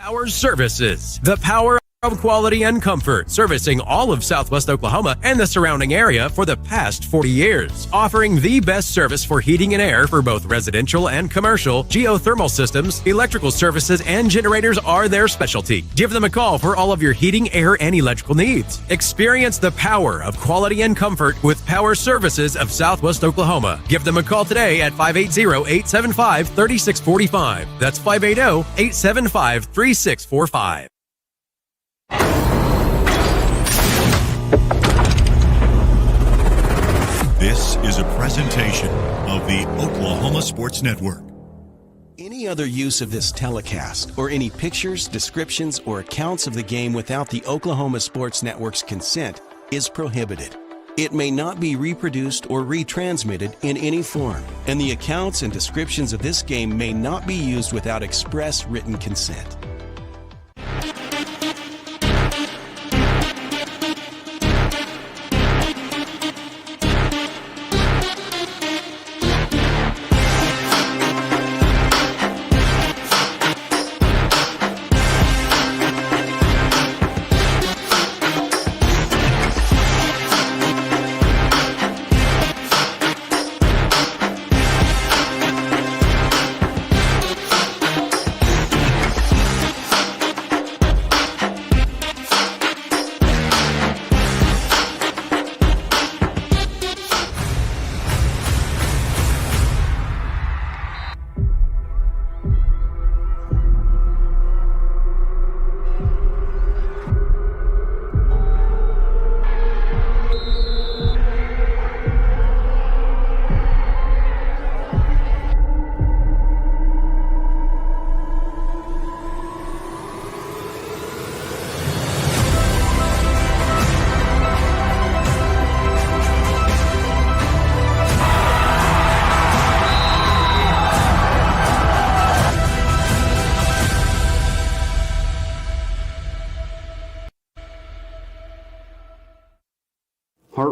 Power Services, the power of quality and comfort, servicing all of Southwest Oklahoma and the surrounding area for the past 40 years. Offering the best service for heating and air for both residential and commercial, geothermal systems, electrical services, and generators are their specialty. Give them a call for all of your heating, air, and electrical needs. Experience the power of quality and comfort with Power Services of Southwest Oklahoma. Give them a call today at 580-875-3645. That's 580-875-3645. This is a presentation of the Oklahoma Sports Network. Any other use of this telecast or any pictures, descriptions, or accounts of the game without the Oklahoma Sports Network's consent is prohibited. It may not be reproduced or retransmitted in any form, and the accounts and descriptions of this game may not be used without express written consent.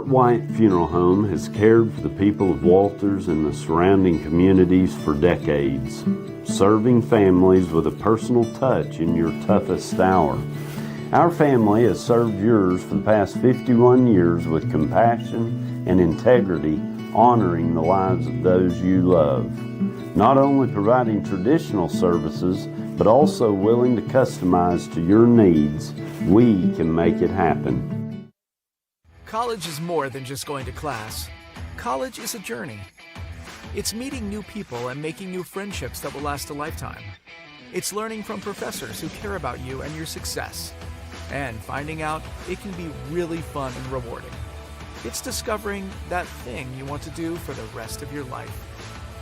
White Funeral Home has cared for the people of Walters and the surrounding communities for decades, serving families with a personal touch in your toughest hour. Our family has served yours for the past 51 years with compassion and integrity, honoring the lives of those you love. Not only providing traditional services, but also willing to customize to your needs, we can make it happen. College is more than just going to class. College is a journey. It's meeting new people and making new friendships that will last a lifetime. It's learning from professors who care about you and your success. And finding out it can be really fun and rewarding. It's discovering that thing you want to do for the rest of your life.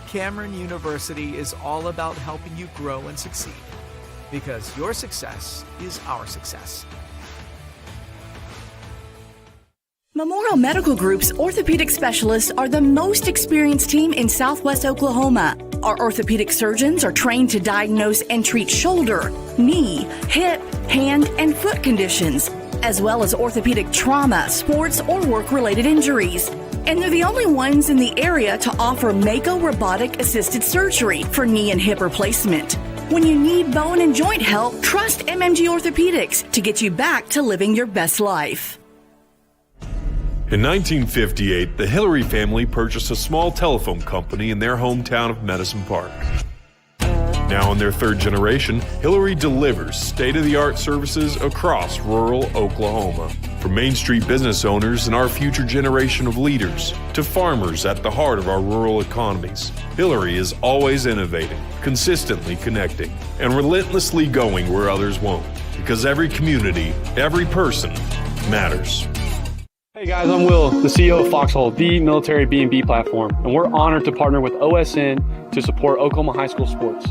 Cameron University is all about helping you grow and succeed. Because your success is our success. Memorial Medical Group's orthopedic specialists are the most experienced team in Southwest Oklahoma. Our orthopedic surgeons are trained to diagnose and treat shoulder, knee, hip, hand, and foot conditions, as well as orthopedic trauma, sports, or work-related injuries. And they're the only ones in the area to offer Mako robotic-assisted surgery for knee and hip replacement. When you need bone and joint help, trust MMG Orthopedics to get you back to living your best life. In 1958, the Hillary family purchased a small telephone company in their hometown of Medicine Park. Now in their third generation, Hillary delivers state-of-the-art services across rural Oklahoma. From Main Street business owners and our future generation of leaders, to farmers at the heart of our rural economies, Hillary is always innovating, consistently connecting, and relentlessly going where others won't. Because every community, every person matters. Hey guys, I'm Will, the CEO of Foxhole, the military B&B platform, and we're honored to partner with OSN to support Oklahoma high school sports.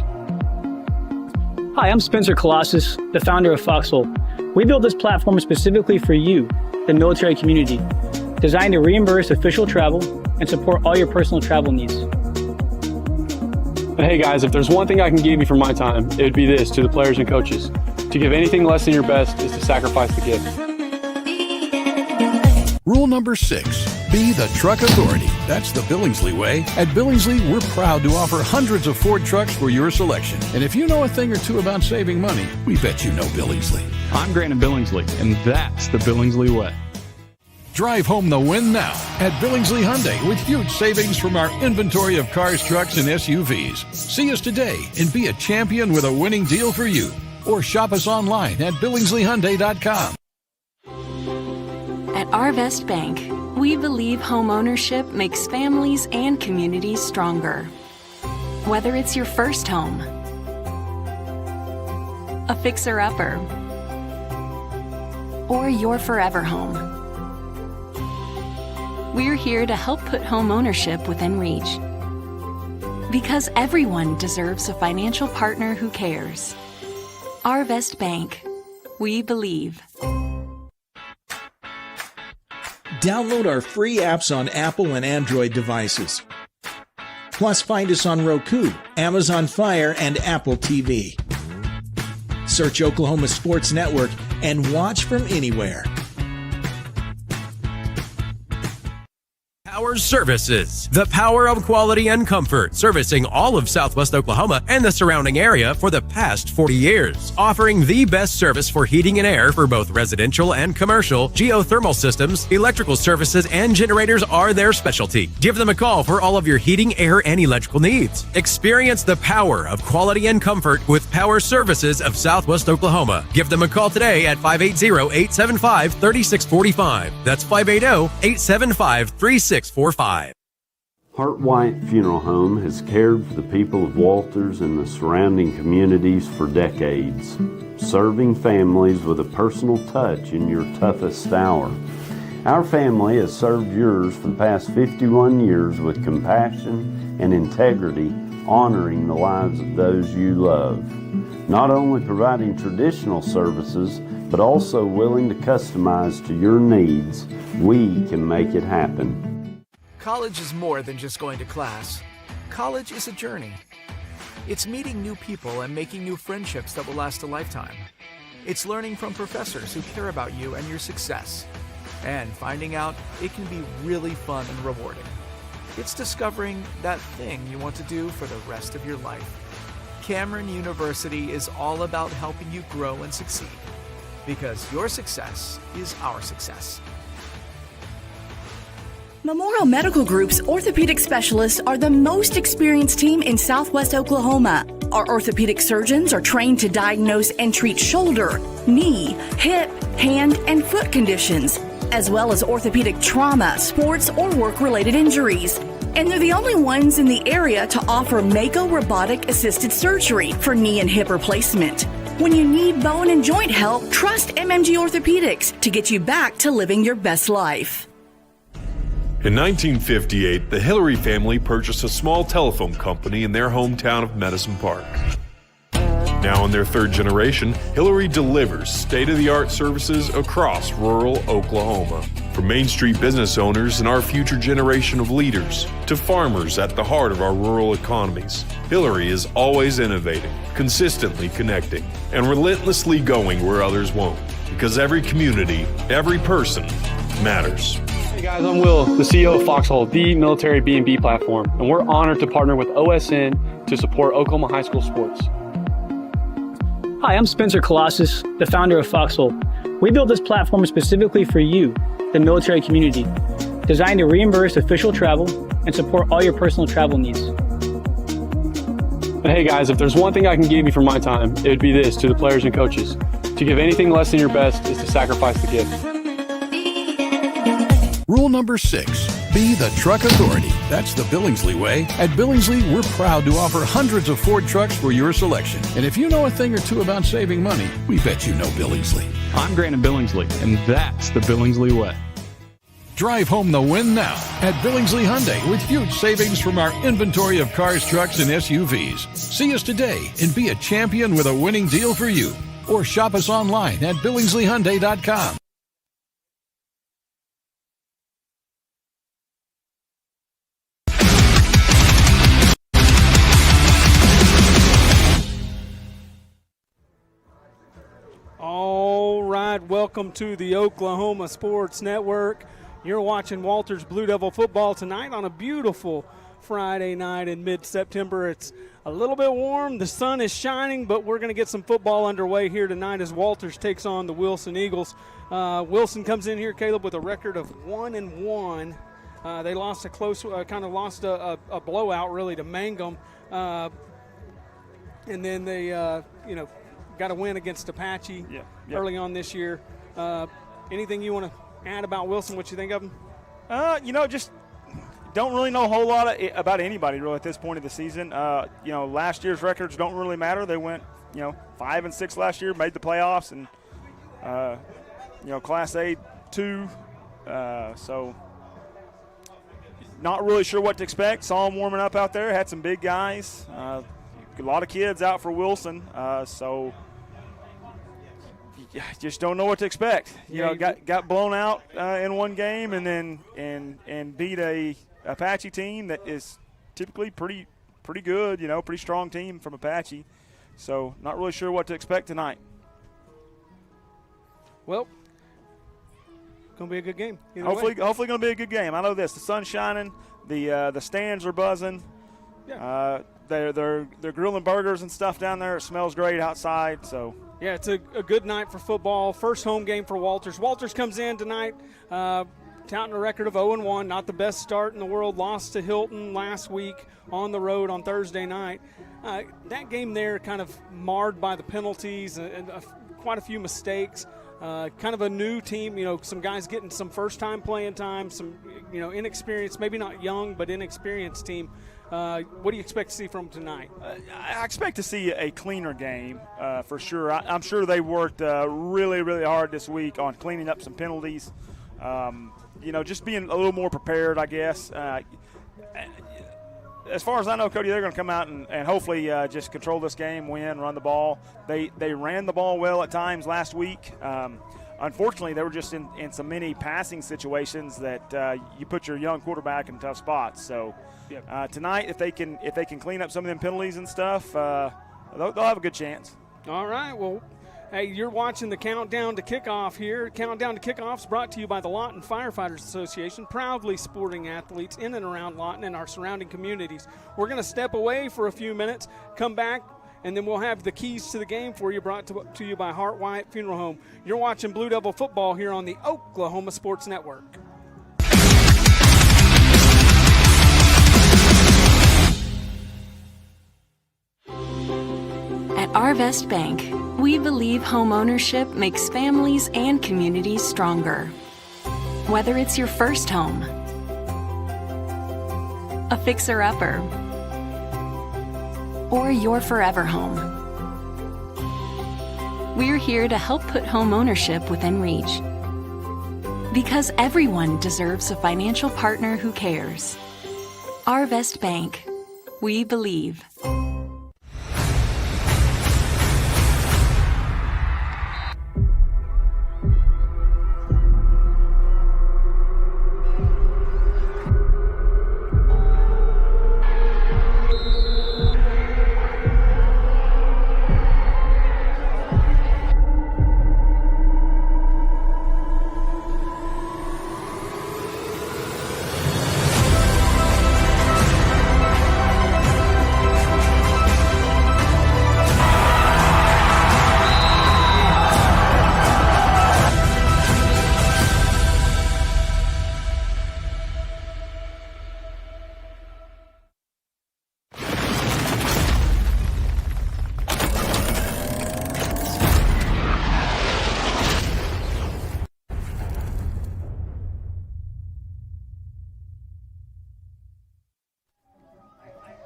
Hi, I'm Spencer Colossus, the founder of Foxhole. We built this platform specifically for you, the military community, designed to reimburse official travel and support all your personal travel needs. And hey guys, if there's one thing I can give you for my time, it would be this to the players and coaches. To give anything less than your best is to sacrifice the gift. Rule number 6, Be the truck authority. That's the Billingsley way. At Billingsley, we're proud to offer hundreds of Ford trucks for your selection. And if you know a thing or two about saving money, we bet you know Billingsley. I'm Grant Billingsley, and that's the Billingsley way. Drive home the win now at Billingsley Hyundai with huge savings from our inventory of cars, trucks, and SUVs. See us today and be a champion with a winning deal for you. Or shop us online at BillingsleyHyundai.com. At Arvest Bank, we believe home ownership makes families and communities stronger. Whether it's your first home, a fixer-upper, or your forever home, we're here to help put home ownership within reach. Because everyone deserves a financial partner who cares. Arvest Bank. We believe. Download our free apps on Apple and Android devices. Plus, find us on Roku, Amazon Fire, and Apple TV. Search Oklahoma Sports Network and watch from anywhere. Power Services, the power of quality and comfort, servicing all of Southwest Oklahoma and the surrounding area for the past 40 years. Offering the best service for heating and air for both residential and commercial, geothermal systems, electrical services, and generators are their specialty. Give them a call for all of your heating, air, and electrical needs. Experience the power of quality and comfort with Power Services of Southwest Oklahoma. Give them a call today at 580-875-3645. That's 580-875-3645. Heart White Funeral Home has cared for the people of Walters and the surrounding communities for decades, serving families with a personal touch in your toughest hour. Our family has served yours for the past 51 years with compassion and integrity, honoring the lives of those you love. Not only providing traditional services, but also willing to customize to your needs, we can make it happen. College is more than just going to class. College is a journey. It's meeting new people and making new friendships that will last a lifetime. It's learning from professors who care about you and your success. And finding out it can be really fun and rewarding. It's discovering that thing you want to do for the rest of your life. Cameron University is all about helping you grow and succeed. Because your success is our success. Memorial Medical Group's orthopedic specialists are the most experienced team in Southwest Oklahoma. Our orthopedic surgeons are trained to diagnose and treat shoulder, knee, hip, hand, and foot conditions, as well as orthopedic trauma, sports, or work-related injuries. And they're the only ones in the area to offer Mako robotic-assisted surgery for knee and hip replacement. When you need bone and joint help, trust MMG Orthopedics to get you back to living your best life. In 1958, the Hillary family purchased a small telephone company in their hometown of Medicine Park. Now in their third generation, Hillary delivers state-of-the-art services across rural Oklahoma. From Main Street business owners and our future generation of leaders to farmers at the heart of our rural economies, Hillary is always innovating, consistently connecting, and relentlessly going where others won't. Because every community, every person matters. Hey guys, I'm Will, the CEO of Foxhole, the military B&B platform, and we're honored to partner with OSN to support Oklahoma high school sports. Hi, I'm Spencer Colossus, the founder of Foxhole. We built this platform specifically for you, the military community, designed to reimburse official travel and support all your personal travel needs. But hey guys, if there's one thing I can give you from my time, it would be this to the players and coaches. To give anything less than your best is to sacrifice the gift. Rule number 6, be the truck authority. That's the Billingsley way. At Billingsley, we're proud to offer hundreds of Ford trucks for your selection. And if you know a thing or two about saving money, we bet you know Billingsley. I'm Grant Billingsley, and that's the Billingsley way. Drive home the win now at Billingsley Hyundai with huge savings from our inventory of cars, trucks, and SUVs. See us today and be a champion with a winning deal for you. Or shop us online at BillingsleyHyundai.com. All right, welcome to the Oklahoma Sports Network. You're watching Walters Blue Devil football tonight on a beautiful Friday night in mid-September. It's a little bit warm. The sun is shining, but we're going to get some football underway here tonight as Walters takes on the Wilson Eagles. Wilson comes in here, Caleb, with a record of 1-1. They lost a close, a blowout really to Mangum, and then they, got a win against Apache early on this year. Anything you want to add about Wilson? What you think of him? Just don't really know a whole lot about anybody really at this point of the season. Last year's records don't really matter. They went, 5-6 last year, made the playoffs, and Class A 2. So not really sure what to expect. Saw him warming up out there. Had some big guys. A lot of kids out for Wilson. So just don't know what to expect. Got blown out in one game, and then and beat a Apache team that is typically pretty good. Pretty strong team from Apache. So not really sure what to expect tonight. Well, going to be a good game. Hopefully going to be a good game. I know this. The sun's shining. The stands are buzzing. Yeah. They're grilling burgers and stuff down there. It smells great outside. So yeah, it's a good night for football. First home game for Walters. Walters comes in tonight, touting a record of 0-1. Not the best start in the world. Lost to Hilton last week on the road on Thursday night. That game there kind of marred by the penalties and quite a few mistakes. Kind of a new team, some guys getting some first-time playing time, some, inexperienced, maybe not young, but inexperienced team. What do you expect to see from them tonight? I expect to see a cleaner game for sure. I'm sure they worked really, really hard this week on cleaning up some penalties. Just being a little more prepared, I guess. As far as I know, Cody, they're going to come out and hopefully just control this game, win, run the ball. They ran the ball well at times last week. Unfortunately, they were just in so many passing situations that you put your young quarterback in tough spots. So tonight, if they can clean up some of them penalties and stuff, they'll have a good chance. All right. Well, hey, you're watching the Countdown to Kickoff here. Countdown to Kickoff is brought to you by the Lawton Firefighters Association, proudly supporting athletes in and around Lawton and our surrounding communities. We're going to step away for a few minutes, come back, and then we'll have the keys to the game for you brought to you by Hart Wyatt Funeral Home. You're watching Blue Devil football here on the Oklahoma Sports Network. At Arvest Bank, we believe home ownership makes families and communities stronger. Whether it's your first home, a fixer-upper, or your forever home, we're here to help put home ownership within reach. Because everyone deserves a financial partner who cares. Arvest Bank, we believe.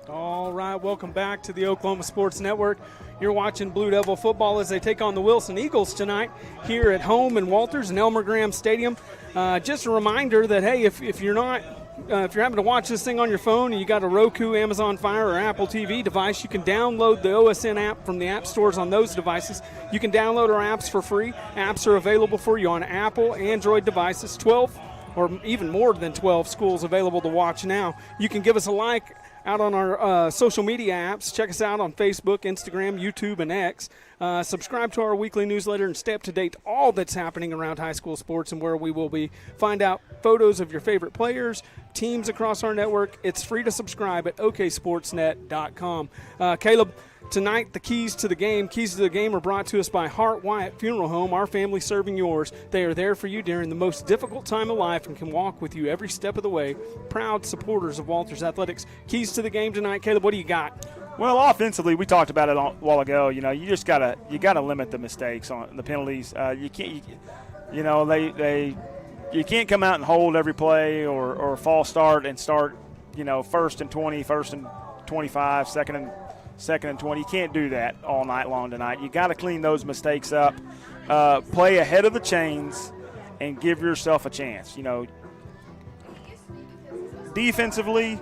All right, welcome back to the Oklahoma Sports Network. You're watching Blue Devil football as they take on the Wilson Eagles tonight here at home in Walters and Elmer Graham Stadium. Just a reminder that, hey, if you're having to watch this thing on your phone and you got a Roku, Amazon Fire, or Apple TV device, you can download the OSN app from the app stores on those devices. You can download our apps for free. Apps are available for you on Apple, Android devices, 12 or even more than 12 schools available to watch now. You can give us a like out on our social media apps. Check us out on Facebook, Instagram, YouTube, and X. Subscribe to our weekly newsletter and stay up to date all that's happening around high school sports and where we will be. Find out photos of your favorite players, teams across our network. It's free to subscribe at oksportsnet.com. Caleb, tonight, the keys to the game. Keys to the game are brought to us by Hart Wyatt Funeral Home, our family serving yours. They are there for you during the most difficult time of life and can walk with you every step of the way. Proud supporters of Walters Athletics. Keys to the game tonight, Caleb, what do you got? Well, offensively, we talked about it a while ago. You know, you just gotta limit the mistakes on the penalties. You can't, you can't come out and hold every play or false start and start, first and 20, first and 25, second and 20. You can't do that all night long tonight. You got to clean those mistakes up, play ahead of the chains, and give yourself a chance. Defensively,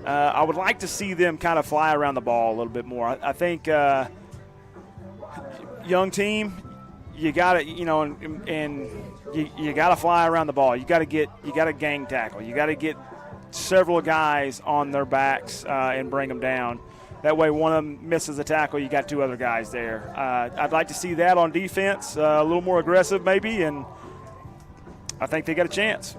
I would like to see them kind of fly around the ball a little bit more. I think young team, you got to, and you got to fly around the ball. You got to gang tackle. You got to get several guys on their backs and bring them down. That way, one of them misses a tackle, you got two other guys there. I'd like to see that on defense, a little more aggressive maybe, and I think they got a chance.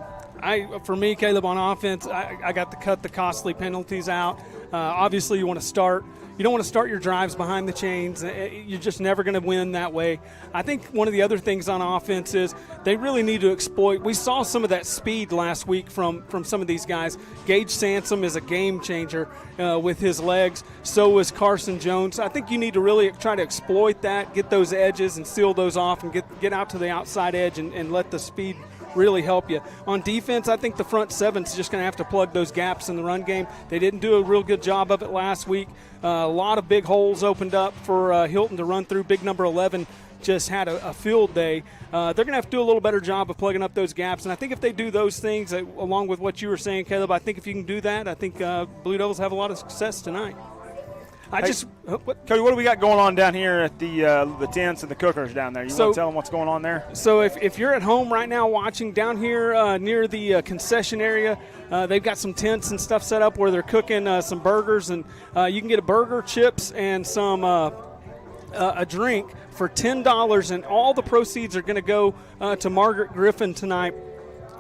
For me, Caleb, on offense, I got to cut the costly penalties out. Obviously, you want to start. You don't want to start your drives behind the chains. You're just never going to win that way. I think one of the other things on offense is they really need to exploit. We saw some of that speed last week from some of these guys. Gage Sansom is a game changer with his legs. So is Carson Jones. I think you need to really try to exploit that, get those edges and seal those off and get out to the outside edge and let the speed really help you. On defense, I think the front seven's just going to have to plug those gaps in the run game. They didn't do a real good job of it last week. A lot of big holes opened up for Hilton to run through. Big number 11 just had a field day. They're going to have to do a little better job of plugging up those gaps. And I think if they do those things, along with what you were saying, Caleb, I think if you can do that, I think Blue Devils have a lot of success tonight. Cody, what do we got going on down here at the tents and the cookers down there? You want to tell them what's going on there? So if you're at home right now watching down here near the concession area, they've got some tents and stuff set up where they're cooking some burgers, and you can get a burger, chips, and some a drink for $10, and all the proceeds are going to go to Margaret Griffin tonight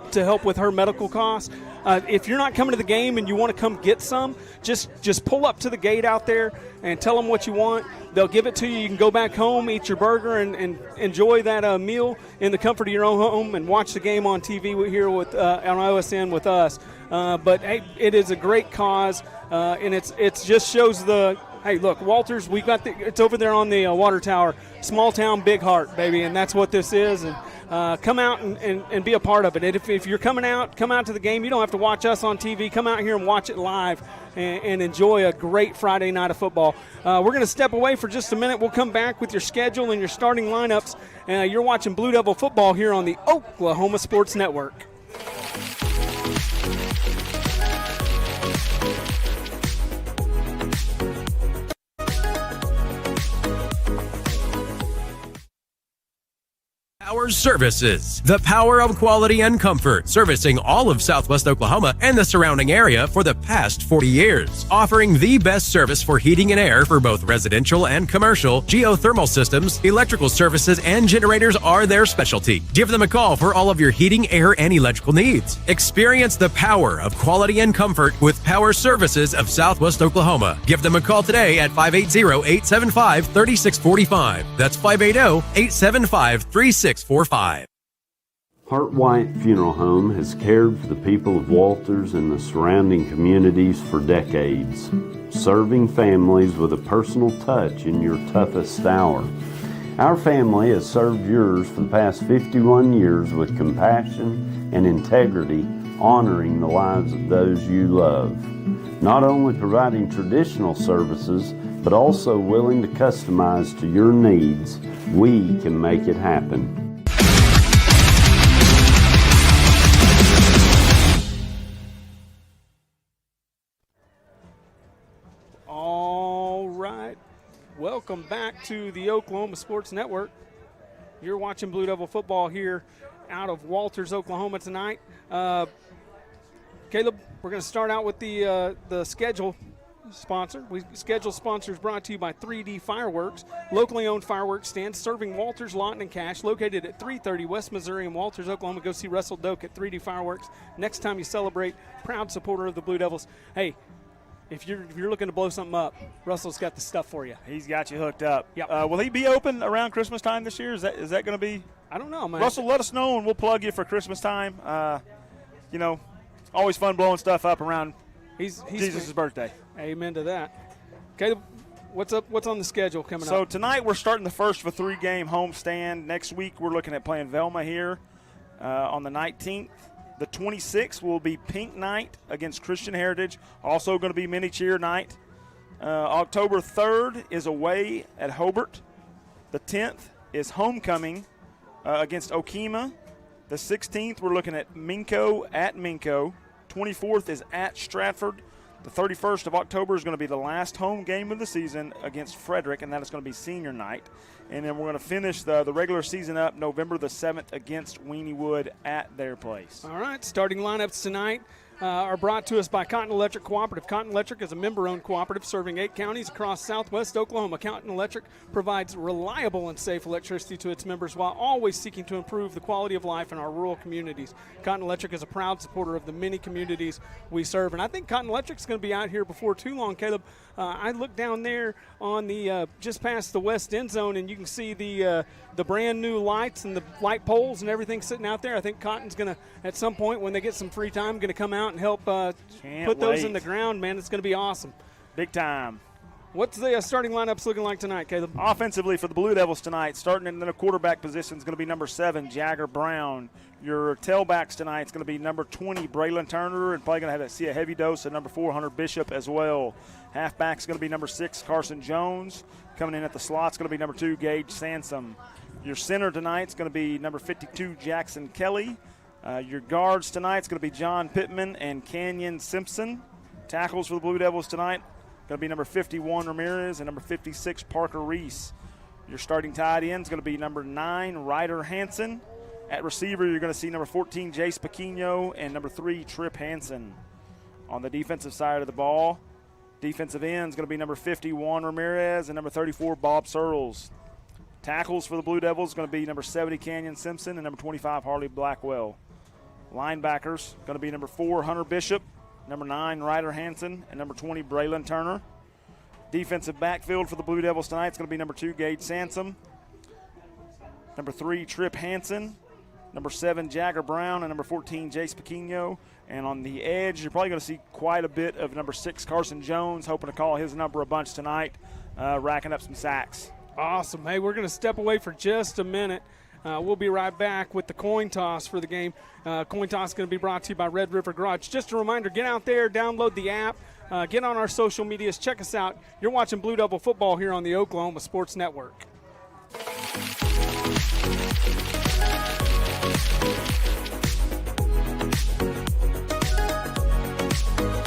to help with her medical costs. If you're not coming to the game and you want to come get some, just pull up to the gate out there and tell them what you want. They'll give it to you. You can go back home, eat your burger, and enjoy that meal in the comfort of your own home and watch the game on TV here with on OSN with us. But hey, it is a great cause, and it just shows the. Hey, look, Walters, we got it's over there on the water tower. Small town, big heart, baby, and that's what this is. And come out and be a part of it. And if you're coming out, come out to the game. You don't have to watch us on TV. Come out here and watch it live and enjoy a great Friday night of football. We're going to step away for just a minute. We'll come back with your schedule and your starting lineups. You're watching Blue Devil football here on the Oklahoma Sports Network. Power Services, the power of quality and comfort, servicing all of Southwest Oklahoma and the surrounding area for the past 40 years. Offering the best service for heating and air for both residential and commercial, geothermal systems, electrical services, and generators are their specialty. Give them a call for all of your heating, air, and electrical needs. Experience the power of quality and comfort with Power Services of Southwest Oklahoma. Give them a call today at 580-875-3645. That's 580-875-3645. Hart Wyatt Funeral Home has cared for the people of Walters and the surrounding communities for decades, serving families with a personal touch in your toughest hour. Our family has served yours for the past 51 years with compassion and integrity, honoring the lives of those you love. Not only providing traditional services, but also willing to customize to your needs, we can make it happen. All right. Welcome back to the Oklahoma Sports Network. You're watching Blue Devil football here out of Walters, Oklahoma tonight. Caleb, we're going to start out with the schedule sponsor. Schedule sponsors brought to you by 3D Fireworks, locally owned fireworks stand serving Walters, Lawton, and Cache, located at 330 West Missouri in Walters, Oklahoma. Go see Russell Doak at 3D Fireworks next time you celebrate. Proud supporter of the Blue Devils. Hey, if you're looking to blow something up, Russell's got the stuff for you. He's got you hooked up. Yep. Will he be open around Christmas time this year? Is that going to be? I don't know, man. Russell, let us know and we'll plug you for Christmas time. Always fun blowing stuff up around Jesus' birthday. Amen to that. Caleb, what's up? What's on the schedule coming up? So tonight we're starting the first of a 3-game homestand. Next week we're looking at playing Velma here on the 19th. The 26th will be Pink Night against Christian Heritage. Also going to be mini cheer night. October 3rd is away at Hobart. The 10th is homecoming against Okemah. The 16th we're looking at Minco at Minco. 24th is at Stratford. The 31st of October is going to be the last home game of the season against Frederick, and that is going to be senior night. And then we're going to finish the regular season up November the 7th against Weenie Wood at their place. All right, starting lineups tonight are brought to us by Cotton Electric Cooperative. Cotton Electric is a member-owned cooperative serving 8 counties across southwest Oklahoma. Cotton Electric provides reliable and safe electricity to its members while always seeking to improve the quality of life in our rural communities. Cotton Electric is a proud supporter of the many communities we serve, and I think Cotton Electric is going to be out here before too long, Caleb. I look down there on the just past the west end zone, and you can see the brand new lights and the light poles and everything sitting out there. I think Cotton's going to, at some point when they get some free time, going to come out and help put those in the ground. Man, it's going to be awesome. Big time. What's the starting lineups looking like tonight, Caleb? Offensively for the Blue Devils tonight, starting in the quarterback position is going to be number 7, Jagger Brown. Your tailbacks tonight is going to be number 20, Braylon Turner, and probably going to see a heavy dose of number 4, Hunter Bishop as well. Halfback is going to be number 6, Carson Jones. Coming in at the slot is going to be number 2, Gage Sansom. Your center tonight is going to be number 52, Jackson Kelly. Your guards tonight is going to be John Pittman and Canyon Simpson. Tackles for the Blue Devils tonight going to be number 51, Ramirez, and number 56, Parker Reese. Your starting tight end is going to be number 9, Ryder Hansen. At receiver, you're going to see number 14, Jace Pequeno, and number 3, Trip Hansen. On the defensive side of the ball, defensive end is going to be number 51, Ramirez, and number 34, Bob Searles. Tackles for the Blue Devils is going to be number 70, Canyon Simpson, and number 25, Harley Blackwell. Linebackers going to be number 4, Hunter Bishop, number 9, Ryder Hansen, and number 20, Braylon Turner. Defensive backfield for the Blue Devils tonight is going to be number 2, Gage Sansom, number 3, Trip Hansen, number 7, Jagger Brown, and number 14, Jace Pequeno. And on the edge, you're probably going to see quite a bit of number 6, Carson Jones, hoping to call his number a bunch tonight, racking up some sacks. Awesome. Hey, we're going to step away for just a minute. We'll be right back with the coin toss for the game. Coin toss is going to be brought to you by Red River Garage. Just a reminder, get out there, download the app, get on our social medias, check us out. You're watching Blue Devil football here on the Oklahoma Sports Network.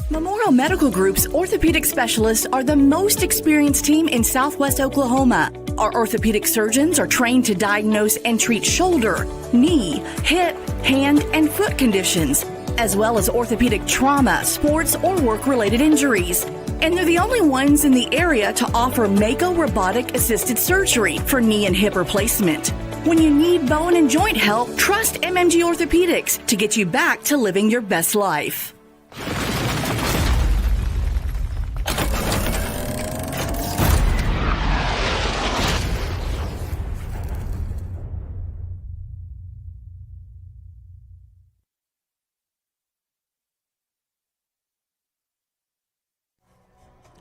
Memorial Medical Group's orthopedic specialists are the most experienced team in Southwest Oklahoma. Our orthopedic surgeons are trained to diagnose and treat shoulder, knee, hip, hand, and foot conditions, as well as orthopedic trauma, sports, or work-related injuries. And they're the only ones in the area to offer Mako robotic-assisted surgery for knee and hip replacement. When you need bone and joint help, trust MMG Orthopedics to get you back to living your best life.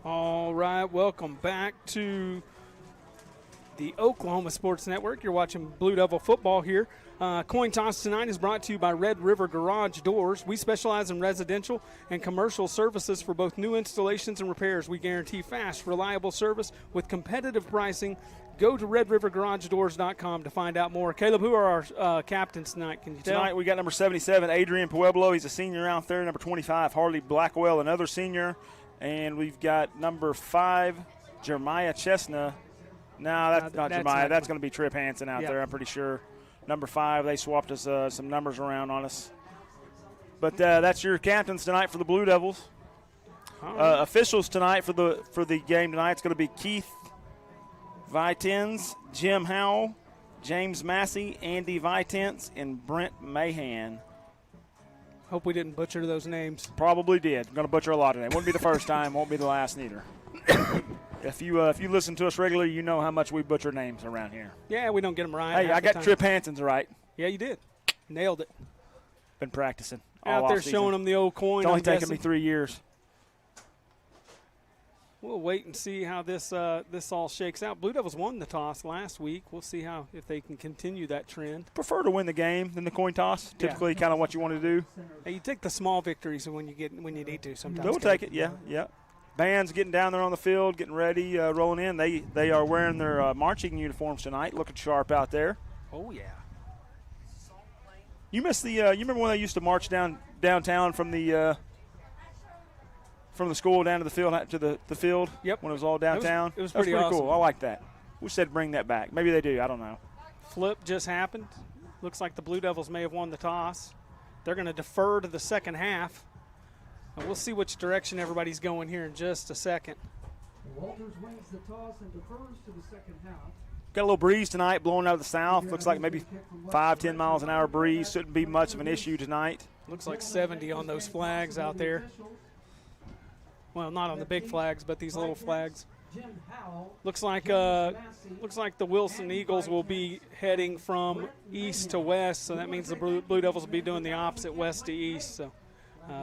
All right, welcome back to the Oklahoma Sports Network. You're watching Blue Devil football here. Coin toss tonight is brought to you by Red River Garage Doors. We specialize in residential and commercial services for both new installations and repairs. We guarantee fast, reliable service with competitive pricing. Go to redrivergaragedoors.com to find out more. Caleb, who are our captains tonight? Can you tell? Tonight we got number 77, Adrian Pueblo. He's a senior out there. Number 25, Harley Blackwell, another senior. And we've got number 5, Jeremiah Chestnut. No, that's not Jeremiah. That's going to be Trip Hansen out there, I'm pretty sure. number 5. They swapped us some numbers around on us. But that's your captains tonight for the Blue Devils. Officials tonight for the game tonight, it's going to be Keith Vitens, Jim Howell, James Massey, Andy Vitens, and Brent Mahan. Hope we didn't butcher those names. Probably did. Going to butcher a lot of them. Won't be the first time. Won't be the last neither. If you listen to us regularly, you know how much we butcher names around here. Yeah, we don't get them right. Hey, I got Trip Hanson's right. Yeah, you did. Nailed it. Been practicing out there showing them the old coin. It's only taken me 3 years. We'll wait and see how this all shakes out. Blue Devils won the toss last week. We'll see if they can continue that trend. Prefer to win the game than the coin toss. Typically, kind of what you want to do. Hey, you take the small victories when you need to. Sometimes they'll take it. Yeah. Band's getting down there on the field, getting ready, rolling in. They are wearing their marching uniforms tonight, looking sharp out there. Oh yeah. You missed the. You remember when they used to march downtown from the school down to the field the field? Yep. When it was all downtown. It was pretty awesome. Cool. I like that. Wish they'd bring that back. Maybe they do. I don't know. Flip just happened. Looks like the Blue Devils may have won the toss. They're going to defer to the second half. And we'll see which direction everybody's going here in just a second. Walters wins the toss and defers to the second half. Got a little breeze tonight blowing out of the south. Looks like maybe 5-10 miles an hour breeze. Shouldn't be much of an issue tonight. Looks like 70 on those flags out there. Well, not on the big flags, but these little flags. Looks like the Wilson Eagles will be heading from east to west, so that means the Blue Devils will be doing the opposite, west to east. So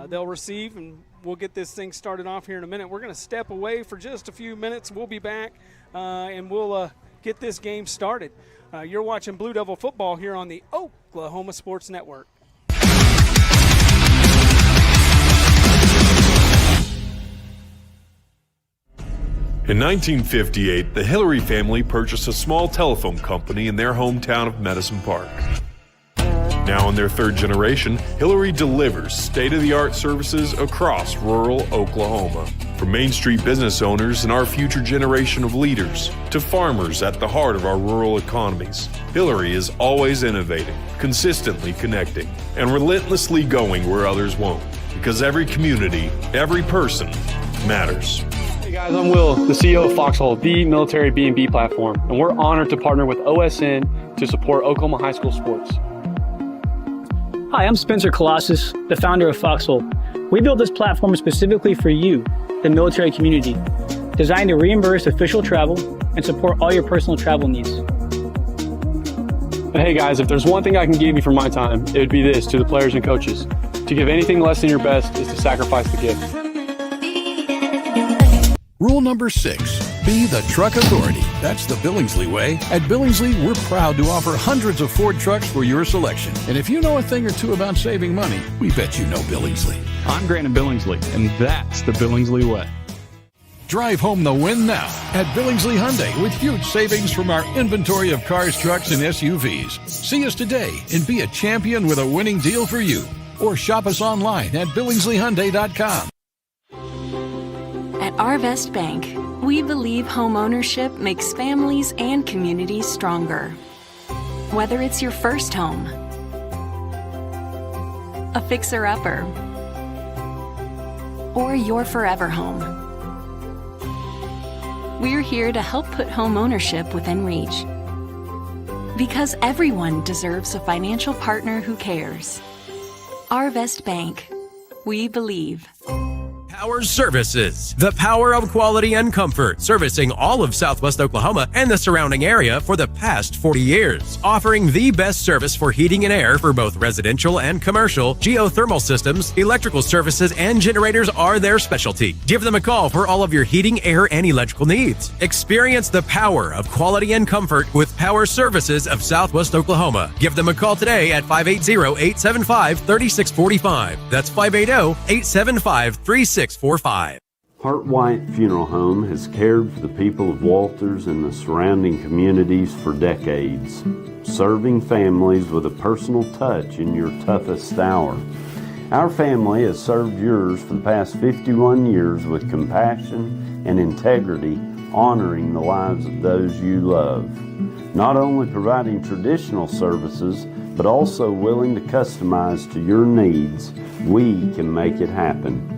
they'll receive, and we'll get this thing started off here in a minute. We're going to step away for just a few minutes. We'll be back, and we'll get this game started. You're watching Blue Devil football here on the Oklahoma Sports Network. In 1958, the Hillary family purchased a small telephone company in their hometown of Medicine Park. Now in their third generation, Hillary delivers state-of-the-art services across rural Oklahoma. From Main Street business owners and our future generation of leaders to farmers at the heart of our rural economies, Hillary is always innovating, consistently connecting, and relentlessly going where others won't. Because every community, every person matters. Hey guys, I'm Will, the CEO of Foxhole, the military B&B platform, and we're honored to partner with OSN to support Oklahoma high school sports. Hi, I'm Spencer Colossus, the founder of Foxhole. We built this platform specifically for you, the military community, designed to reimburse official travel and support all your personal travel needs. But hey guys, if there's one thing I can give you for my time, it would be this to the players and coaches. To give anything less than your best is to sacrifice the gift. Rule number 6, be the truck authority. That's the Billingsley way. At Billingsley, we're proud to offer hundreds of Ford trucks for your selection. And if you know a thing or two about saving money, we bet you know Billingsley. I'm Grant Billingsley, and that's the Billingsley way. Drive home the win now at Billingsley Hyundai with huge savings from our inventory of cars, trucks, and SUVs. See us today and be a champion with a winning deal for you. Or shop us online at BillingsleyHyundai.com. At Arvest Bank, we believe home ownership makes families and communities stronger. Whether it's your first home, a fixer-upper, or your forever home, we're here to help put home ownership within reach. Because everyone deserves a financial partner who cares. Arvest Bank, we believe. Power Services, the power of quality and comfort, servicing all of Southwest Oklahoma and the surrounding area for the past 40 years. Offering the best service for heating and air for both residential and commercial, geothermal systems, electrical services, and generators are their specialty. Give them a call for all of your heating, air, and electrical needs. Experience the power of quality and comfort with Power Services of Southwest Oklahoma. Give them a call today at 580-875-3645. That's 580-875-3645. Hart White Funeral Home has cared for the people of Walters and the surrounding communities for decades, serving families with a personal touch in your toughest hour. Our family has served yours for the past 51 years with compassion and integrity, honoring the lives of those you love. not only providing traditional services, but also willing to customize to your needs. We can make it happen.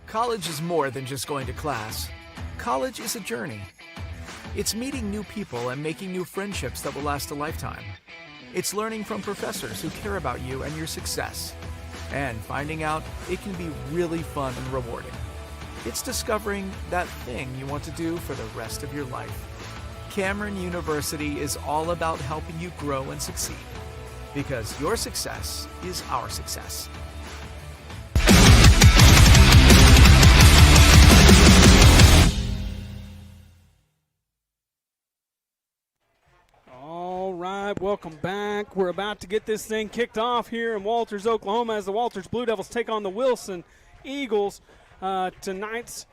College is more than just going to class. College is a journey. It's meeting new people and making new friendships that will last a lifetime. It's learning from professors who care about you and your success. And finding out it can be really fun and rewarding. It's discovering that thing you want to do for the rest of your life. Cameron University is all about helping you grow and succeed. Because your success is our success. Welcome back. We're about to get this thing kicked off here in Walters, Oklahoma, as the Walters Blue Devils take on the Wilson Eagles. Tonight's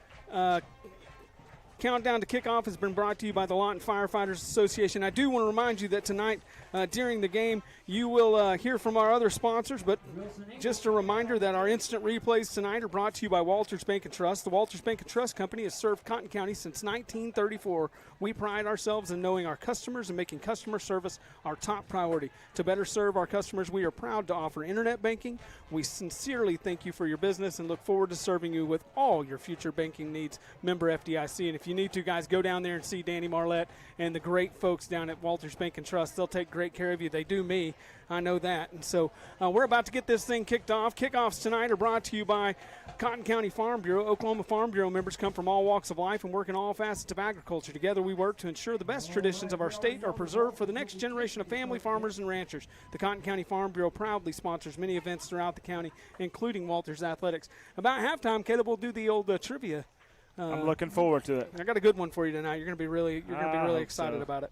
countdown to kickoff has been brought to you by the Lawton Firefighters Association. I do want to remind you that tonight during the game you will hear from our other sponsors, but just a reminder that our instant replays tonight are brought to you by Walters Bank & Trust. The Walters Bank & Trust Company has served Cotton County since 1934. We pride ourselves in knowing our customers and making customer service our top priority. To better serve our customers, we are proud to offer internet banking. We sincerely thank you for your business and look forward to serving you with all your future banking needs. Member FDIC. And if you need to, guys, go down there and see Danny Marlette and the great folks down at Walters Bank & Trust. They'll take great care of you. They do me. I know that. And so we're about to get this thing kicked off. Kickoffs tonight are brought to you by Cotton County Farm Bureau. Oklahoma Farm Bureau members come from all walks of life and work in all facets of agriculture. Together we work to ensure the best traditions of our state are preserved for the next generation of family farmers and ranchers. The Cotton County Farm Bureau proudly sponsors many events throughout the county, including Walters Athletics. About halftime, Caleb will do the old trivia. I'm looking forward to it. I got a good one for you tonight. You're going to be really excited about it.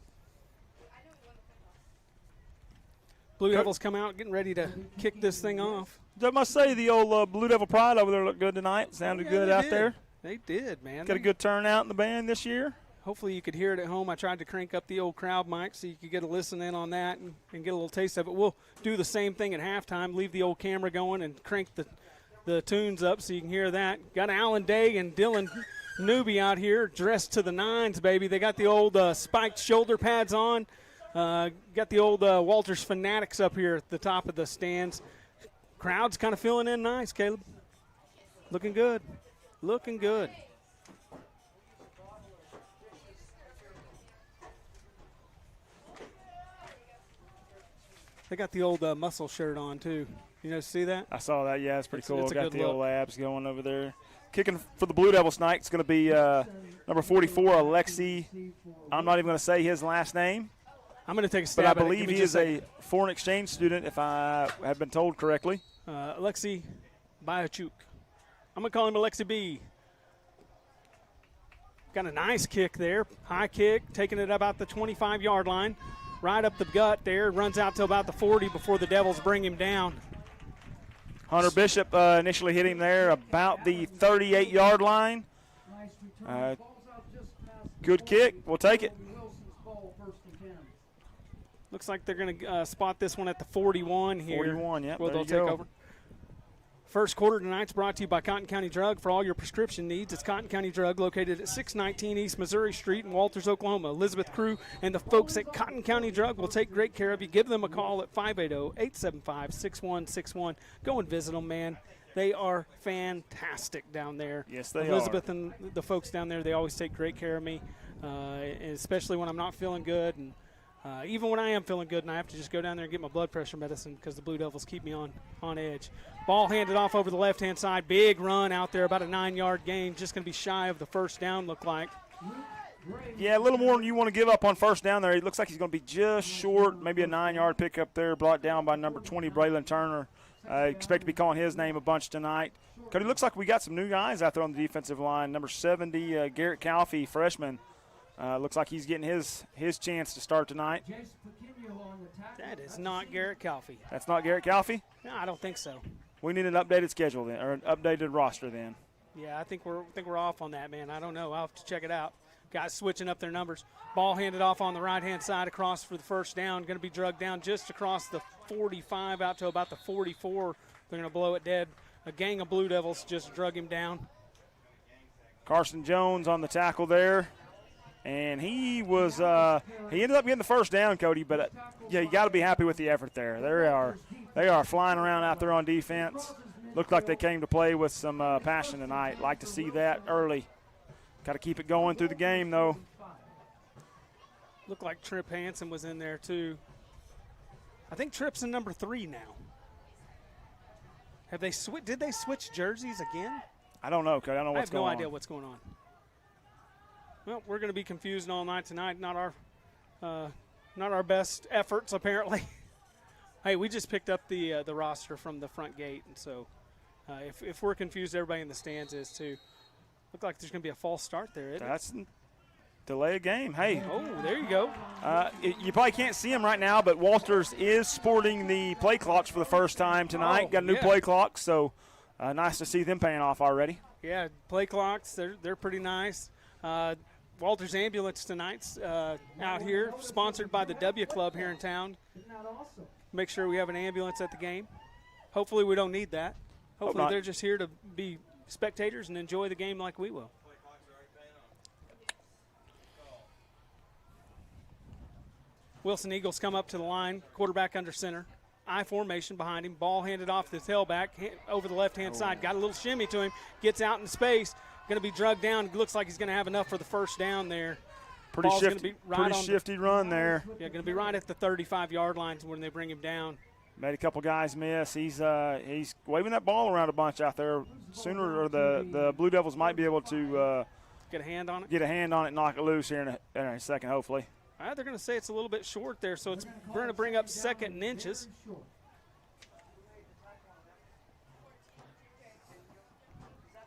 Blue Devils come out getting ready to kick this thing off. I must say the old Blue Devil Pride over there looked good tonight. Sounded good out there. They did, man. Got a good turnout in the band this year. Hopefully you could hear it at home. I tried to crank up the old crowd mic so you could get a listen in on that and get a little taste of it. We'll do the same thing at halftime, leave the old camera going and crank the tunes up so you can hear that. Got Alan Day and Dylan Newby out here dressed to the nines, baby. They got the old spiked shoulder pads on. Got the old Walters Fanatics up here at the top of the stands. Crowd's kind of filling in nice, Caleb. Looking good. Looking good. They got the old muscle shirt on, too. You know, see that? I saw that, yeah. It's pretty cool. It's a got good the look. old abs going over there. Kicking for the Blue Devils tonight, it's going to be number 44, Alexi. I'm not even going to say his last name. I'm going to take a stab but at it. I believe he is a foreign exchange student, if I have been told correctly. Alexi Bayachuk. I'm going to call him Alexi B. Got a nice kick there. High kick, taking it about the 25-yard line. Right up the gut there. Runs out to about the 40 before the Devils bring him down. Hunter Bishop initially hit him there about the 38-yard line. Good kick. We'll take it. Looks like they're going to spot this one at the 41 here. 41, yep, Where there they'll you take go. over. First quarter tonight's brought to you by Cotton County Drug. For all your prescription needs, it's Cotton County Drug, located at 619 East Missouri Street in Walters, Oklahoma. Elizabeth Crew and the folks at Cotton County Drug will take great care of you. Give them a call at 580-875-6161. Go and visit them, man. They are fantastic down there. Yes, they Elizabeth are. and the folks down there, they always take great care of me, especially when I'm not feeling good. And even when I am feeling good and I have to just go down there and get my blood pressure medicine because the Blue Devils keep me on edge. Ball handed off over the left-hand side. Big run out there, about a 9-yard gain. Just going to be shy of the first down, look like. Yeah, a little more than you want to give up on first down there. It looks like he's going to be just short, maybe a 9-yard pickup there, brought down by number 20, Braylon Turner. Expect to be calling his name a bunch tonight. Cody, looks like we got some new guys out there on the defensive line. Number 70, Garrett Calfee, freshman. Looks like he's getting his chance to start tonight. That is not Garrett Calfee. That's not Garrett Calfee? No, I don't think so. We need an updated schedule then, or an updated roster then. Yeah, I think we're off on that, man. I don't know. I'll have to check it out. Guys switching up their numbers. Ball handed off on the right-hand side across for the first down. Going to be drugged down just across the 45 out to about the 44. They're going to blow it dead. A gang of Blue Devils just drug him down. Carson Jones on the tackle there. And he was he ended up getting the first down, Cody, but yeah, you got to be happy with the effort there. They are flying around out there on defense. Looked like they came to play with some passion tonight. Like to see that early. Got to keep it going through the game, though. Looked like Tripp Hansen was in there, too. I think Tripp's in number 3 now. Did they switch jerseys again? I don't know, Cody. I don't know what's going on. I have no idea what's going on. Well, we're going to be confused all night tonight. Not our best efforts, apparently. Hey, we just picked up the roster from the front gate, and so if we're confused, everybody in the stands is too. Look like there's going to be a false start there, isn't That's delay a game. Hey. Oh, there you go. You probably can't see him right now, but Walters is sporting the play clocks for the first time tonight. Got a new play clock, so nice to see them paying off already. Yeah, play clocks, they're pretty nice. Walters Ambulance tonight's out here, sponsored by the W Club here in town. Make sure we have an ambulance at the game. Hopefully we don't need that. Hopefully they're just here to be spectators and enjoy the game like we will. Wilson Eagles come up to the line, quarterback under center. I formation behind him. Ball handed off to the tailback over the left-hand side. Got a little shimmy to him. Gets out in space. Going to be drugged down. Looks like he's going to have enough for the first down there. Pretty shifty run there. Yeah, going to be right at the 35-yard line when they bring him down. Made a couple guys miss. He's waving that ball around a bunch out there. Sooner or the Blue Devils might be able to get a hand on it. And knock it loose here in a second, hopefully. All right, they're going to say it's a little bit short there, so we're going to bring up 2nd and inches.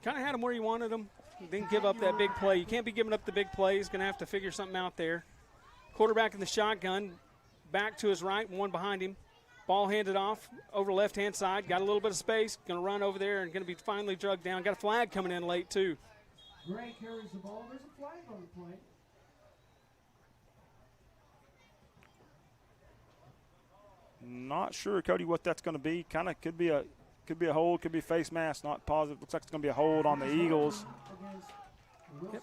Kind of had him where you wanted him. Didn't give up that big play. You can't be giving up the big play. He's going to have to figure something out there. Quarterback in the shotgun, back to his right, one behind him. Ball handed off over the left-hand side. Got a little bit of space. Going to run over there and going to be finally drugged down. Got a flag coming in late, too. Gray carries the ball. There's a flag on the play. Not sure, Cody, what that's going to be. Kind of could be a hold, could be a face mask. Not positive. Looks like it's going to be a hold on the Eagles. Yep.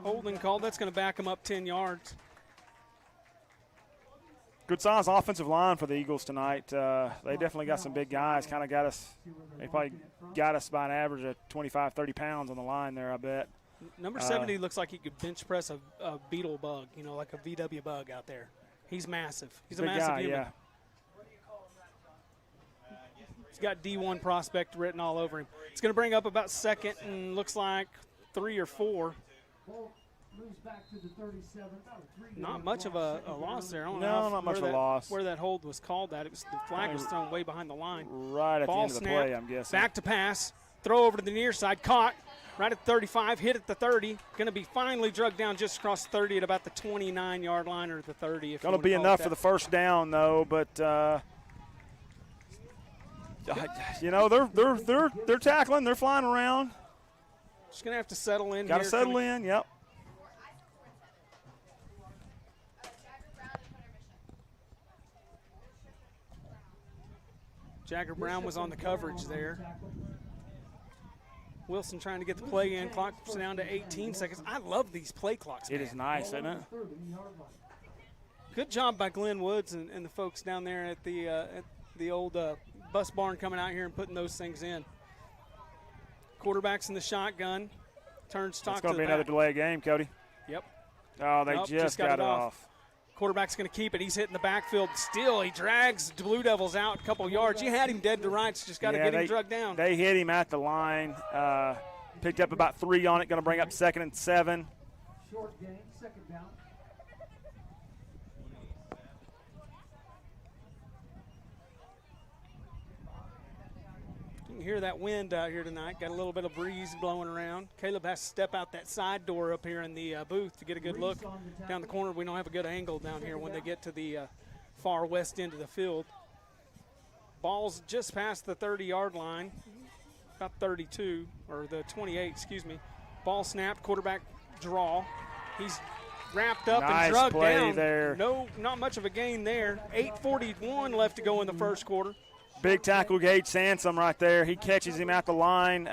Holding call. That's going to back him up 10 yards. Good size offensive line for the Eagles tonight. They definitely got some big guys. Kind of got us. They probably got us by an average of 25, 30 pounds on the line there, I bet. Number 70 looks like he could bench press a beetle bug, like a VW bug out there. He's massive. He's a massive guy, human. yeah. He's got D1 prospect written all over him. It's going to bring up about 2nd and looks like 3 or 4. Moves back to the 37. Not much of a loss there. I don't No, know not much of a loss. Where that hold was called at. The flag was thrown way behind the line. Right at Ball the end of the snap, play, I'm guessing. Back to pass. Throw over to the near side. Caught right at 35. Hit at the 30. Going to be finally drugged down just across 30 at about the 29-yard line or the 30. Going to be enough for the first down, though, but they're tackling, they're flying around. Just going to have to settle in. Got to settle in, yep. Jagger Brown was on the coverage there. Wilson trying to get the play in. Clock down to 18 seconds. I love these play clocks, man. It is nice, isn't it? Good job by Glenn Woods and the folks down there at the old bus barn coming out here and putting those things in. Quarterback's in the shotgun. Turns stock to the back. It's going to be another delay game, Cody. Yep. Oh, they just got it off. Quarterback's going to keep it. He's hitting the backfield. Still, he drags the Blue Devils out a couple yards. You had him dead to rights. Just got to get him drugged down. They hit him at the line. Picked up about 3 on it. Going to bring up 2nd and 7. Short game, 2nd down. You can hear that wind out here tonight. Got a little bit of breeze blowing around. Caleb has to step out that side door up here in the booth to get a good look down the corner. We don't have a good angle down here when they get to the far west end of the field. Ball's just past the 30-yard line, about 32, or the 28, excuse me. Ball snapped, quarterback draw. He's wrapped up and drugged down. There. No, not much of a gain there. 8:41 left to go in the first quarter. Big tackle, Gage Sansom right there. He catches him at the line,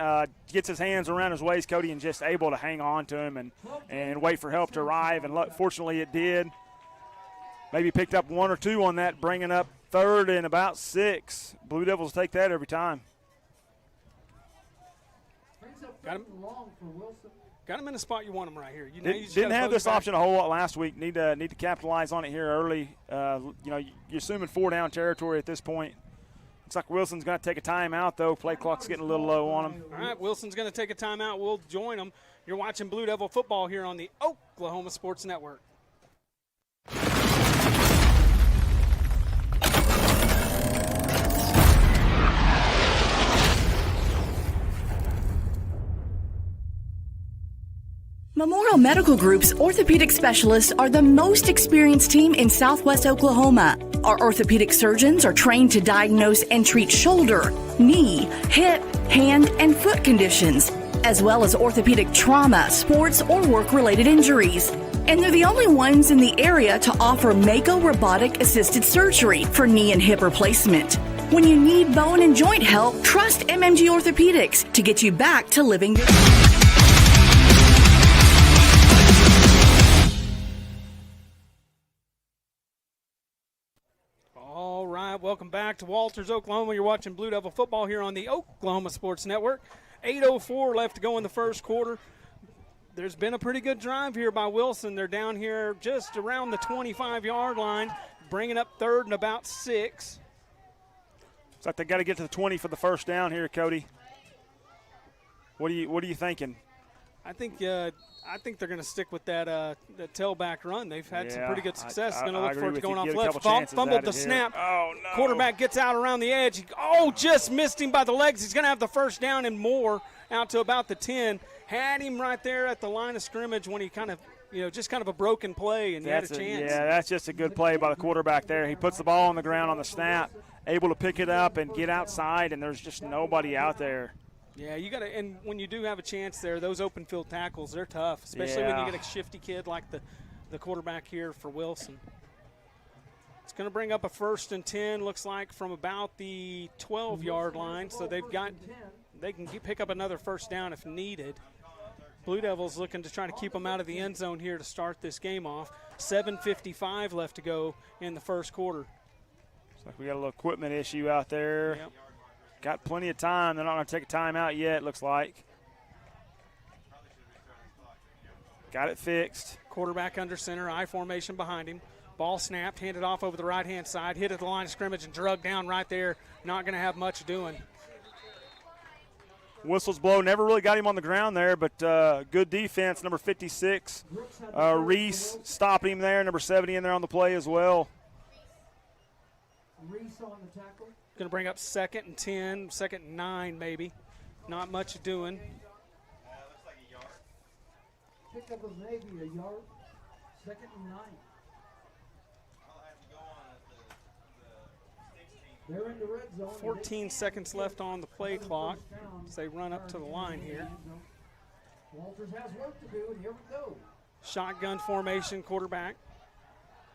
gets his hands around his waist, Cody, and just able to hang on to him and wait for help to arrive. And fortunately it did. Maybe picked up 1 or 2 on that, bringing up 3rd and about 6. Blue Devils take that every time. Got him in the spot you want him right here. Didn't have this option a whole lot last week. Need to capitalize on it here early. You're assuming 4-down territory at this point. Looks like Wilson's going to take a timeout, though. Play clock's getting a little low on him. All right, Wilson's going to take a timeout. We'll join him. You're watching Blue Devil football here on the Oklahoma Sports Network. Memorial Medical Group's orthopedic specialists are the most experienced team in Southwest Oklahoma. Our orthopedic surgeons are trained to diagnose and treat shoulder, knee, hip, hand, and foot conditions, as well as orthopedic trauma, sports, or work-related injuries. And they're the only ones in the area to offer Mako robotic-assisted surgery for knee and hip replacement. When you need bone and joint help, trust MMG Orthopedics to get you back to living your All right, welcome back to Walters, Oklahoma. You're watching Blue Devil football here on the Oklahoma Sports Network. 8:04 left to go in the first quarter. There's been a pretty good drive here by Wilson. They're down here just around the 25-yard line, bringing up 3rd and about 6. Looks like they got to get to the 20 for the first down here, Cody. What are you thinking? I think they're going to stick with that tailback run. They've had some pretty good success. Going to look for it going off left. Fumbled the snap. Oh, no. Quarterback gets out around the edge. Just missed him by the legs. He's going to have the first down and more out to about the 10. Had him right there at the line of scrimmage when he kind of, just kind of a broken play, and he had a chance. That's just a good play by the quarterback there. He puts the ball on the ground on the snap, able to pick it up and get outside, and there's just nobody out there. Yeah, you got to, and when you do have a chance there, those open field tackles, they're tough, especially when you get a shifty kid like the quarterback here for Wilson. It's going to bring up a 1st and 10, looks like, from about the 12-yard line, so they can pick up another first down if needed. Blue Devils looking to try to keep them out of the end zone here to start this game off. 7:55 left to go in the first quarter. Looks like we got a little equipment issue out there. Yep. Got plenty of time. They're not going to take a timeout yet, looks like. Got it fixed. Quarterback under center, I formation behind him. Ball snapped, handed off over the right-hand side, hit at the line of scrimmage and drugged down right there. Not going to have much doing. Whistles blow. Never really got him on the ground there, but good defense. Number 56, Reese, stopping him there. Number 70 in there on the play as well. Reese on the tackle. Going to bring up 2nd and 10, 2nd and 9 maybe. Not much doing. Pick up maybe a yard. 2nd and 9. They're in the red zone. 14 seconds left on the play clock as they run up to the line here. Walters has work to do, and here we go. Shotgun formation, quarterback.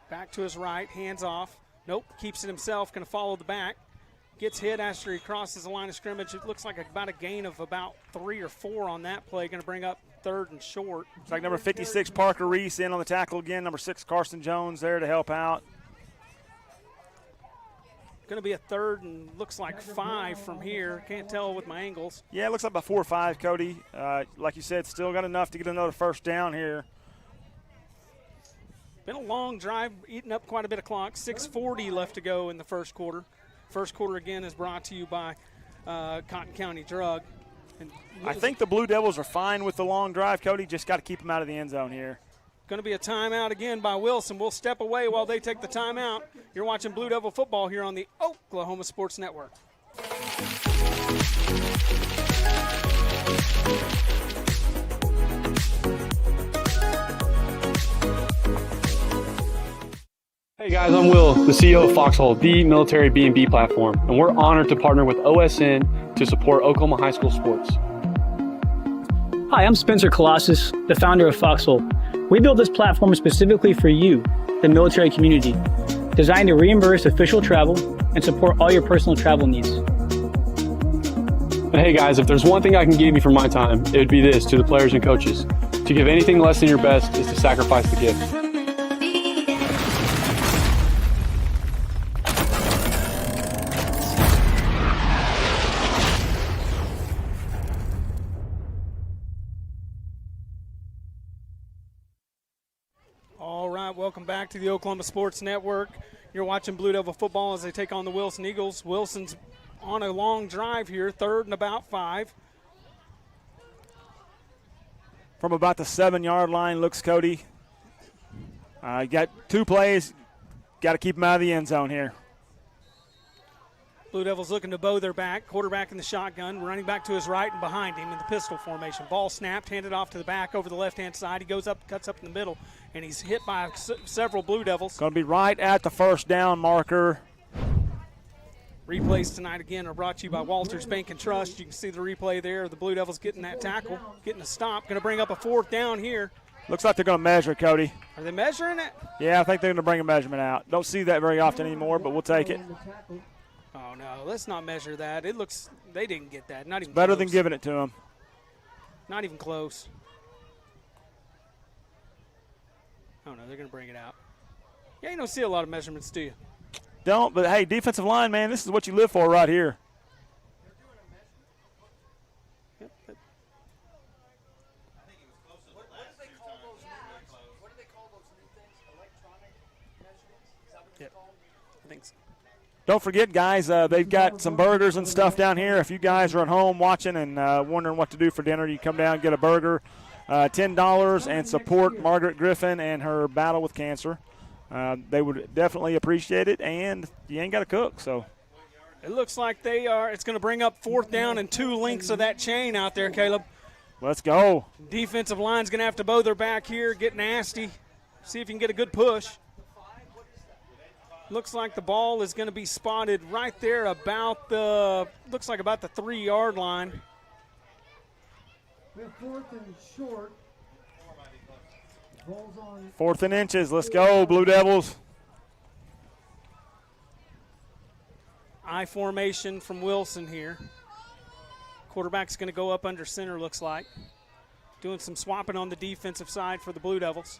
Back to his right, hands off. Nope, keeps it himself, going to follow the back. Gets hit after he crosses the line of scrimmage. It looks like about a gain of about 3 or 4 on that play. Going to bring up 3rd and short. It's like number 56, Parker Reese, in on the tackle again. Number 6, Carson Jones there to help out. Going to be a 3rd and looks like 5 from here. Can't tell with my angles. Yeah, it looks like about 4 or 5, Cody. Like you said, still got enough to get another first down here. Been a long drive, eating up quite a bit of clock. 6:40 left to go in the first quarter. First quarter, again, is brought to you by Cotton County Drug. And I think the Blue Devils are fine with the long drive, Cody. Just got to keep them out of the end zone here. Going to be a timeout again by Wilson. We'll step away while they take the timeout. You're watching Blue Devil football here on the Oklahoma Sports Network. Hey guys, I'm Will, the CEO of Foxhole, the military B&B platform, and we're honored to partner with OSN to support Oklahoma high school sports. Hi, I'm Spencer Colossus, the founder of Foxhole. We built this platform specifically for you, the military community, designed to reimburse official travel and support all your personal travel needs. But hey guys, if there's one thing I can give you for my time, it would be this to the players and coaches. To give anything less than your best is to sacrifice the gift. Welcome back to the Oklahoma Sports Network. You're watching Blue Devil football as they take on the Wilson Eagles. Wilson's on a long drive here, 3rd and about 5. From about the 7-yard line, looks Cody. You got 2 plays. Got to keep them out of the end zone here. Blue Devils looking to bow their back. Quarterback in the shotgun, running back to his right and behind him in the pistol formation. Ball snapped, handed off to the back over the left-hand side. He goes up, cuts up in the middle, and he's hit by several Blue Devils. Going to be right at the first down marker. Replays tonight again are brought to you by Walters Bank and Trust. You can see the replay there. The Blue Devils getting that tackle, getting a stop. Going to bring up a 4th down here. Looks like they're going to measure it, Cody. Are they measuring it? Yeah, I think they're going to bring a measurement out. Don't see that very often anymore, but we'll take it. Oh, no, let's not measure that. It looks – they didn't get that. Not even better close. Than giving it to them. Not even close. Oh, no, they're going to bring it out. Yeah, you don't see a lot of measurements, do you? Don't, but, hey, defensive line, man, this is what you live for right here. Yep. I think so. Don't forget, guys, they've got some burgers and stuff down here. If you guys are at home watching and wondering what to do for dinner, you come down and get a burger, $10, and support Margaret Griffin and her battle with cancer. They would definitely appreciate it, and you ain't got to cook. So it looks like they are. It's going to bring up 4th down and 2 links of that chain out there, Caleb. Let's go. Defensive line's going to have to bow their back here, get nasty, see if you can get a good push. Looks like the ball is going to be spotted right there about the 3-yard line. We have 4th and short. Ball's on 4th and inches. Let's go, Blue Devils. I formation from Wilson here. Quarterback's going to go up under center, looks like. Doing some swapping on the defensive side for the Blue Devils.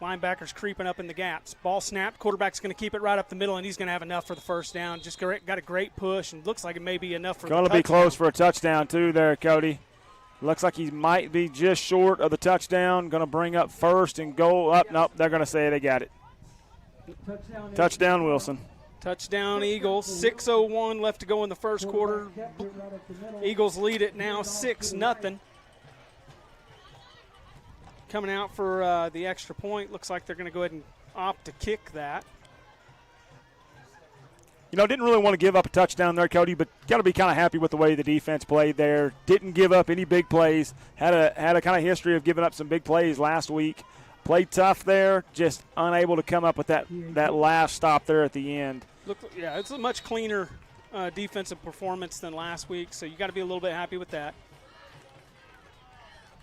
Linebackers creeping up in the gaps. Ball snapped. Quarterback's going to keep it right up the middle, and he's going to have enough for the first down. Just got a great push, and looks like it may be enough for the touchdown. Going to be close for a touchdown, too, there, Cody. Looks like he might be just short of the touchdown. Going to bring up first and go up. Nope, they're going to say they got it. Touchdown, Wilson. Touchdown, Eagles. 6:01 left to go in the first quarter. Eagles lead it now 6-0. Coming out for the extra point. Looks like they're going to go ahead and opt to kick that. You know, didn't really want to give up a touchdown there, Cody, but got to be kind of happy with the way the defense played there. Didn't give up any big plays. Had a kind of history of giving up some big plays last week. Played tough there, just unable to come up with that last stop there at the end. Yeah, it's a much cleaner defensive performance than last week, so you got to be a little bit happy with that.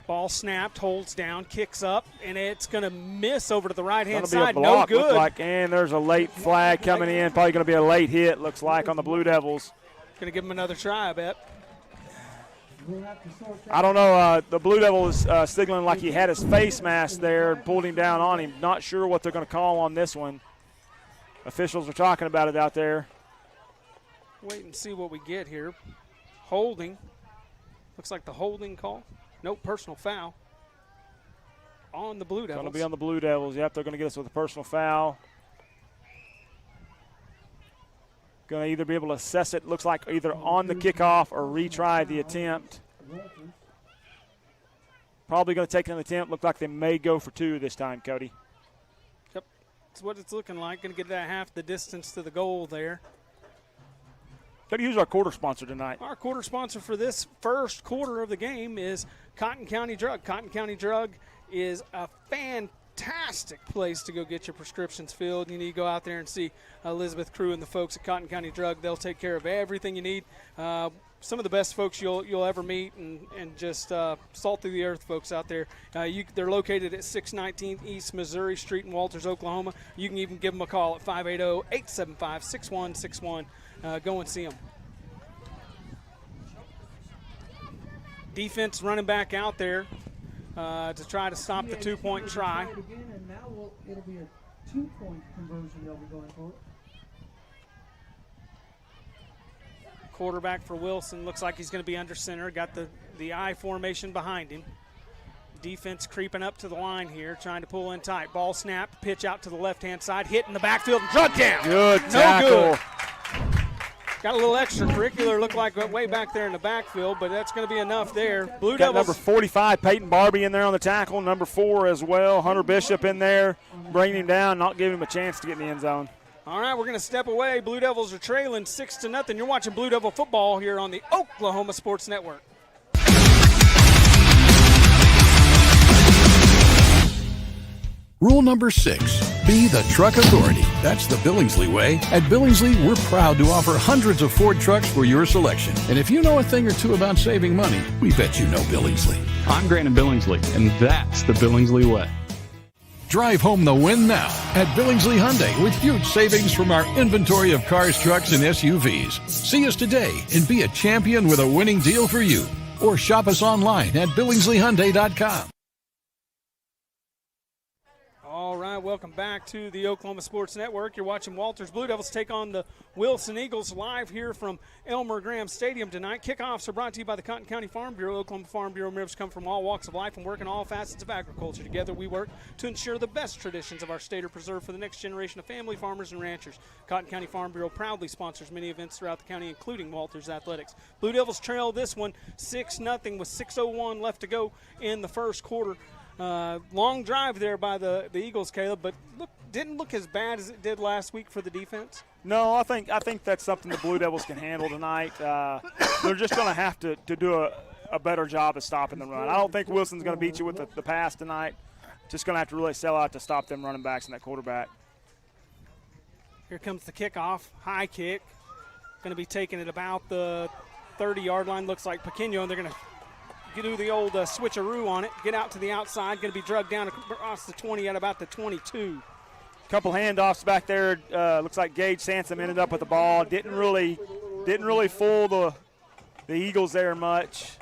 Ball snapped, holds down, kicks up, and it's going to miss over to the right-hand side. Be a block, no good. And there's a late flag coming in. Probably going to be a late hit, looks like, on the Blue Devils. Going to give them another try, I bet. I don't know. The Blue Devil is signaling like he had his face mask there and pulled him down on him. Not sure what they're going to call on this one. Officials are talking about it out there. Wait and see what we get here. Holding. Looks like the holding call. Nope, personal foul on the Blue Devils. Going to be on the Blue Devils. Yep, they're going to get us with a personal foul. Going to either be able to assess it, looks like either on the kickoff or retry the attempt. Probably going to take an attempt. Look like they may go for 2 this time, Cody. Yep, that's what it's looking like. Going to get that half the distance to the goal there. Cody, who's our quarter sponsor tonight? Our quarter sponsor for this first quarter of the game is Cotton County Drug. Cotton County Drug is a fantastic place to go get your prescriptions filled. You need to go out there and see Elizabeth Crew and the folks at Cotton County Drug. They'll take care of everything you need. Some of the best folks you'll ever meet, and just salt through the earth folks out there. They're located at 619 East Missouri Street in Walters, Oklahoma. You can even give them a call at 580-875-6161. Go and see them. Defense running back out there to try to stop the 2-point try. And now it'll be a 2-point conversion they'll be going for. Quarterback for Wilson looks like he's going to be under center. Got the I formation behind him. Defense creeping up to the line here, trying to pull in tight. Ball snap, pitch out to the left-hand side, hit in the backfield, and drug down. Good tackle. No good. Got a little extracurricular, looked like way back there in the backfield, but that's going to be enough there. Blue Got Devils. number 45, Peyton Barbie, in there on the tackle. Number 4 as well, Hunter Bishop in there, bringing him down, not giving him a chance to get in the end zone. All right, we're going to step away. Blue Devils are trailing 6-0. You're watching Blue Devil football here on the Oklahoma Sports Network. Rule number 6, be the truck authority. That's the Billingsley way. At Billingsley, we're proud to offer hundreds of Ford trucks for your selection. And if you know a thing or two about saving money, we bet you know Billingsley. I'm Grant Billingsley, and that's the Billingsley way. Drive home the win now at Billingsley Hyundai with huge savings from our inventory of cars, trucks, and SUVs. See us today and be a champion with a winning deal for you. Or shop us online at BillingsleyHyundai.com. All right, welcome back to the Oklahoma Sports Network. You're watching Walters Blue Devils take on the Wilson Eagles live here from Elmer Graham Stadium tonight. Kickoffs are brought to you by the Cotton County Farm Bureau. Oklahoma Farm Bureau members come from all walks of life and work in all facets of agriculture. Together we work to ensure the best traditions of our state are preserved for the next generation of family farmers and ranchers. Cotton County Farm Bureau proudly sponsors many events throughout the county, including Walters Athletics. Blue Devils trail this one 6-0 with 6:01 left to go in the first quarter. Long drive there by the Eagles, Caleb, but didn't look as bad as it did last week for the defense. No, I think that's something the Blue Devils can handle tonight. They're just going to have to do a better job of stopping the run. I don't think Wilson's going to beat you with the pass tonight. Just going to have to really sell out to stop them running backs and that quarterback. Here comes the kickoff, high kick. Going to be taken at about the 30-yard line. Looks like Pequeno, and they're going to do the old switcheroo on it, get out to the outside, going to be drugged down across the 20 at about the 22. Couple handoffs back there. Looks like Gage Sansom ended up with the ball. Didn't really fool the Eagles there much.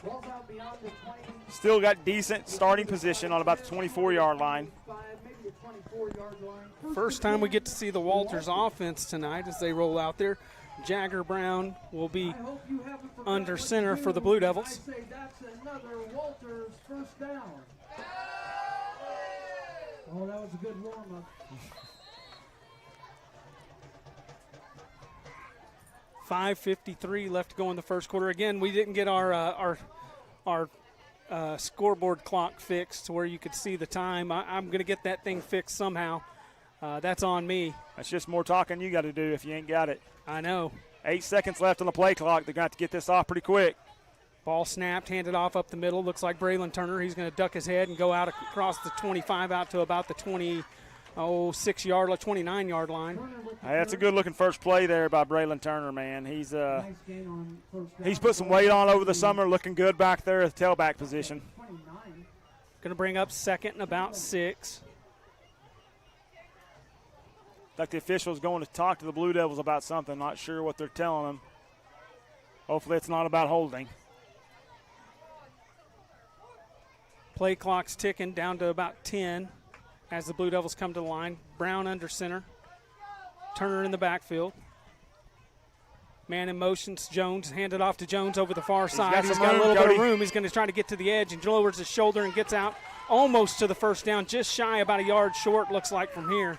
Still got decent starting position on about the 24-yard line. First time we get to see the Walters offense tonight as they roll out there. Jagger Brown will be under center for the Blue Devils. I say that's another Walters first down. Oh, that was a good warm-up. 5:53 left to go in the first quarter. Again, we didn't get our scoreboard clock fixed to where you could see the time. I'm going to get that thing fixed somehow. That's on me. That's just more talking you got to do if you ain't got it. I know. 8 seconds left on the play clock. They're going to have to get this off pretty quick. Ball snapped, handed off up the middle. Looks like Braylon Turner. He's going to duck his head and go out across the 25 out to about the 29-yard line. Hey, that's a good-looking first play there by Braylon Turner, man. He's put some weight on over the summer, looking good back there at the tailback position. Going to bring up second and about 6. Like the official's going to talk to the Blue Devils about something. Not sure what they're telling them. Hopefully it's not about holding. Play clock's ticking down to about 10 as the Blue Devils come to the line. Brown under center. Turner in the backfield. Man in motions. Jones handed off to Jones over the far side. He's got a little bit of room. He's going to try to get to the edge and lowers his shoulder and gets out almost to the first down, just shy, about a yard short, looks like, from here.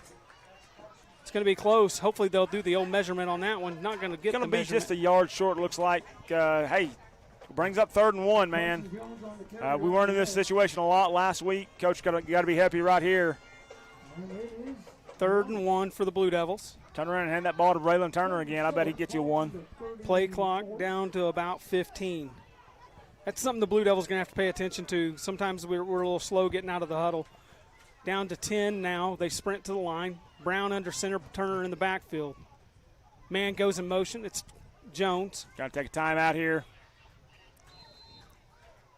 It's going to be close. Hopefully they'll do the old measurement on that one. Not going to get the measurement. Going to be just a yard short, looks like. Hey, brings up 3rd and 1, man. We weren't in this situation a lot last week. Coach got to be happy right here. 3rd and 1 for the Blue Devils. Turn around and hand that ball to Braylon Turner again. I bet he gets you 1. Play clock down to about 15. That's something the Blue Devils are going to have to pay attention to. Sometimes we're a little slow getting out of the huddle. Down to 10 now. They sprint to the line. Brown under center, Turner in the backfield. Man goes in motion. It's Jones. Got to take a timeout here.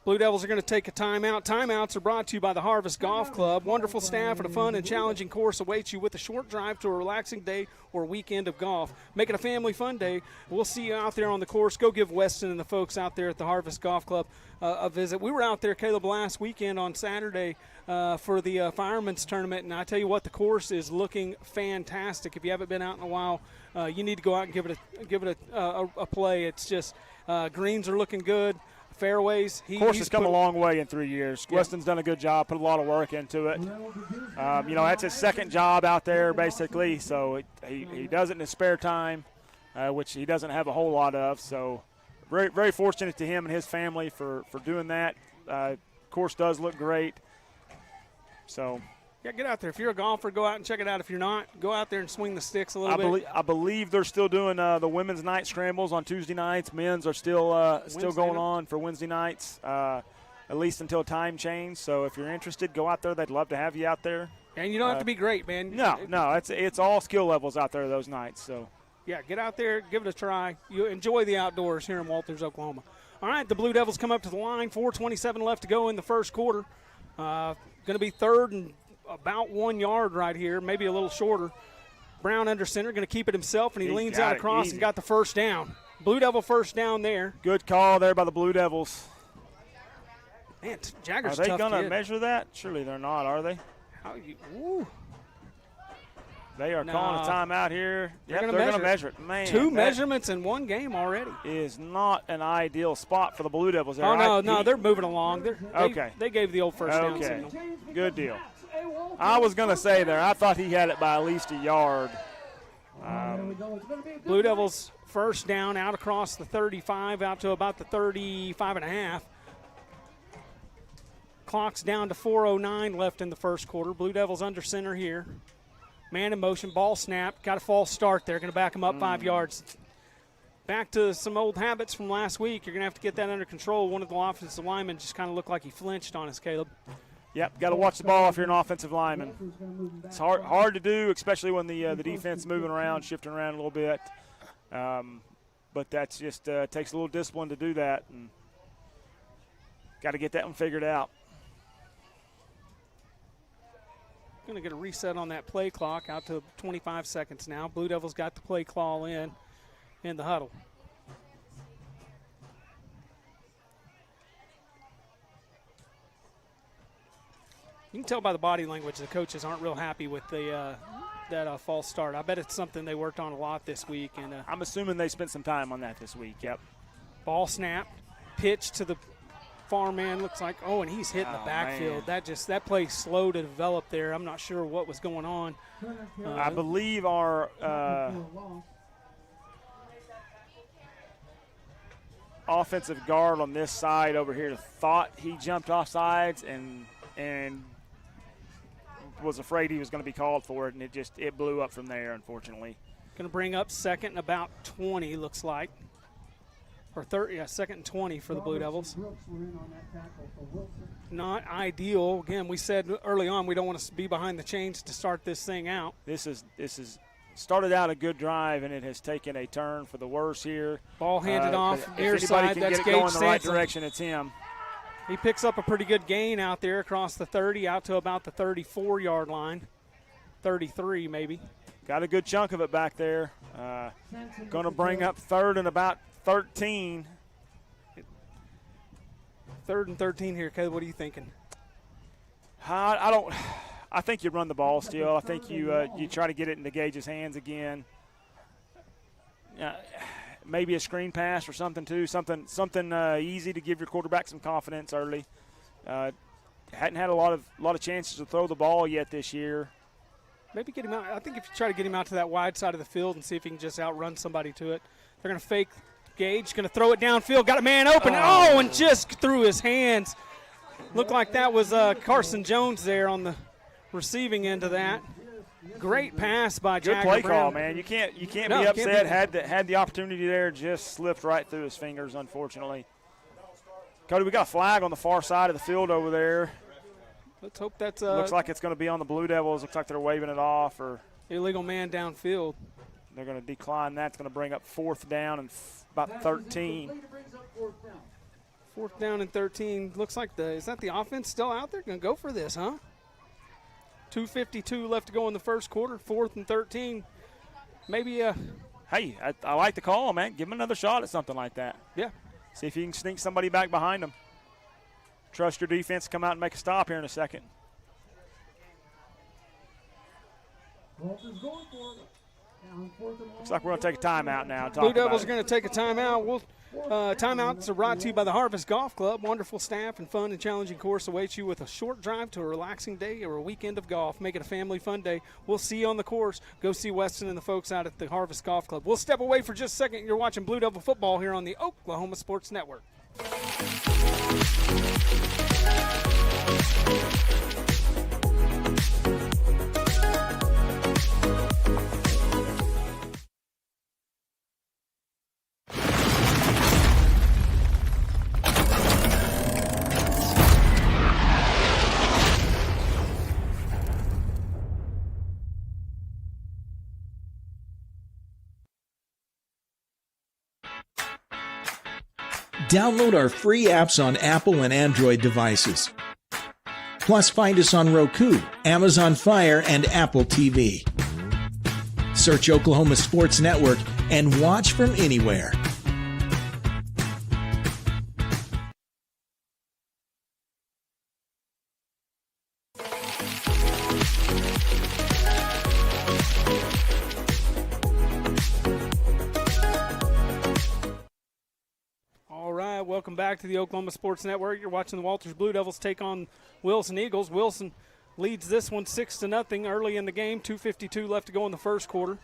Blue Devils are going to take a timeout. Timeouts are brought to you by the Harvest Golf Club. Wonderful staff and a fun and challenging course awaits you with a short drive to a relaxing day or weekend of golf. Make it a family fun day. We'll see you out there on the course. Go give Weston and the folks out there at the Harvest Golf Club a visit. We were out there, Caleb, last weekend on Saturday for the Fireman's Tournament, and I tell you what, the course is looking fantastic. If you haven't been out in a while, you need to go out and give it a play. It's just greens are looking good. Fairways. Course has come a long way in 3 years. Yeah. Weston's done a good job, put a lot of work into it. That's his second job out there, basically, so he does it in his spare time, which he doesn't have a whole lot of. So very, very fortunate to him and his family for doing that. Course does look great. So. Yeah, get out there. If you're a golfer, go out and check it out. If you're not, go out there and swing the sticks a little bit. I believe they're still doing the women's night scrambles on Tuesday nights. Men's are still going on for Wednesday nights, at least until time change. So if you're interested, go out there. They'd love to have you out there. And you don't have to be great, man. No, it's all skill levels out there those nights. So yeah, get out there, give it a try. You enjoy the outdoors here in Walters, Oklahoma. All right, the Blue Devils come up to the line. 4:27 left to go in the first quarter. Going to be 3rd and about 1 yard right here, maybe a little shorter. Brown under center, going to keep it himself, and he leans out across and got the first down. Blue Devil first down there. Good call there by the Blue Devils. Man, Jagger's tough. Are they going to measure that? Surely they're not, are they? They are calling a timeout here. They're going to measure it. Man, 2 measurements in one game already. Is not an ideal spot for the Blue Devils. Oh, no, they're moving along. They gave the old first down signal. Good deal. I was going to say there, I thought he had it by at least a yard. Blue Devils first down out across the 35, out to about the 35 and a half. Clock's down to 4:09 left in the first quarter. Blue Devils under center here. Man in motion, ball snap. Got a false start there. Going to back him up 5 yards. Back to some old habits from last week. You're going to have to get that under control. One of the offensive linemen just kind of looked like he flinched on us, Caleb. Yep, got to watch the ball if you're an offensive lineman. It's hard to do, especially when the defense is moving around, shifting around a little bit. But that's just takes a little discipline to do that, and got to get that one figured out. Going to get a reset on that play clock out to 25 seconds now. Blue Devils got the play call in the huddle. You can tell by the body language the coaches aren't real happy with that false start. I bet it's something they worked on a lot this week. And I'm assuming they spent some time on that this week. Yep. Ball snap, pitch to the far man. Looks like and he's hitting the backfield. Man. That play slow to develop there. I'm not sure what was going on. I believe our offensive guard on this side over here thought he jumped off sides and was afraid he was going to be called for it, and it blew up from there, unfortunately. Going to bring up second and about 20, looks like. Or 2nd and 20 for the Blue Devils. Not ideal. Again, we said early on we don't want to be behind the chains to start this thing out. This is started out a good drive, and it has taken a turn for the worse here. Ball handed off near if side. Can That's get it Gage going in the right Sanson. direction, it's him. He picks up a pretty good gain out there across the 30 out to about the 34-yard line, 33 maybe. Got a good chunk of it back there. Going to bring up third and about 13. Third and 13 here, Cody. What are you thinking? I think you run the ball still. I think you try to get it into Gage's hands again. Maybe a screen pass or something too. Something easy to give your quarterback some confidence early. Hadn't had a lot of chances to throw the ball yet this year. Maybe get him out. I think if you try to get him out to that wide side of the field and see if he can just outrun somebody to it. They're going to fake Gage, going to throw it downfield. Got a man open. And just through his hands. Looked like that was Carson Jones there on the receiving end of that. Great pass by Jagger Good play Brown. call, man. You can't be upset. Had the opportunity there, just slipped right through his fingers, unfortunately. Cody, we got a flag on the far side of the field over there. Let's hope that's looks like it's going to be on the Blue Devils. Looks like they're waving it off, or illegal man downfield. They're going to decline that. It's going to bring up fourth down and about 13. Fourth down and 13. Looks like is that the offense still out there? Going to go for this, huh? 2:52 left to go in the first quarter. 4th and 13. Maybe Hey, I like the call, man. Give him another shot at something like that. Yeah. See if you can sneak somebody back behind them. Trust your defense to come out and make a stop here in a second. Walters going for it. Looks like we're going to take a timeout now. Blue Devils are going to take a timeout. Timeouts are brought to you by the Harvest Golf Club. Wonderful staff and fun and challenging course awaits you with a short drive to a relaxing day or a weekend of golf. Make it a family fun day. We'll see you on the course. Go see Weston and the folks out at the Harvest Golf Club. We'll step away for just a second. You're watching Blue Devil football here on the Oklahoma Sports Network. Download our free apps on Apple and Android devices. Plus, find us on Roku, Amazon Fire, and Apple TV. Search Oklahoma Sports Network and watch from anywhere. Welcome back to the Oklahoma Sports Network. You're watching the Walters Blue Devils take on Wilson Eagles. Wilson leads this one 6-0 early in the game. 2:52 left to go in the first quarter.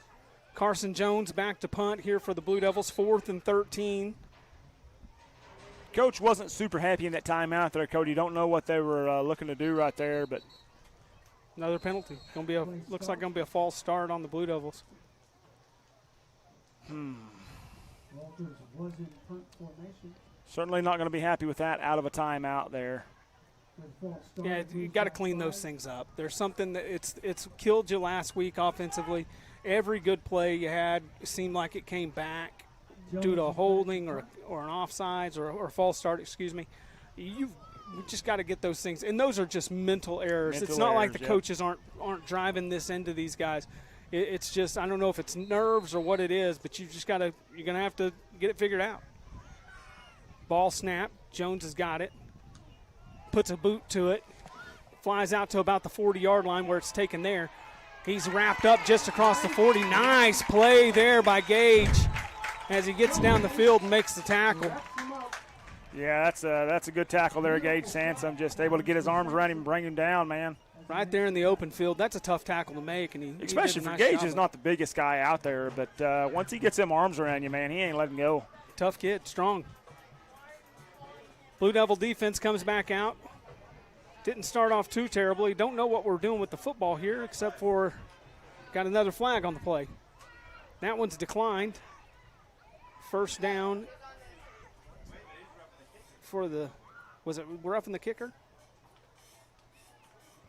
Carson Jones back to punt here for the Blue Devils. 4th and 13. Coach wasn't super happy in that timeout there, Cody. You don't know what they were looking to do right there, but another penalty. Looks like going to be a false start on the Blue Devils. Walters was in punt formation. Certainly not going to be happy with that out of a timeout there. Yeah, you got to clean those things up. There's something that it's killed you last week offensively. Every good play you had seemed like it came back due to a holding or an offsides or false start. Excuse me. You just got to get those things, and those are just mental errors. It's not like the coaches aren't driving this into these guys. It's just, I don't know if it's nerves or what it is, but you're going to have to get it figured out. Ball snap. Jones has got it. Puts a boot to it. Flies out to about the 40-yard line where it's taken there. He's wrapped up just across the 40. Nice play there by Gage as he gets down the field and makes the tackle. Yeah, that's a good tackle there, Gage Sansom. Just able to get his arms around him and bring him down, man. Right there in the open field. That's a tough tackle to make. And especially for Gage, is not the biggest guy out there, but once he gets them arms around you, man, he ain't letting go. Tough kid, strong. Blue Devil defense comes back out. Didn't start off too terribly. Don't know what we're doing with the football here except for got another flag on the play. That one's declined. First down for we're roughing the kicker?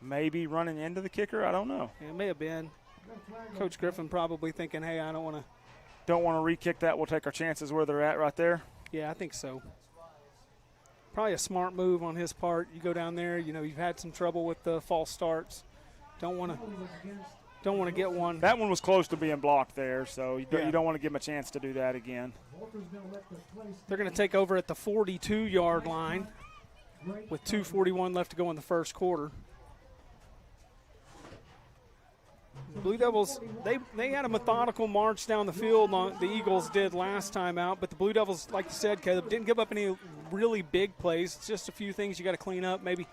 Maybe running into the kicker. I don't know. Yeah, it may have been. Coach Griffin probably thinking, hey, I don't want to re-kick that. We'll take our chances where they're at right there. Yeah, I think so. Probably a smart move on his part. You go down there, you know, you've had some trouble with the false starts. Don't want to get one. That one was close to being blocked there, so you don't want to give him a chance to do that again. They're going to take over at the 42-yard line with 2:41 left to go in the first quarter. Blue Devils, they had a methodical march down the field. The Eagles did last time out, but the Blue Devils, like you said, Caleb, didn't give up any really big plays. It's just a few things you got to clean up. Maybe,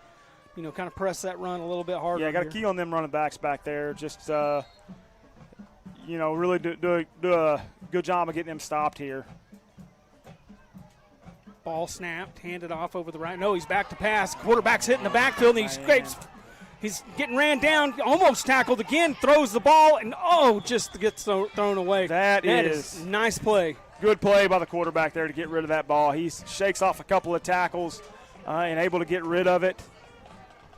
you know, kind of press that run a little bit harder. Yeah, got to key on them running backs back there. Just, you know, really do a good job of getting them stopped here. Ball snapped, handed off over the right. No, he's back to pass. Quarterback's hitting the backfield, and he scrapes. He's getting ran down, almost tackled again, throws the ball, and, just gets thrown away. That is nice play. Good play by the quarterback there to get rid of that ball. He shakes off a couple of tackles and able to get rid of it.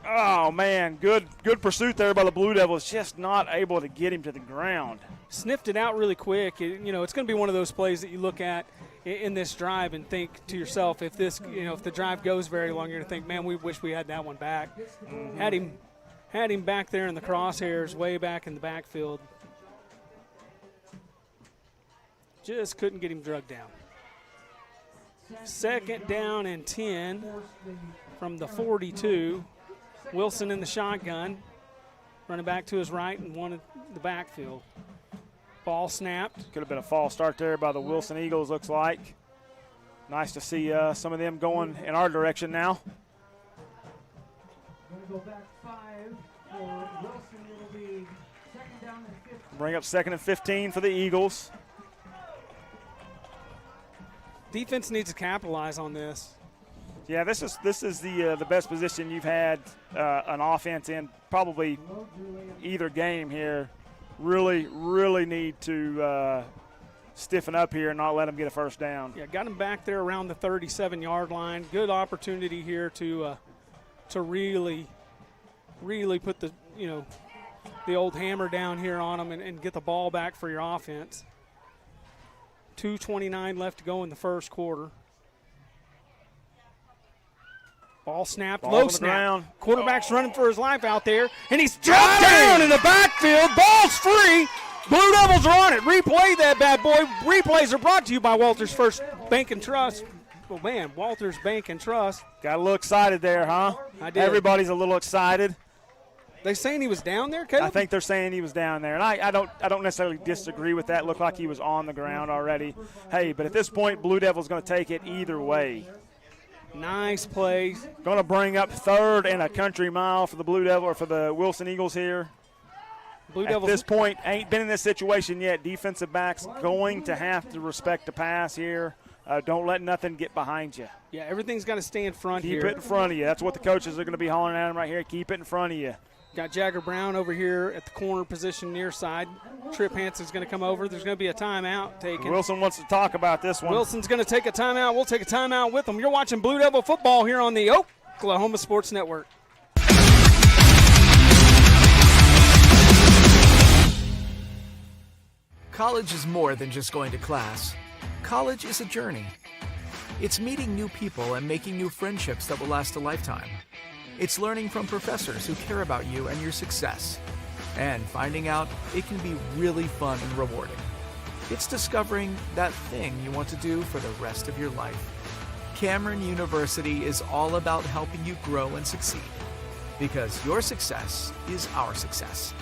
Oh, man, good pursuit there by the Blue Devils, just not able to get him to the ground. Sniffed it out really quick. It's going to be one of those plays that you look at in this drive and think to yourself, if the drive goes very long, you're going to think, man, we wish we had that one back. Mm-hmm. Had him back there in the crosshairs, way back in the backfield. Just couldn't get him drugged down. 2nd down and 10 from the 42. Wilson in the shotgun, running back to his right and one in the backfield. Ball snapped. Could have been a false start there by the Wilson Eagles, looks like. Nice to see some of them going in our direction now. Going to go back 5 for Wilson. It'll be 2nd down and 15. Bring up 2nd and 15 for the Eagles. Defense needs to capitalize on this. Yeah, this is the best position you've had an offense in probably either game here. Really, really need to stiffen up here and not let them get a first down. Yeah, got him back there around the 37-yard line. Good opportunity here to really put the old hammer down here on them and get the ball back for your offense. 2:29 left to go in the first quarter. Ball snapped, low snap. Quarterback's running for his life out there, and he's dropped down in the backfield. Ball's free. Blue Devils are on it. Replay that bad boy. Replays are brought to you by Walters First Bank and Trust. Oh, man, Walters Bank and Trust. Got a little excited there, huh? I did. Everybody's a little excited. They saying he was down there, Caleb? I think they're saying he was down there, and I don't necessarily disagree with that. Looked like he was on the ground already. Hey, but at this point, Blue Devils going to take it either way. Nice play. Going to bring up 3rd and a country mile for the Blue Devil or for the Wilson Eagles here. Blue Devils at this point, ain't been in this situation yet. Defensive backs going to have to respect the pass here. Don't let nothing get behind you. Yeah, everything's got to stay in front here. Keep it in front of you. That's what the coaches are going to be hollering at them right here. Keep it in front of you. Got Jagger Brown over here at the corner position near side. Trip Hanson's going to come over. There's going to be a timeout taken. Wilson wants to talk about this one. Wilson's going to take a timeout. We'll take a timeout with him. You're watching Blue Devil football here on the Oklahoma Sports Network. College is more than just going to class. College is a journey. It's meeting new people and making new friendships that will last a lifetime. It's learning from professors who care about you and your success. And finding out it can be really fun and rewarding. It's discovering that thing you want to do for the rest of your life. Cameron University is all about helping you grow and succeed. Because your success is our success.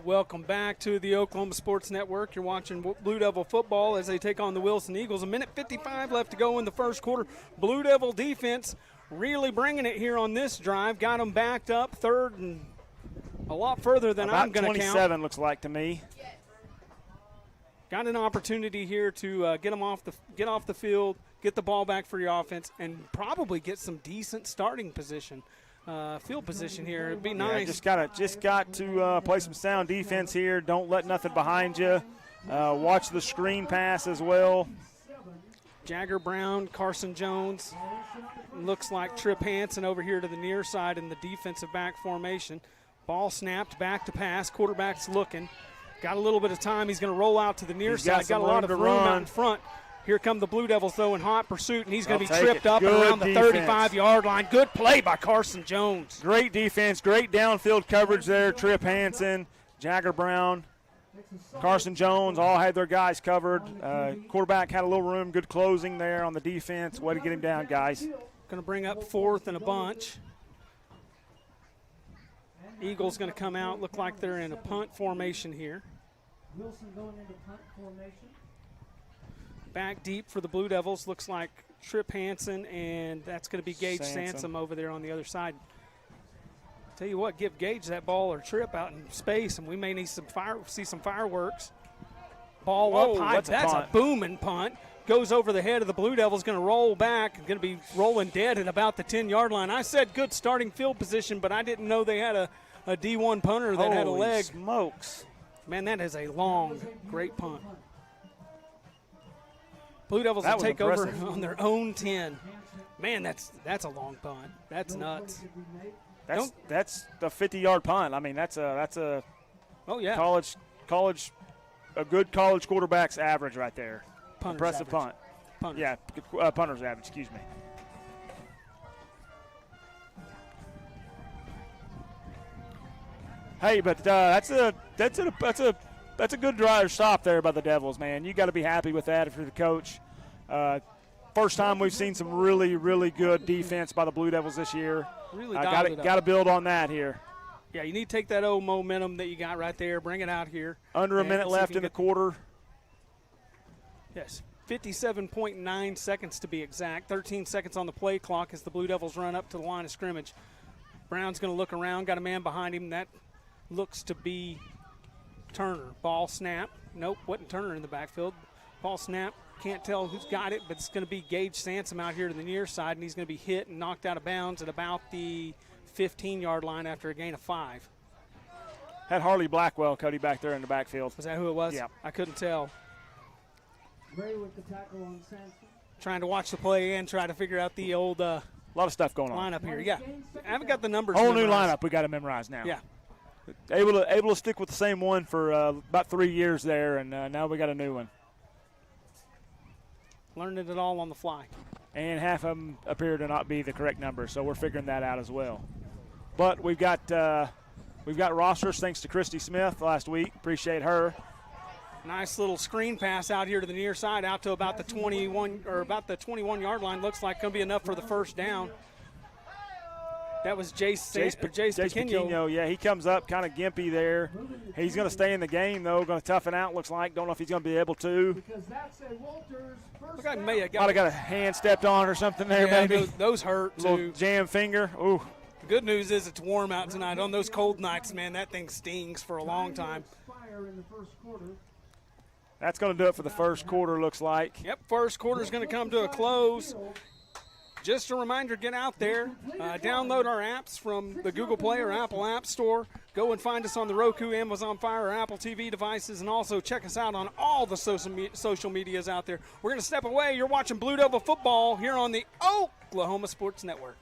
Welcome back to the Oklahoma Sports Network. You're watching Blue Devil football as they take on the Wilson Eagles. 1:55 left to go in the first quarter. Blue Devil defense really bringing it here on this drive. Got them backed up 3rd and a lot further than I'm going to count. 27 looks like to me. Got an opportunity here to get off the field, get the ball back for your offense, and probably get some decent starting position. field position here. It'd be nice. Just got to play some sound defense here. Don't let nothing behind you. Watch the screen pass as well. Jagger Brown, Carson Jones. Looks like Trip Hansen over here to the near side in the defensive back formation. Ball snapped, back to pass. Quarterback's looking. Got a little bit of time. He's going to roll out to the near side. Got a lot of room out in front. Here come the Blue Devils, though, in hot pursuit, and he's going to be tripped up around the 35-yard line. Good play by Carson Jones. Great defense, great downfield coverage there. Trip Hansen, Jagger Brown, Carson Jones all had their guys covered. Quarterback had a little room, good closing there on the defense. Way to get him down, guys. Going to bring up 4th and a bunch. Eagles going to come out, look like they're in a punt formation here. Wilson going into punt formation. Back deep for the Blue Devils, looks like Trip Hansen, and that's going to be Gage Sansom over there on the other side. Tell you what, give Gage that ball or Trip out in space, and we may need see some fireworks. Ball up high. That's a booming punt. Goes over the head of the Blue Devils, going to roll back, going to be rolling dead at about the 10-yard line. I said good starting field position, but I didn't know they had a D1 punter that had a leg. Smokes. Man, that is a long, great punt. Blue Devils will take over on their own 10. Man, that's a long punt. That's nuts. That's the 50-yard punt. I mean, that's a college a good college quarterback's average right there. Punter's impressive average. punt. Yeah, punter's average. Excuse me. Hey, but that's a good drive stop there by the Devils, man. You got to be happy with that if you're the coach. First time we've seen some really, really good defense by the Blue Devils this year. Really got to build on that here. Yeah, you need to take that old momentum that you got right there, bring it out here. Under a minute left in the quarter. Yes, 57.9 seconds to be exact. 13 seconds on the play clock as the Blue Devils run up to the line of scrimmage. Brown's going to look around, got a man behind him. That looks to be Turner. Ball snap. Nope, wasn't Turner in the backfield. Ball snap. Can't tell who's got it, but it's going to be Gage Sansom out here to the near side, and he's going to be hit and knocked out of bounds at about the 15-yard line after a gain of 5. Had Harley Blackwell, Cody, back there in the backfield. Was that who it was? Yeah. I couldn't tell. Ray with the tackle on Sansom. Trying to watch the play and try to figure out the old a lot of stuff going on lineup here. Yeah, I haven't got the numbers. Whole memorized. new lineup we got to memorize now. Yeah, able to stick with the same one for about 3 years there, and now we got a new one. Learning it all on the fly. And half of them appear to not be the correct number, so we're figuring that out as well. But we've got rosters thanks to Christy Smith last week. Appreciate her. Nice little screen pass out here to the near side, out to about the 21-yard line. Looks like going to be enough for the first down. That was Jace Pequeno. Yeah, he comes up kind of gimpy there. He's going to stay in the game, though. Going to toughen out, looks like. Don't know if he's going to be able to. Because that's a Walters first. Might have got a hand stepped on or something there, maybe. Those hurt, too. Little jam finger. Ooh. The good news is it's warm out tonight. On those cold nights, man, that thing stings for a long time. That's going to do it for the first quarter, looks like. Yep, first quarter is going to come to a close. Just a reminder, get out there, download our apps from the Google Play or Apple App Store. Go and find us on the Roku, Amazon Fire, or Apple TV devices, and also check us out on all the social medias out there. We're going to step away. You're watching Blue Devil football here on the Oklahoma Sports Network.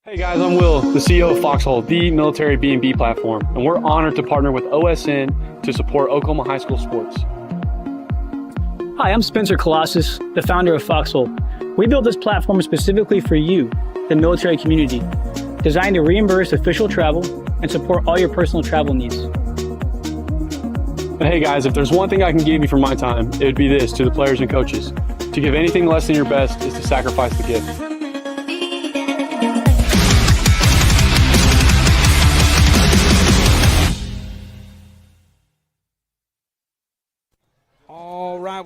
Hey guys, I'm Will, the CEO of Foxhole, the military B&B platform, and we're honored to partner with OSN to support Oklahoma high school sports. Hi, I'm Spencer Colossus, the founder of Foxhole. We built this platform specifically for you, the military community, designed to reimburse official travel and support all your personal travel needs. And hey guys, if there's one thing I can give you for my time, it would be this to the players and coaches. To give anything less than your best is to sacrifice the gift.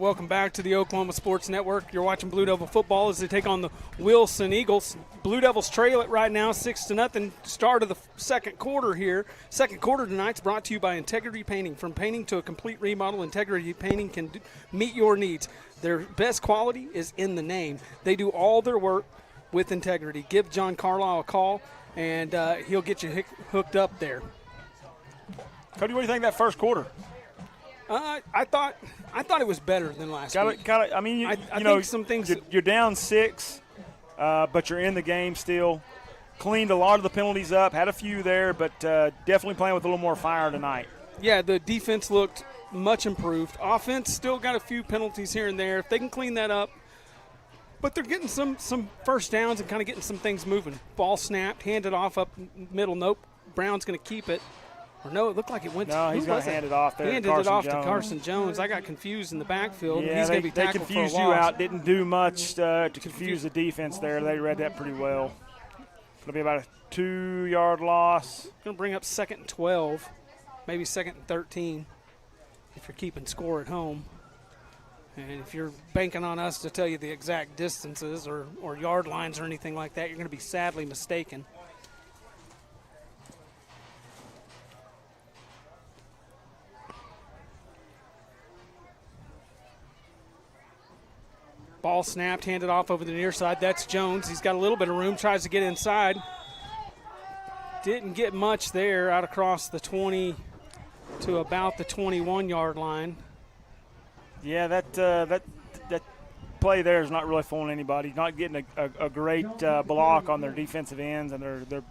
welcome back to the Oklahoma Sports Network. You're watching Blue Devil football as they take on the Wilson Eagles. Blue Devils trail it right now 6-0. Start of the second quarter here. Second quarter tonight's brought to you by Integrity Painting. From painting to a complete remodel, Integrity Painting can meet your needs. Their best quality is in the name. They do all their work with integrity. Give John Carlisle a call, and he'll get you hooked up there. Cody, what do you think of that first quarter? I thought it was better than last week. I mean, I you know, think some things. You're down 6, but you're in the game still. Cleaned a lot of the penalties up. Had a few there, but definitely playing with a little more fire tonight. Yeah, the defense looked much improved. Offense still got a few penalties here and there. If they can clean that up, but they're getting some first downs and kind of getting some things moving. Ball snapped, handed off up middle. Nope, Brown's going to keep it. Or no, it looked like it went to – No, he's going to hand it off there. He handed it off to Carson Jones. I got confused in the backfield. Yeah, he's going to be tackled for a loss. They confused you out. Didn't do much to confuse the defense there. They read that pretty well. Going to be about a 2-yard loss. Going to bring up 2nd and 12, maybe 2nd and 13 if you're keeping score at home. And if you're banking on us to tell you the exact distances or yard lines or anything like that, you're going to be sadly mistaken. Ball snapped, handed off over the near side. That's Jones. He's got a little bit of room, tries to get inside. Didn't get much there, out across the 20 to about the 21-yard line. Yeah, that play there is not really fooling anybody. Not getting a great block on their defensive ends and their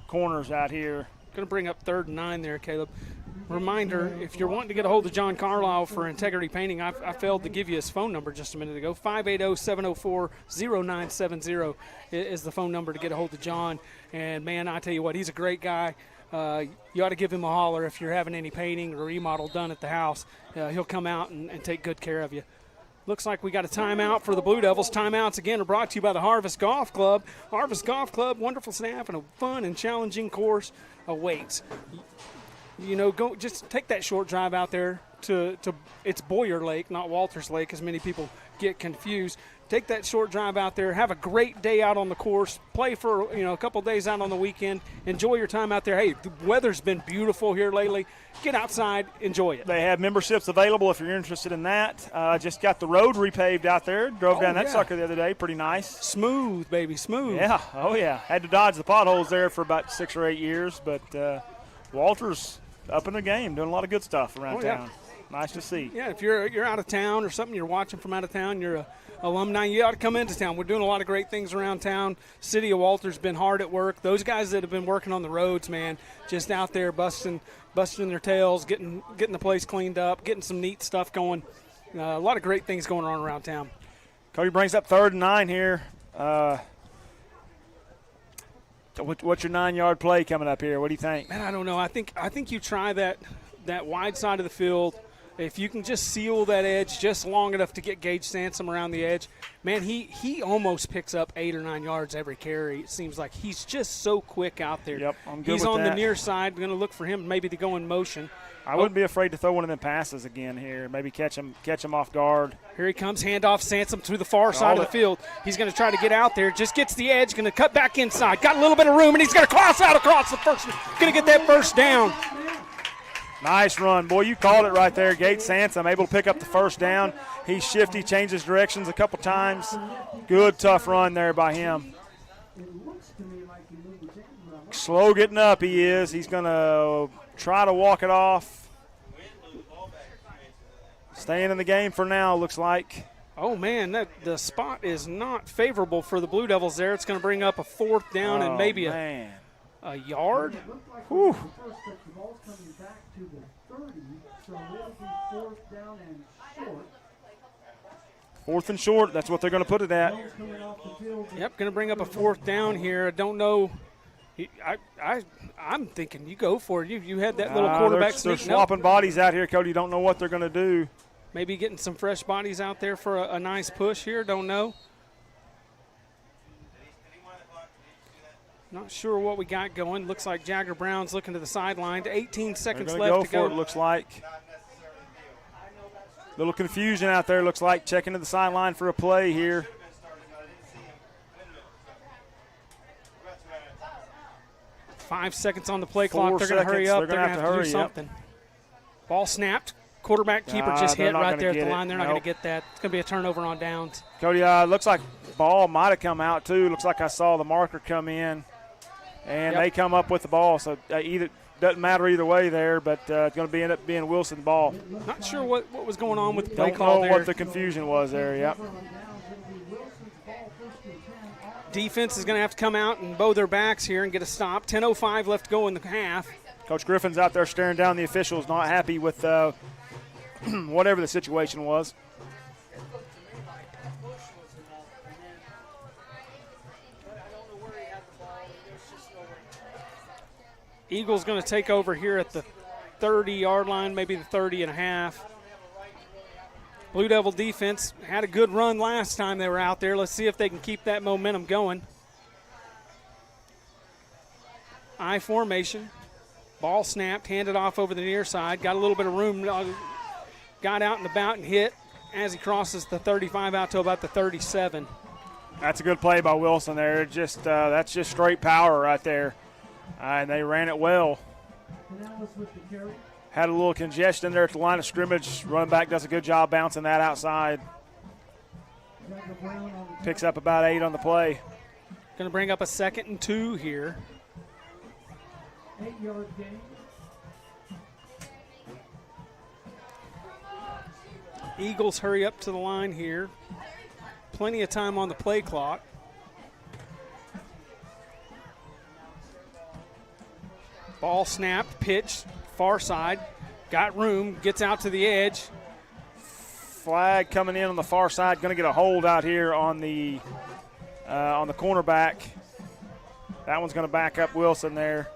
corners out here. Going to bring up 3rd and 9 there, Caleb. Reminder, if you're wanting to get a hold of John Carlisle for Integrity Painting, I failed to give you his phone number just a minute ago. 580-704-0970 is the phone number to get a hold of John. And, man, I tell you what, he's a great guy. You ought to give him a holler if you're having any painting or remodel done at the house. He'll come out and take good care of you. Looks like we got a timeout for the Blue Devils. Timeouts, again, are brought to you by the Harvest Golf Club. Harvest Golf Club, wonderful staff and a fun and challenging course awaits. You know, go just take that short drive out there to it's Boyer Lake, not Walters Lake, as many people get confused. Take that short drive out there. Have a great day out on the course. Play for, a couple days out on the weekend. Enjoy your time out there. Hey, the weather's been beautiful here lately. Get outside. Enjoy it. They have memberships available if you're interested in that. Just got the road repaved out there. Drove down that sucker the other day. Pretty nice. Smooth, baby, smooth. Yeah. Oh, yeah. Had to dodge the potholes there for about 6 or 8 years. But Walters up in the game, doing a lot of good stuff around town. Nice to see. Yeah, if you're out of town or something, you're watching from out of town, you're a alumni, you ought to come into town. We're doing a lot of great things around town. City of Walters been hard at work. Those guys that have been working on the roads, man, just out there busting their tails, getting the place cleaned up, getting some neat stuff going. A lot of great things going on around town. Cody brings up 3rd and 9 here. What's your 9-yard play coming up here? What do you think? Man, I don't know. I think you try that wide side of the field. If you can just seal that edge just long enough to get Gage Sansom around the edge, man, he almost picks up 8 or 9 yards every carry. It seems like he's just so quick out there. Yep, I'm good He's with on that. the near side. Going to look for him maybe to go in motion. I wouldn't be afraid to throw one of them passes again here. Maybe catch him off guard. Here he comes, handoff Sansom to the far side of the field. He's going to try to get out there. Just gets the edge, going to cut back inside. Got a little bit of room, and he's going to cross out across the first. Going to get that first down. Nice run. Boy, you called it right there. Gate Sansom able to pick up the first down. He's shifty, changes directions a couple times. Good, tough run there by him. Slow getting up he is. He's going to try to walk it off. Staying in the game for now, looks like. Oh, man, the spot is not favorable for the Blue Devils there. It's going to bring up a 4th down and maybe a yard. Whew. 4th and short. That's what they're going to put it at. Yep, going to bring up a 4th down here. I don't know. I'm thinking you go for it. You had that little quarterback They're sneak. swapping bodies out here, Cody. You don't know what they're going to do. Maybe getting some fresh bodies out there for a nice push here. Don't know. Not sure what we got going. Looks like Jagger Brown's looking to the sideline. 18 seconds left to go. It looks like. Little confusion out there, looks like, checking to the sideline for a play here. Five seconds on the play clock. They're going to hurry up. They're going to have to do something. Ball snapped. Quarterback keeper just hit right there at the line. They're not going to get that. It's going to be a turnover on downs. Cody, looks like ball might have come out too. Looks like I saw the marker come in, and they come up with the ball. So either doesn't matter either way there, but it's going to end up being Wilson ball. Not sure what was going on with the play call there. Don't know what the confusion was there. Yep. Defense is going to have to come out and bow their backs here and get a stop. 10:05 left to go in the half. Coach Griffin's out there staring down the officials, not happy with whatever the situation was. Eagles going to take over here at the 30-yard line, maybe the 30 and a half. Blue Devil defense had a good run last time they were out there. Let's see if they can keep that momentum going. I formation. Ball snapped, handed off over the near side. Got a little bit of room. Got out and about and hit as he crosses the 35 out to about the 37. That's a good play by Wilson there. That's just straight power right there. And they ran it well. Had a little congestion there at the line of scrimmage. Running back does a good job bouncing that outside. Picks up about 8 on the play. Going to bring up a 2nd and 2 here. 8-yard gain. Eagles hurry up to the line here. Plenty of time on the play clock. Ball snapped, pitched, far side. Got room, gets out to the edge. Flag coming in on the far side. Going to get a hold out here on the cornerback. That one's going to back up Wilson there.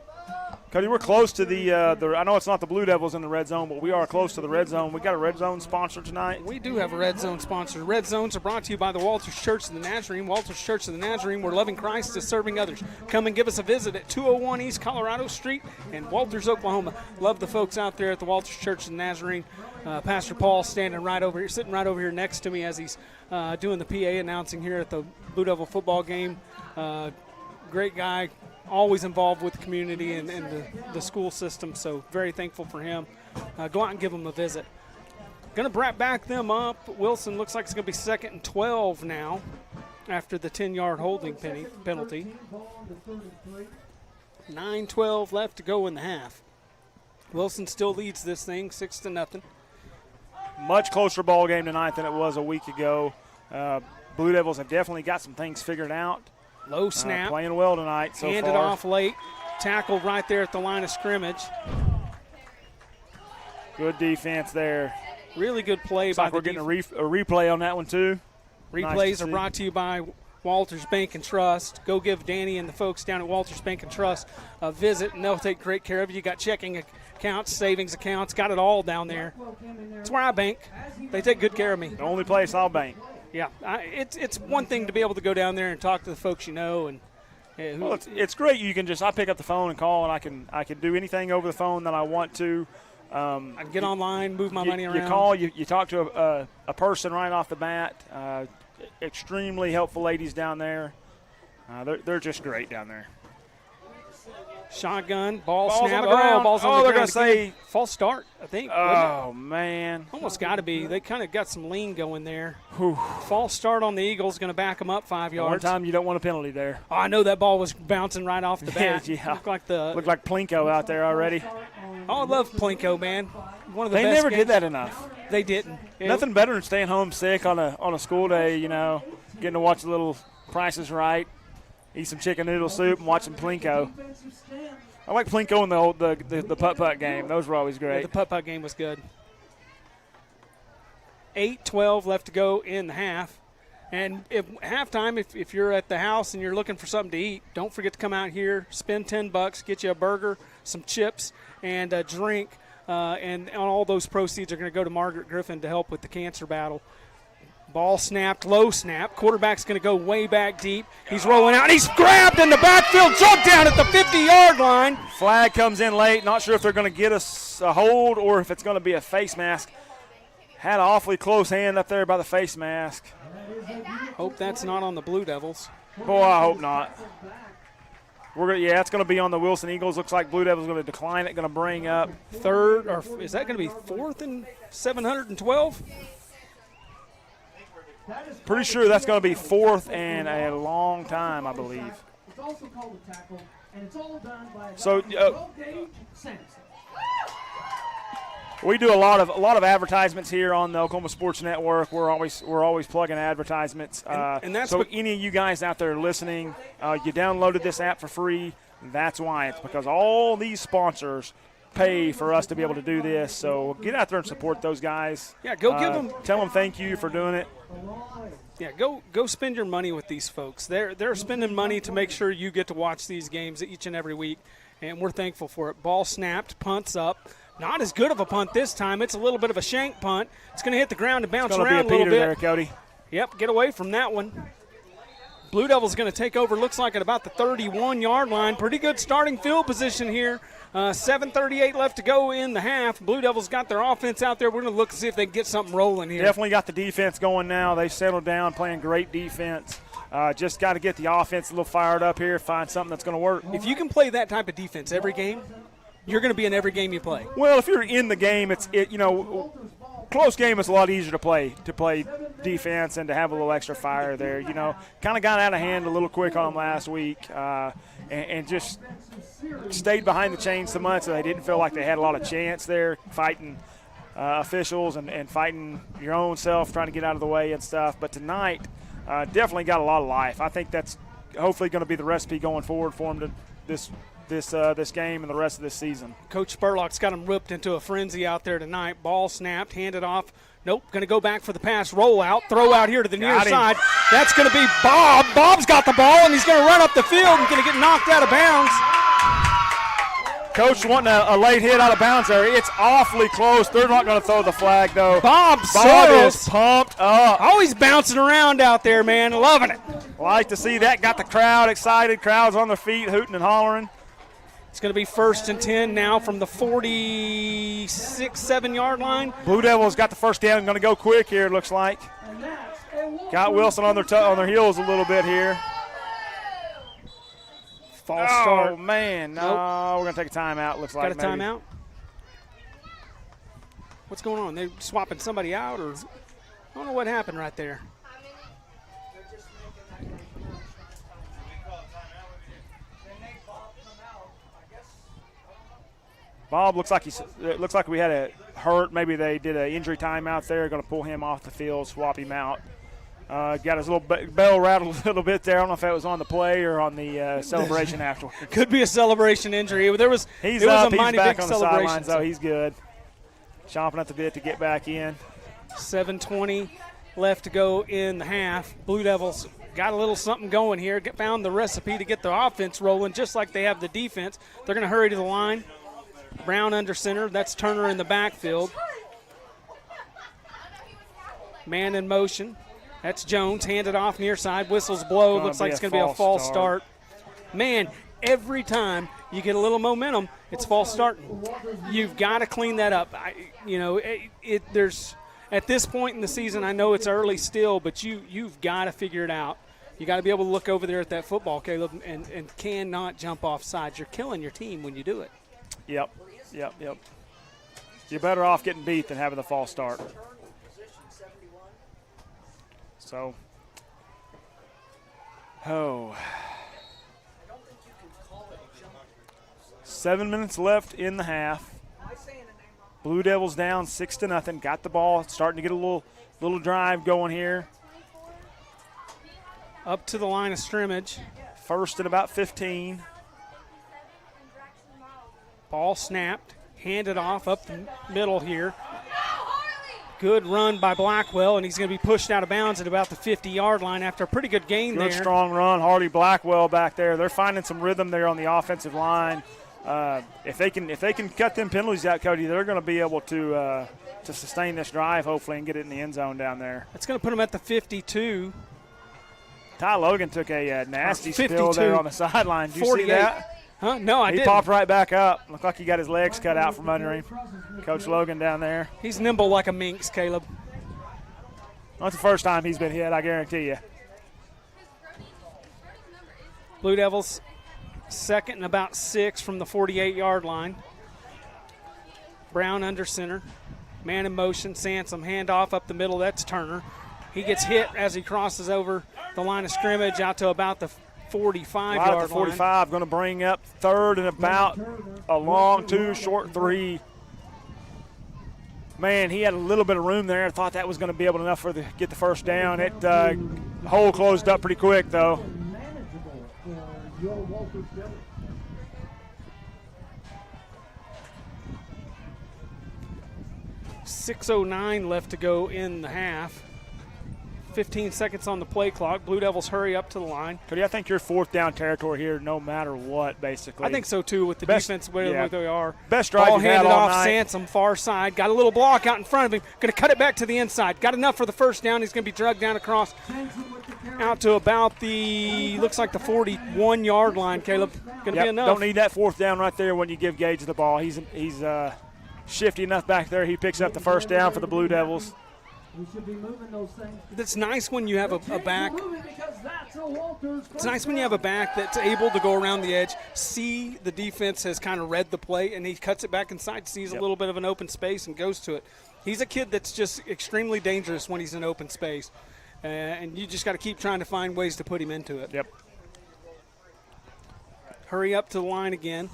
Cody, we're close to the I know it's not the Blue Devils in the red zone, but we are close to the red zone. We got a red zone sponsor tonight. We do have a red zone sponsor. Red zones are brought to you by the Walters Church of the Nazarene. Walters Church of the Nazarene, where loving Christ is serving others. Come and give us a visit at 201 East Colorado Street in Walters, Oklahoma. Love the folks out there at the Walters Church of the Nazarene. Pastor Paul standing right over here, sitting right over here next to me as he's doing the PA announcing here at the Blue Devil football game. Great guy. Always involved with the community and the school system, so very thankful for him. Go out and give him a visit. Going to back them up. Wilson looks like it's going to be 2nd and 12 now after the 10-yard holding penalty. 9:12 left to go in the half. Wilson still leads this thing 6-0. Much closer ball game tonight than it was a week ago. Blue Devils have definitely got some things figured out. Low snap. Playing well tonight so Handed far. off late. Tackled right there at the line of scrimmage. Good defense there. Really good play by the we're getting a replay on that one too. Replays are brought to you by Walters Bank and Trust. Go give Danny and the folks down at Walters Bank and Trust a visit, and they'll take great care of you. You got checking accounts, savings accounts, got it all down there. It's where I bank. They take good care of me. The only place I'll bank. Yeah, it's one thing to be able to go down there and talk to the folks you know, and well, it's great. You can I pick up the phone and call, and I can do anything over the phone that I want to. I can get online, move my money around. You call, you talk to a person right off the bat. Extremely helpful ladies down there. They're just great down there. Shotgun, ball Ball's snap. On the ground. Ball's on the they're ground. going to say false start, I think. Oh, man. Almost got to be. They kind of got some lean going there. False start on the Eagles, going to back them up 5 yards. One time you don't want a penalty there. Oh, I know that ball was bouncing right off the bat. Yeah. Looked like Plinko out there already. Oh, I love Plinko, man. One of the they best never games. did that enough. They didn't. Nothing better than staying home sick on a school day, getting to watch a little Price is Right, eat some chicken noodle soup, and watching Plinko. I like Plinko in the putt-putt game. Those were always great. Yeah, the putt-putt game was good. 8:12 left to go in the half. And halftime, if you're at the house and you're looking for something to eat, don't forget to come out here, spend $10, get you a burger, some chips, and a drink. And all those proceeds are going to go to Margaret Griffin to help with the cancer battle. Ball snapped, low snap. Quarterback's going to go way back deep. He's rolling out. He's grabbed in the backfield, jumped down at the 50-yard line. Flag comes in late. Not sure if they're going to get us a hold or if it's going to be a face mask. Had an awfully close hand up there by the face mask. Hope that's not on the Blue Devils. Boy, I hope not. It's going to be on the Wilson Eagles. Looks like Blue Devils going to decline it, going to bring up third, or is that going to be 4th and 712? Pretty sure that's going to be 4th and a long time, I believe. It's also called a tackle, and it's all done by so sense. we do a lot of advertisements here on the Oklahoma Sports Network. We're always plugging advertisements. And that's so any of you guys out there listening, you downloaded this app for free. That's why. It's because all these sponsors pay for us to be able to do this. So get out there and support those guys. Yeah, go give them. Tell them thank you for doing it. Yeah, go spend your money with these folks. They're spending money to make sure you get to watch these games each and every week, and we're thankful for it. Ball snapped, punts up. Not as good of a punt this time. It's a little bit of a shank punt. It's going to hit the ground and bounce around a little bit. There, Cody. Yep, get away from that one. Blue Devils going to take over, looks like at about the 31-yard line. Pretty good starting field position here. 7:38 left to go in the half. Blue Devils got their offense out there. We're going to look and see if they can get something rolling here. Definitely got the defense going now. They've settled down, playing great defense. Just got to get the offense a little fired up here, find something that's going to work. If you can play that type of defense every game, you're going to be in every game you play. Well, if you're in the game, close game is a lot easier to play defense and to have a little extra fire there. Kind of got out of hand a little quick on them last week, and just stayed behind the chains so much that they didn't feel like they had a lot of chance there fighting officials and fighting your own self, trying to get out of the way and stuff. But tonight, definitely got a lot of life. I think that's hopefully going to be the recipe going forward for them this game and the rest of this season. Coach Spurlock's got him ripped into a frenzy out there tonight. Ball snapped, handed off. Nope, going to go back for the pass, roll out, throw out here to the near side. That's going to be Bob. Bob's got the ball, and he's going to run up the field and going to get knocked out of bounds. Coach wanting a late hit out of bounds there. It's awfully close. They're not going to throw the flag, though. Bob is pumped up. Always bouncing around out there, man. Loving it. Like to see that. Got the crowd excited. Crowd's on their feet, hooting and hollering. It's going to be 1st and 10 now from the 46-7-yard line. Blue Devils got the first down. Going to go quick here, it looks like. Got Wilson on their heels a little bit here. False start. Oh, man. No, we're going to take a timeout, looks like. Got a timeout? What's going on? They swapping somebody out, or I don't know what happened right there. Bob looks like we had a hurt. Maybe they did an injury timeout there. Going to pull him off the field, swap him out. Got his little bell rattled a little bit there. I don't know if that was on the play or on the celebration afterwards. Could be a celebration injury. He's up. He's back on the sidelines, so he's good. Chomping at the bit to get back in. 7:20 left to go in the half. Blue Devils got a little something going here. Found the recipe to get the offense rolling, just like they have the defense. They're going to hurry to the line. Brown under center. That's Turner in the backfield. Man in motion. That's Jones. Handed off near side. Whistles blow. Looks like it's going to be a false start. Man, every time you get a little momentum, it's false starting. You've got to clean that up. There's at this point in the season, I know it's early still, but you've got to figure it out. You got to be able to look over there at that football, Caleb, and cannot jump off sides. You're killing your team when you do it. Yep. You're better off getting beat than having the false start. So, 7 minutes left in the half. Blue Devils down 6-0. Got the ball, starting to get a little drive going here. Up to the line of scrimmage. 1st and about 15. Ball snapped, handed off up the middle here. Good run by Blackwell, and he's going to be pushed out of bounds at about the 50-yard line after a pretty good gain there. Good strong run, Hardy Blackwell back there. They're finding some rhythm there on the offensive line. If they can cut them penalties out, Cody, they're going to be able to sustain this drive hopefully and get it in the end zone down there. That's going to put them at the 52. Ty Logan took a nasty spill there on the sideline. Did you see that? Huh? No, I didn't. He popped right back up. Looked like he got his legs cut out from under him. Coach Logan down there. He's nimble like a minx, Caleb. That's the first time he's been hit, I guarantee you. Blue Devils second and about 6 from the 48-yard line. Brown under center. Man in motion, Sansom, handoff up the middle, that's Turner. He gets hit as he crosses over the line of scrimmage out to about the 45-yard line. 45, going to bring up third and about a long 2, short 3. Man, he had a little bit of room there. I thought that was going to be able enough for get the first down. It hole closed up pretty quick, though. 6:09 left to go in the half. 15 seconds on the play clock. Blue Devils hurry up to the line. Cody, I think you're fourth down territory here no matter what, basically. I think so, too, with the defense where they are. Best drive Ball you've had handed all off night. Sansom, far side. Got a little block out in front of him. Going to cut it back to the inside. Got enough for the first down. He's going to be dragged down across out to about the, looks like the 41-yard line, Caleb. Going to be enough. Don't need that fourth down right there when you give Gage the ball. He's shifty enough back there. He picks up the first down for the Blue Devils. We should be moving those things. It's nice when you have a back. It's nice when you have a back that's able to go around the edge, see the defense has kind of read the play, and he cuts it back inside, sees a little bit of an open space, and goes to it. He's a kid that's just extremely dangerous when he's in open space, and you just got to keep trying to find ways to put him into it. Yep. Hurry up to the line again.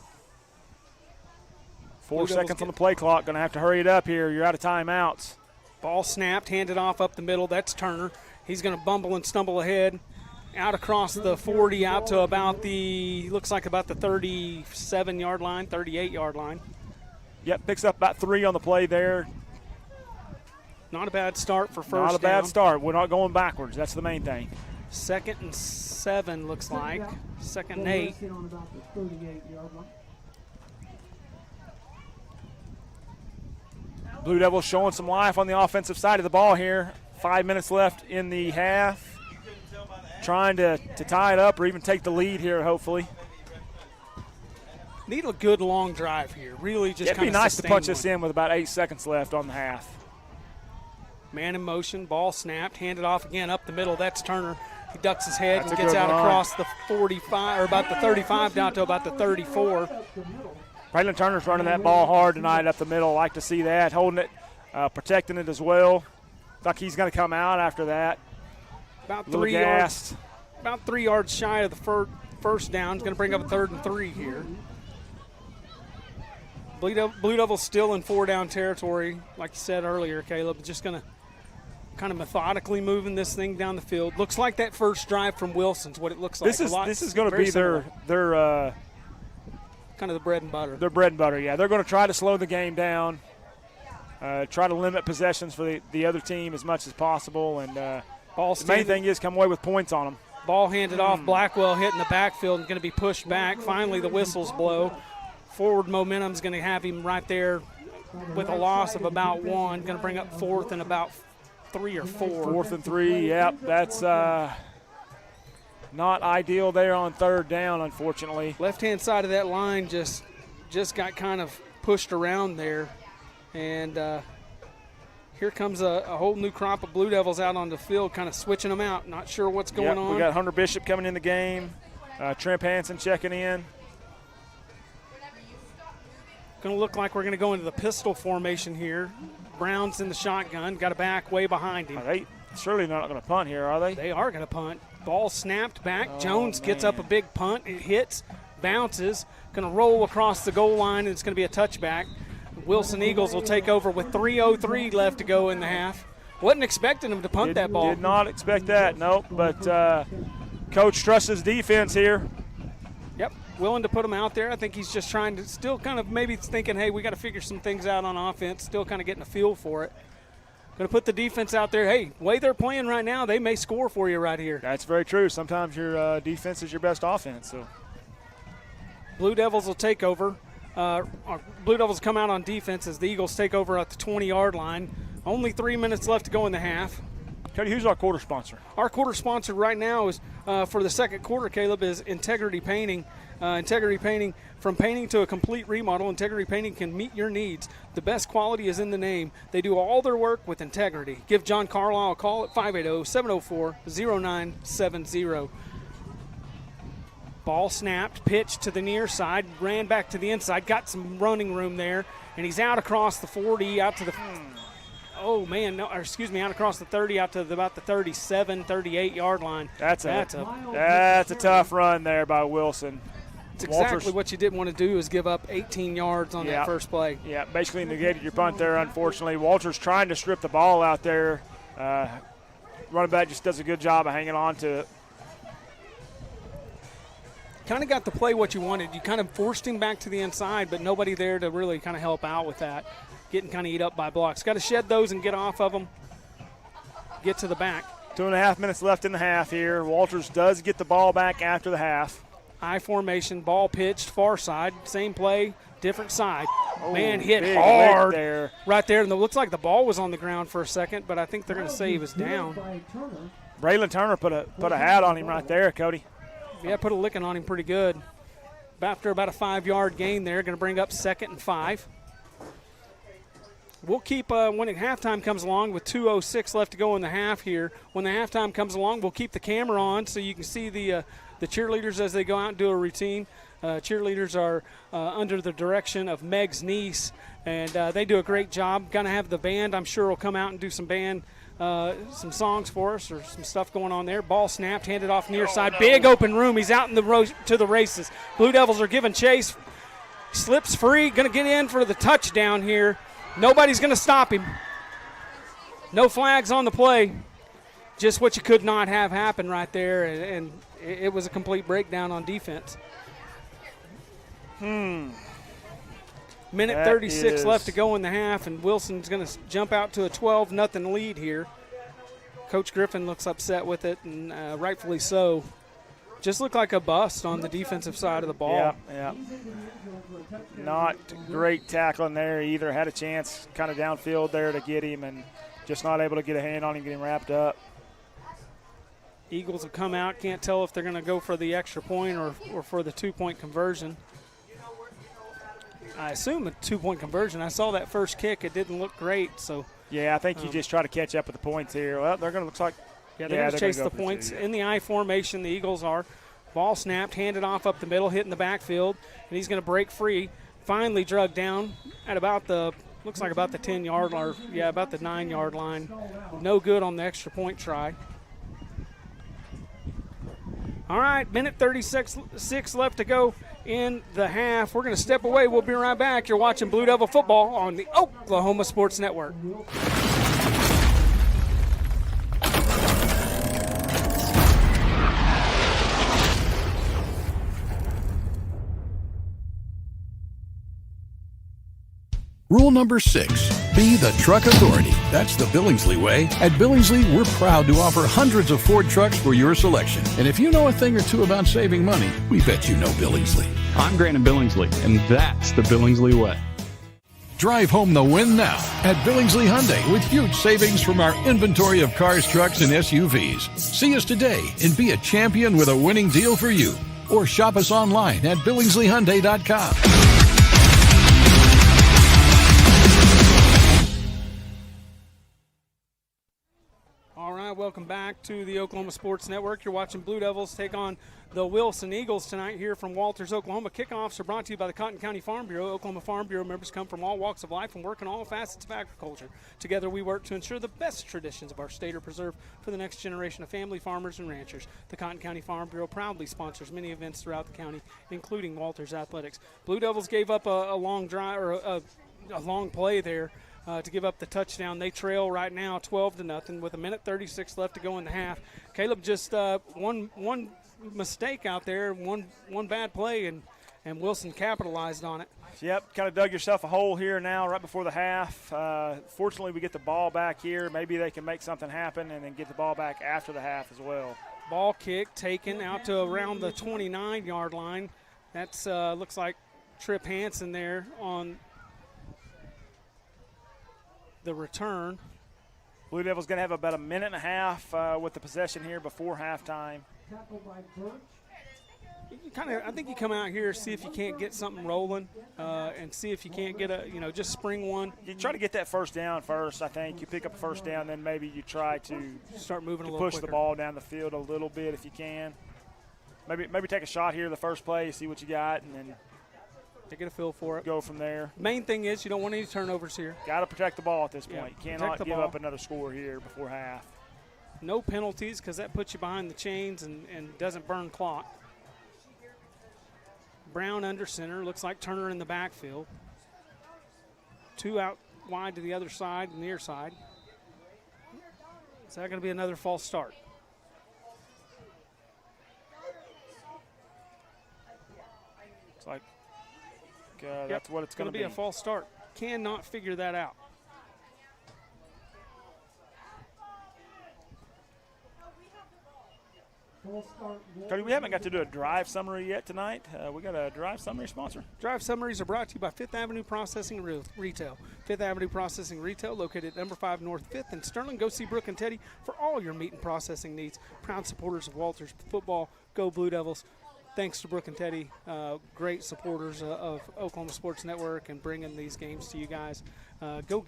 4 seconds on the play clock. Going to have to hurry it up here. You're out of timeouts. Ball snapped, handed off up the middle. That's Turner. He's going to bumble and stumble ahead. Out across the 40, out to about the, looks like about the 37-yard line, 38-yard line. Yep, picks up about 3 on the play there. Not a bad start for first down. Not a bad start. We're not going backwards. That's the main thing. 2nd and 7 looks like. 2nd and 8. Blue Devils showing some life on the offensive side of the ball here. 5 minutes left in the half. Trying to tie it up or even take the lead here, hopefully. Need a good long drive here. Really just It'd be nice to punch this in with about 8 seconds left on the half. Man in motion, ball snapped, handed off again up the middle. That's Turner. He ducks his head That's and a gets good out run. across the 45, or about the 35 down to about the 34. Braylon Turner's running that ball hard tonight up the middle. Like to see that. Holding it, protecting it as well. Like he's going to come out after that. About Little 3 gassed. yards. About 3 yards shy of the first down. He's going to bring up a 3rd and 3 here. Blue Devils still in 4-down territory, like you said earlier, Caleb. Just going to kind of methodically moving this thing down the field. Looks like that first drive from Wilson's what it looks like. This is going to be their kind of the bread and butter. Their bread and butter, yeah. They're going to try to slow the game down, try to limit possessions for the other team as much as possible, and the main thing is come away with points on them. Ball handed off. Blackwell hitting the backfield and going to be pushed back. Finally, the whistles blow. Forward momentum is going to have him right there with a loss of about 1. Going to bring up 4th and about 3 or 4. 4th and 3, yep. That's not ideal there on 3rd down, unfortunately. Left-hand side of that line just got kind of pushed around there. And here comes a whole new crop of Blue Devils out on the field, kind of switching them out. Not sure what's going on. We got Hunter Bishop coming in the game. Tremp Hansen checking in. Going to look like we're going to go into the pistol formation here. Brown's in the shotgun, got a back way behind him. Are they surely not going to punt here, are they? They are going to punt. Ball snapped back. Jones gets up a big punt. It hits, bounces, going to roll across the goal line, and it's going to be a touchback. Wilson Eagles will take over with 3:03 left to go in the half. Wasn't expecting him to punt that ball. Did not expect that, nope. But Coach trusts his defense here. Yep, willing to put him out there. I think he's just trying to still kind of maybe thinking, hey, we got to figure some things out on offense, still kind of getting a feel for it. Going to put the defense out there. Hey, the way they're playing right now, they may score for you right here. That's very true. Sometimes your defense is your best offense. So Blue Devils will take over. Blue Devils come out on defense as the Eagles take over at the 20-yard line. Only 3 minutes left to go in the half. Cody, who's our quarter sponsor? Our quarter sponsor right now is for the second quarter, Caleb, is Integrity Painting. Integrity Painting, from painting to a complete remodel, Integrity Painting can meet your needs. The best quality is in the name. They do all their work with integrity. Give John Carlisle a call at 580-704-0970. Ball snapped, pitched to the near side, ran back to the inside, got some running room there, and he's out across the 40, out to the out across the 30, out to about the 37, 38-yard line. That's a tough run there by Wilson. It's exactly what you didn't want to do, is give up 18 yards on that first play. Yeah, basically negated your punt there, unfortunately. Walters trying to strip the ball out there. Running back just does a good job of hanging on to it. Kind of got the play what you wanted. You kind of forced him back to the inside, but nobody there to really kind of help out with that. Getting kind of eat up by blocks. Got to shed those and get off of them. Get to the back. 2.5 minutes left in the half here. Walters does get the ball back after the half. I formation, ball pitched, far side. Same play, different side. Oh, man, hit hard there. Right there. And it looks like the ball was on the ground for a second, but I think they're going to say he was down. Braylon Turner put a hat on him right there, Cody. Yeah, put a licking on him pretty good. After about a 5-yard gain there, going to bring up 2nd and 5. We'll keep, when halftime comes along with 2:06 left to go in the half here, when the halftime comes along, we'll keep the camera on so you can see the cheerleaders as they go out and do a routine. Cheerleaders are under the direction of Meg's niece, and they do a great job. Going to have the band, I'm sure, will come out and do some some songs for us or some stuff going on there. Ball snapped, handed off near side. Big open room. He's out in to the races. Blue Devils are giving chase. Slips free, going to get in for the touchdown here. Nobody's going to stop him. No flags on the play. Just what you could not have happen right there, and it was a complete breakdown on defense. Minute 36 left to go in the half, and Wilson's going to jump out to a 12-0 lead here. Coach Griffin looks upset with it, and rightfully so. Just looked like a bust on the defensive side of the ball. Yeah. Not great tackling there either. Had a chance kind of downfield there to get him, and just not able to get a hand on him, get him wrapped up. Eagles have come out. Can't tell if they're going to go for the extra point or for the 2-point conversion. I assume a 2-point conversion. I saw that first kick. It didn't look great. So yeah, I think you just try to catch up with the points here. Well, they're going to look like they're going to chase the points. In the I formation, the Eagles are. Ball snapped, handed off up the middle, hit in the backfield, and he's going to break free. Finally drug down at about the 10-yard line. Yeah, about the 9-yard line. No good on the extra point try. All right, minute 36 left to go in the half. We're going to step away. We'll be right back. You're watching Blue Devil football on the Oklahoma Sports Network. Rule number 6, be the truck authority. That's the Billingsley way. At Billingsley, we're proud to offer hundreds of Ford trucks for your selection. And if you know a thing or two about saving money, we bet you know Billingsley. I'm Grant Billingsley, and that's the Billingsley way. Drive home the win now at Billingsley Hyundai with huge savings from our inventory of cars, trucks, and SUVs. See us today and be a champion with a winning deal for you. Or shop us online at BillingsleyHyundai.com. Welcome back to the Oklahoma Sports Network. You're watching Blue Devils take on the Wilson Eagles tonight here from Walters, Oklahoma. Kickoffs are brought to you by the Cotton County Farm Bureau. Oklahoma Farm Bureau members come from all walks of life and work in all facets of agriculture. Together we work to ensure the best traditions of our state are preserved for the next generation of family farmers and ranchers. The Cotton County Farm Bureau proudly sponsors many events throughout the county, including Walters Athletics. Blue Devils gave up a long drive, or a long play there to give up the touchdown. They trail right now 12-0 with a minute 36 left to go in the half. Caleb, just one mistake out there, one bad play, and Wilson capitalized on it. Yep, kind of dug yourself a hole here now right before the half. Fortunately, we get the ball back here. Maybe they can make something happen and then get the ball back after the half as well. Ball kick taken out to around the 29-yard line. That's looks like Trip Hansen there on the return. Blue Devils going to have about a minute and a half with the possession here before halftime. Tackled by Birch. I think you come out here, see if you can't get something rolling, and see if you can't get just spring one. You try to get that first down first, I think. You pick up a first down, then maybe you try to start moving a little push quicker. the ball down the field a little bit if you can. Maybe take a shot here the first play, see what you got, and then to get a feel for it. Go from there. Main thing is you don't want any turnovers here. Got to protect the ball at this point. Yeah, You cannot give up another score here before half. No penalties because that puts you behind the chains and doesn't burn clock. Brown under center. Looks like Turner in the backfield. 2 out wide to the other side, near side. Is that going to be another false start? Looks like that's what it's going to be. A false start. Cannot figure that out. Cody, we haven't got to do a drive summary yet tonight. We got a drive summary sponsor. Drive summaries are brought to you by Fifth Avenue Processing Retail. Fifth Avenue Processing Retail, located at number 5 North 5th in Sterling. Go see Brooke and Teddy for all your meat and processing needs. Proud supporters of Walters football. Go Blue Devils. Thanks to Brooke and Teddy, great supporters of Oklahoma Sports Network and bringing these games to you guys. Go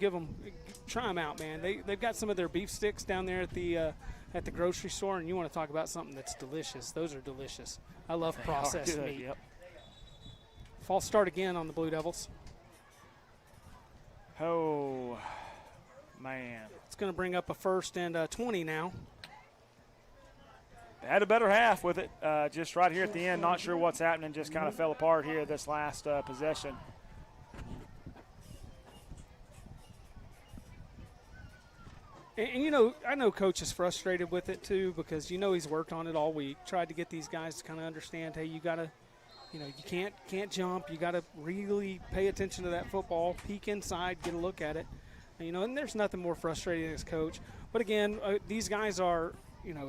try them out, man. They've got some of their beef sticks down there at the grocery store, and you want to talk about something that's delicious. Those are delicious. I love processed meat. Yep. False start again on the Blue Devils. Oh, man. It's going to bring up a 1st and 20 now. They had a better half with it, just right here at the end. Not sure what's happening, just kind of fell apart here this last possession. And, I know Coach is frustrated with it too because, he's worked on it all week, tried to get these guys to kind of understand, hey, you got to, you can't jump. You got to really pay attention to that football, peek inside, get a look at it. And there's nothing more frustrating as coach. But, again, these guys are,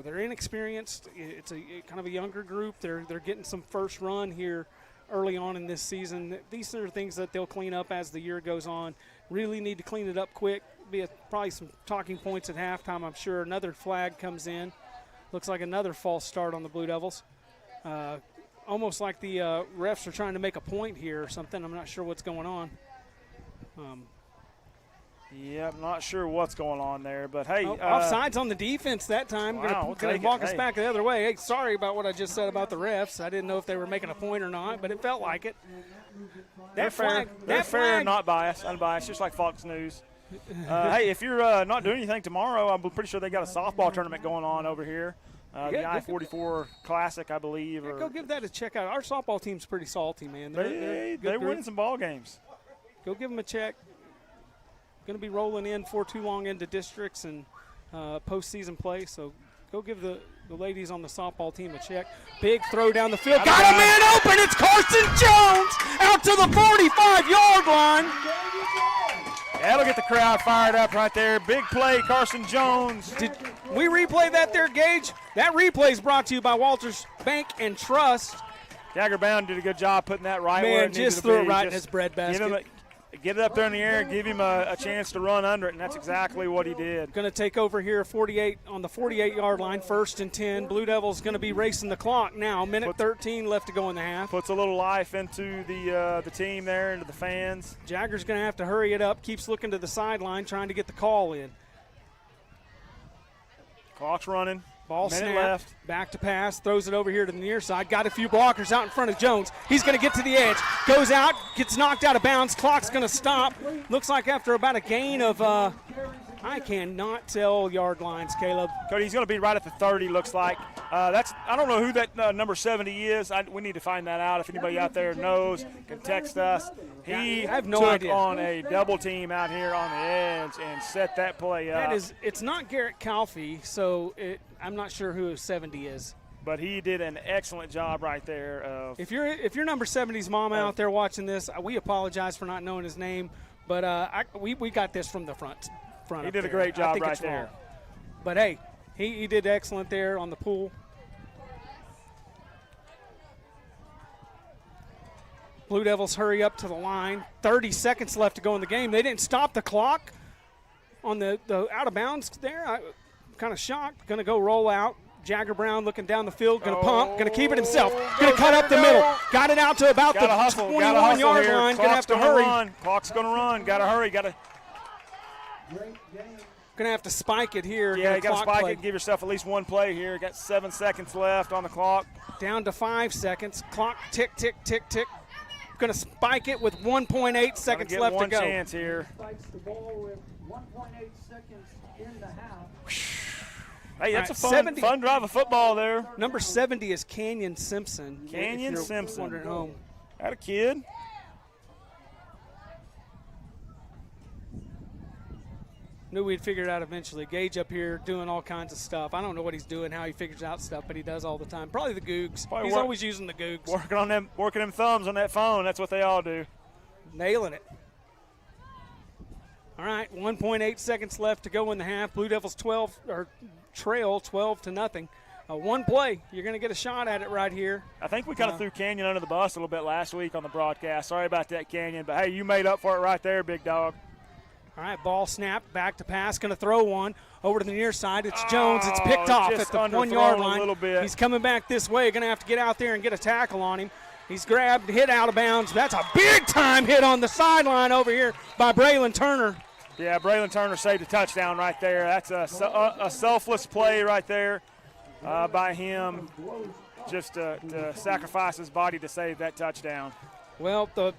they're inexperienced. It's a kind of a younger group. They're getting some first run here early on in this season. These are things that they'll clean up as the year goes on. Really need to clean it up quick. Probably some talking points at halftime, I'm sure. Another flag comes in. Looks like another false start on the Blue Devils. Almost like the refs are trying to make a point here or something. I'm not sure what's going on. Yeah, I'm not sure what's going on there, but hey. Offsides on the defense that time. Wow, going to walk us back the other way. Hey, sorry about what I just said about the refs. I didn't know if they were making a point or not, but it felt like it. They're fair, not biased, unbiased, just like Fox News. Hey, if you're not doing anything tomorrow, I'm pretty sure they got a softball tournament going on over here. The I-44 Classic, I believe. Go give that a check out. Our softball team's pretty salty, man. They're winning some ball games. Go give them a check. Going to be rolling in for too long into districts and postseason play, so go give the ladies on the softball team a check. Big throw down the field. Got a man open. It's Carson Jones out to the 45-yard line. That'll get the crowd fired up right there. Big play, Carson Jones. Did we replay that there, Gage? That replay is brought to you by Walters Bank and Trust. Jagger Bound did a good job putting that right where it needed to be. Man, just threw it right in his bread basket. Get it up there in the air and give him a chance to run under it, and that's exactly what he did. Going to take over here 48 on the 48-yard line, 1st and 10. Blue Devils going to be racing the clock now. Minute 13 left to go in the half. Puts a little life into the team there, into the fans. Jagger's going to have to hurry it up. Keeps looking to the sideline, trying to get the call in. Clock's running. Ball minute snap, left. Back to pass, throws it over here to the near side. Got a few blockers out in front of Jones. He's going to get to the edge. Goes out, gets knocked out of bounds. Clock's going to stop. Looks like after about a gain of, I cannot tell yard lines, Caleb. Cody, he's going to be right at the 30, looks like. I don't know who that number 70 is. We need to find that out. If anybody out there knows, can text us. He I have no took idea. On a double team out here on the edge and set that play up. It's not Garrett Calfee, so I'm not sure who 70 is. But he did an excellent job right there. If you're number 70's mom out there watching this, we apologize for not knowing his name, but we got this from the front. He did a great job right there. Wrong. But hey, he did excellent there on the pool. Blue Devils hurry up to the line. 30 seconds left to go in the game. They didn't stop the clock. on the out of bounds there. I'm kind of shocked. Going to go roll out. Jagger Brown looking down the field, going to pump, going to keep it himself, going to cut up the middle. Got it out to about the 21-yard line. Going to have to hurry. Clock's going to run. Got to hurry. Got to. Going to have to spike it here. Yeah, you got to spike it and give yourself at least one play here. Got 7 seconds left on the clock. Down to 5 seconds. Clock tick, tick, tick, tick. Going to spike it with 1.8 seconds left to go. One chance here. Spikes the ball with 1.8 seconds in the half. Hey, that's a fun drive of football there. Number 70 is Canyon Simpson. Canyon Simpson. Wondering home. Had a kid. Knew we'd figure it out eventually. Gage up here doing all kinds of stuff. I don't know what he's doing, how he figures out stuff, but he does all the time. Probably the Googs. He's always using the Googs. Working them thumbs on that phone. That's what they all do. Nailing it. All right, 1.8 seconds left to go in the half. Blue Devils trail 12-0. One play. You're going to get a shot at it right here. I think we kind of threw Canyon under the bus a little bit last week on the broadcast. Sorry about that, Canyon. But, hey, you made up for it right there, big dog. All right, ball snapped, back to pass, going to throw one over to the near side. It's Jones. It's picked off at the 1 yard line. A little bit. He's coming back this way. Going to have to get out there and get a tackle on him. He's grabbed, hit out of bounds. That's a big-time hit on the sideline over here by Braylon Turner. Yeah, Braylon Turner saved a touchdown right there. That's a selfless play right there by him, just to sacrifice his body to save that touchdown. Well, going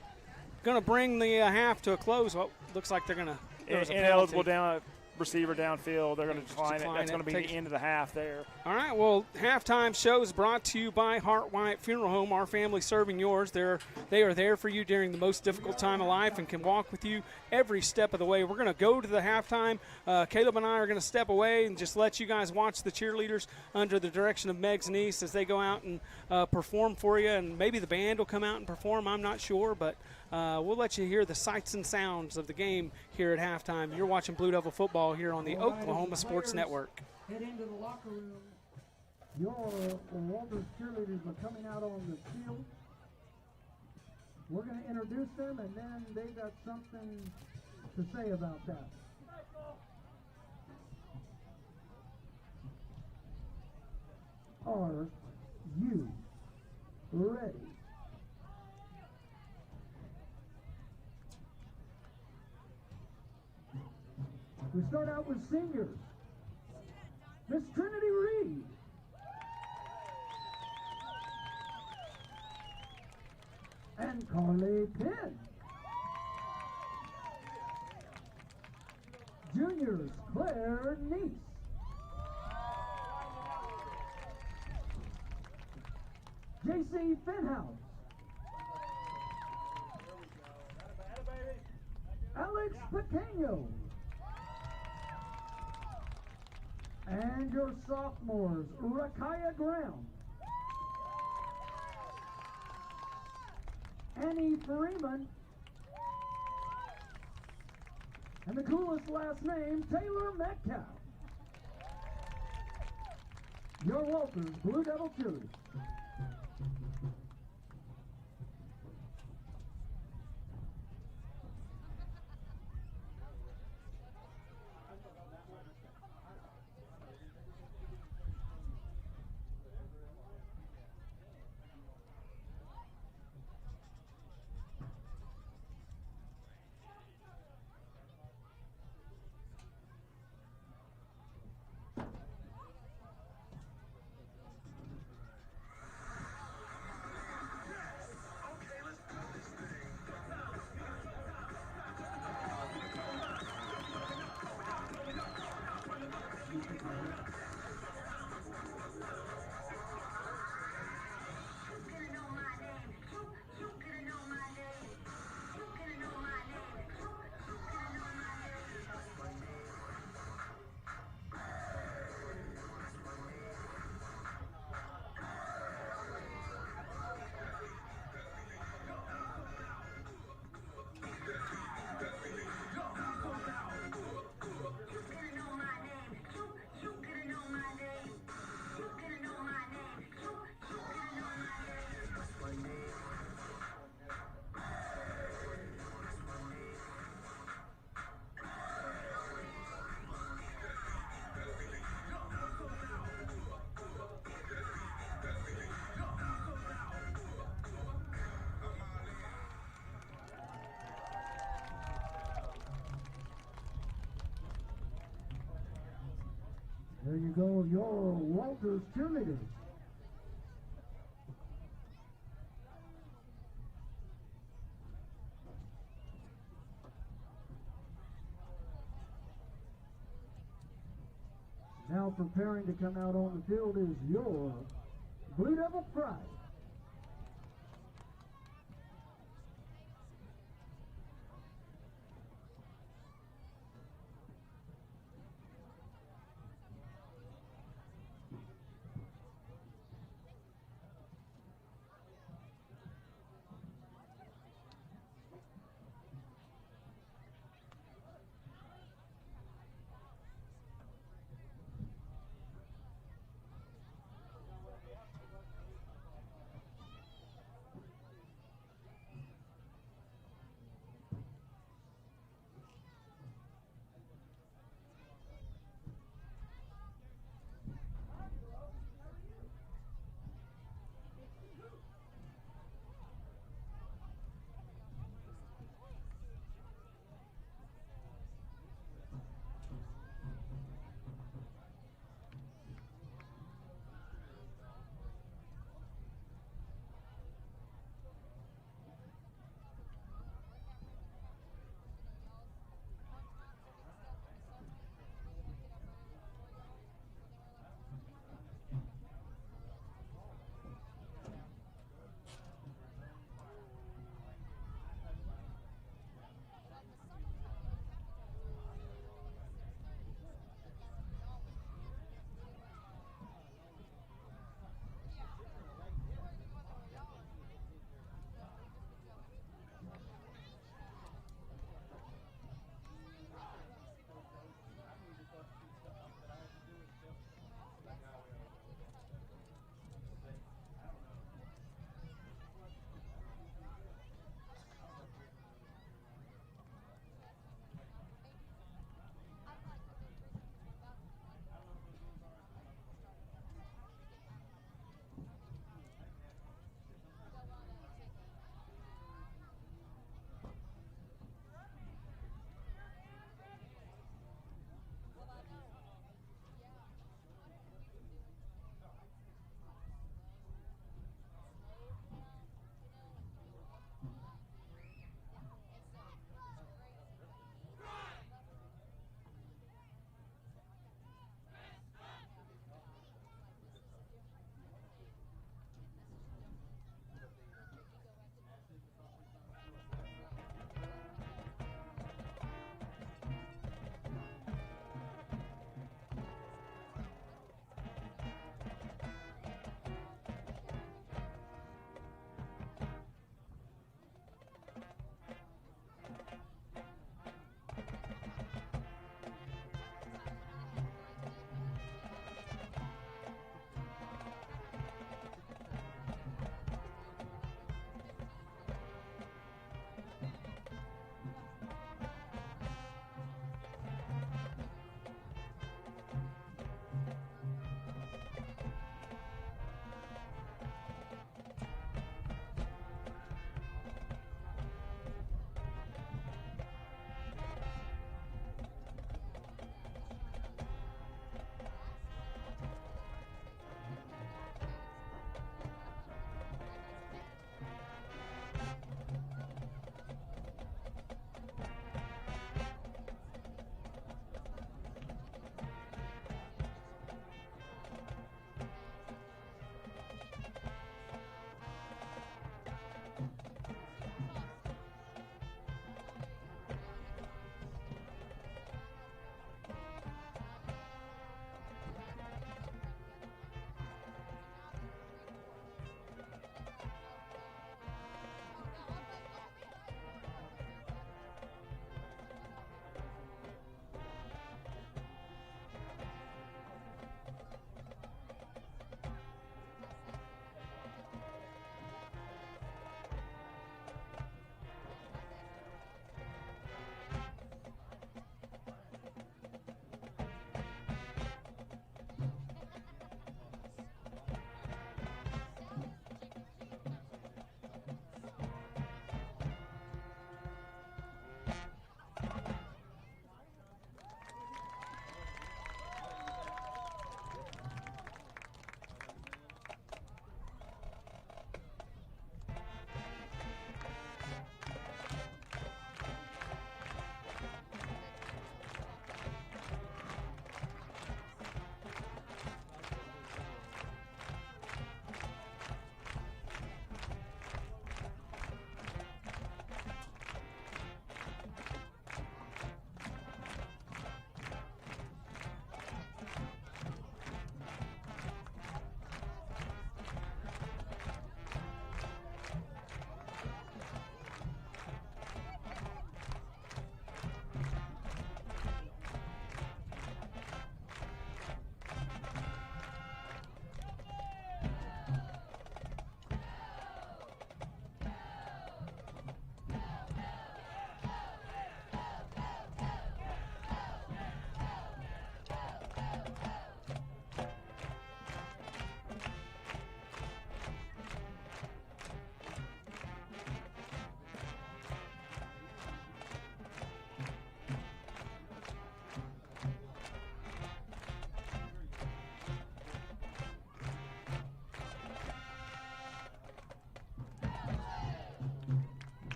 to bring the half to a close. Well, looks like they're going to. Ineligible receiver downfield. They're going to decline it. That's going to be the end of the half there. All right, well, halftime show is brought to you by Hart Wyatt Funeral Home, our family serving yours. They are there for you during the most difficult time of life and can walk with you every step of the way. We're going to go to the halftime. Caleb and I are going to step away and just let you guys watch the cheerleaders under the direction of Meg's niece as they go out and perform for you, and maybe the band will come out and perform. I'm not sure, but we'll let you hear the sights and sounds of the game here at halftime. You're watching Blue Devil football here on the Oklahoma Sports Network. Head into the locker room. Your Walters cheerleaders are coming out on the field. We're going to introduce them, and then they got something to say about that. Are you ready? We start out with seniors. Miss Trinity Reed. And Carly Penn. Juniors, Claire Neese. JC Finhouse. Alex Pequeño. And your sophomores, Rakaya Graham, Annie Freeman, and the coolest last name, Taylor Metcalf. Your Walters Blue Devil cheerleaders. There you go, your Walters cheerleaders. Now preparing to come out on the field is your Blue Devil Pride.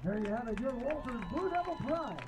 There you have it, your Walters Blue Devil Pride.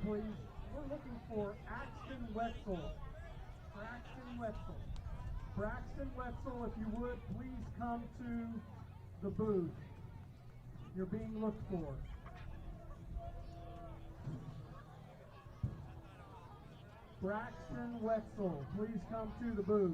please. We're looking for Axton Wetzel. Braxton Wetzel. Braxton Wetzel, if you would, please come to the booth. You're being looked for. Braxton Wetzel, please come to the booth.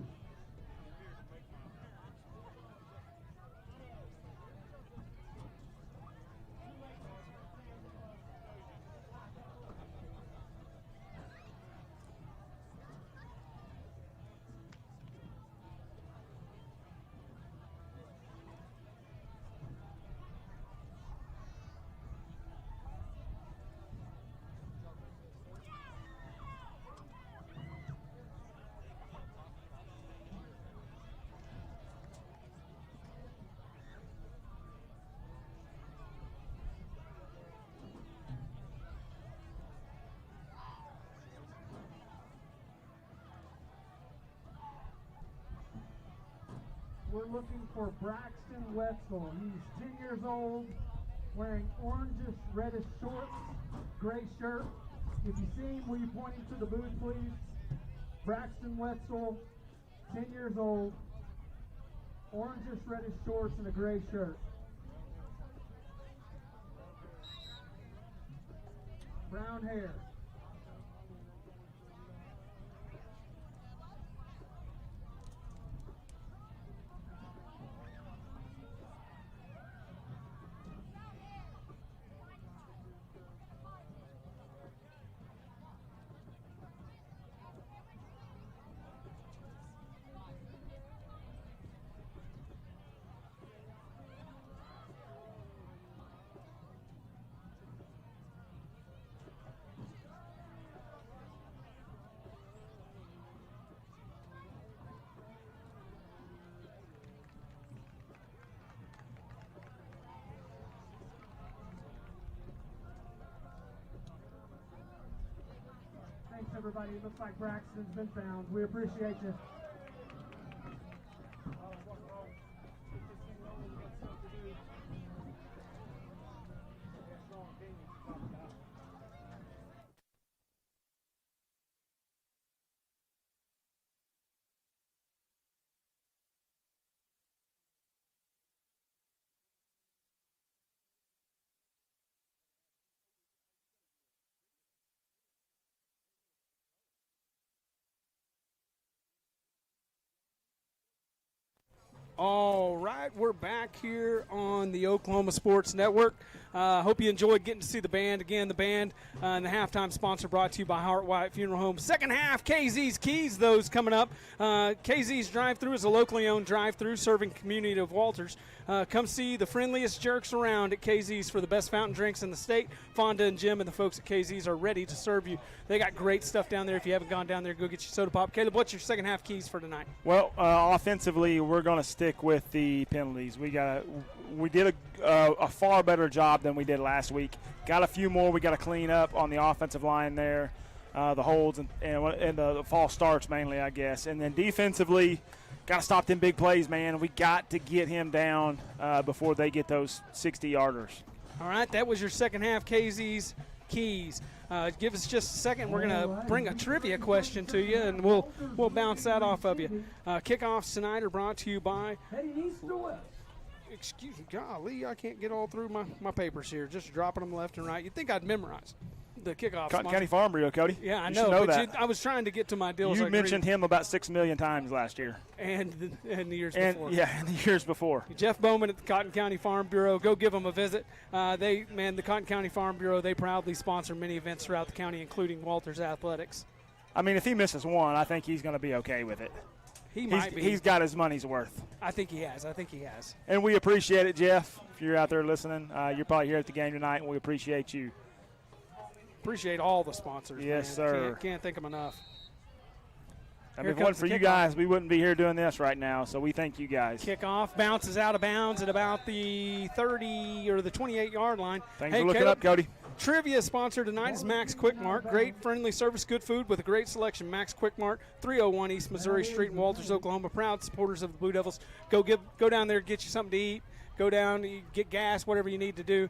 We're looking for Braxton Wetzel. He's 10 years old, wearing orangish reddish shorts, gray shirt. If you see him, will you point him to the booth, please? Braxton Wetzel, 10 years old, orangish reddish shorts and a gray shirt. Brown hair. Thanks, everybody. It looks like Braxton's been found. We appreciate you. All right, we're back here on the Oklahoma Sports Network. Hope you enjoyed getting to see the band. Again, the band and the halftime sponsor brought to you by Hart White Funeral Home. Second half, KZ's Keys, those coming up. KZ's Drive-Thru is a locally owned drive-thru serving community of Walters. Come see the friendliest jerks around at KZ's for the best fountain drinks in the state. Fonda and Jim and the folks at KZ's are ready to serve you. They got great stuff down there. If you haven't gone down there, go get your soda pop. Caleb, what's your second half keys for tonight? Well, offensively, we're going to stick with the penalties. We did a far better job than we did last week. Got a few more we got to clean up on the offensive line there, the holds and the false starts mainly, I guess. And then defensively, got to stop them big plays, man. We got to get him down before they get those 60-yarders. All right, that was your second half KZ's Keys. Give us just a second. We're going to bring a trivia question to you, and we'll bounce that off of you. Kickoffs tonight are brought to you by excuse me, golly, I can't get all through my papers here. Just dropping them left and right. You'd think I'd memorize the kickoff. Cotton County Farm Bureau, Cody. Yeah, I you know. Know but that. I was trying to get to my deals. You mentioned him about 6 million times last year. And the years before. Yeah, and the years before. Jeff Bowman at the Cotton County Farm Bureau. Go give them a visit. The Cotton County Farm Bureau, they proudly sponsor many events throughout the county, including Walters Athletics. I mean, if he misses one, I think he's going to be okay with it. He might be. He's got his money's worth. I think he has. And we appreciate it, Jeff. If you're out there listening, you're probably here at the game tonight, and we appreciate you. Appreciate all the sponsors. Yes, man. sir. Can't thank them enough. I mean, if it wasn't for you guys, we wouldn't be here doing this right now, so we thank you guys. Kickoff bounces out of bounds at about the 30 or the 28-yard line. Thanks for looking up, Cody. Trivia sponsor tonight is Max Quick Mart. Great, friendly service, good food with a great selection. Max Quick Mart, 301 East Missouri Street in Walters, Oklahoma. Proud supporters of the Blue Devils. Go down there, get you something to eat. go down, you get gas, whatever you need to do.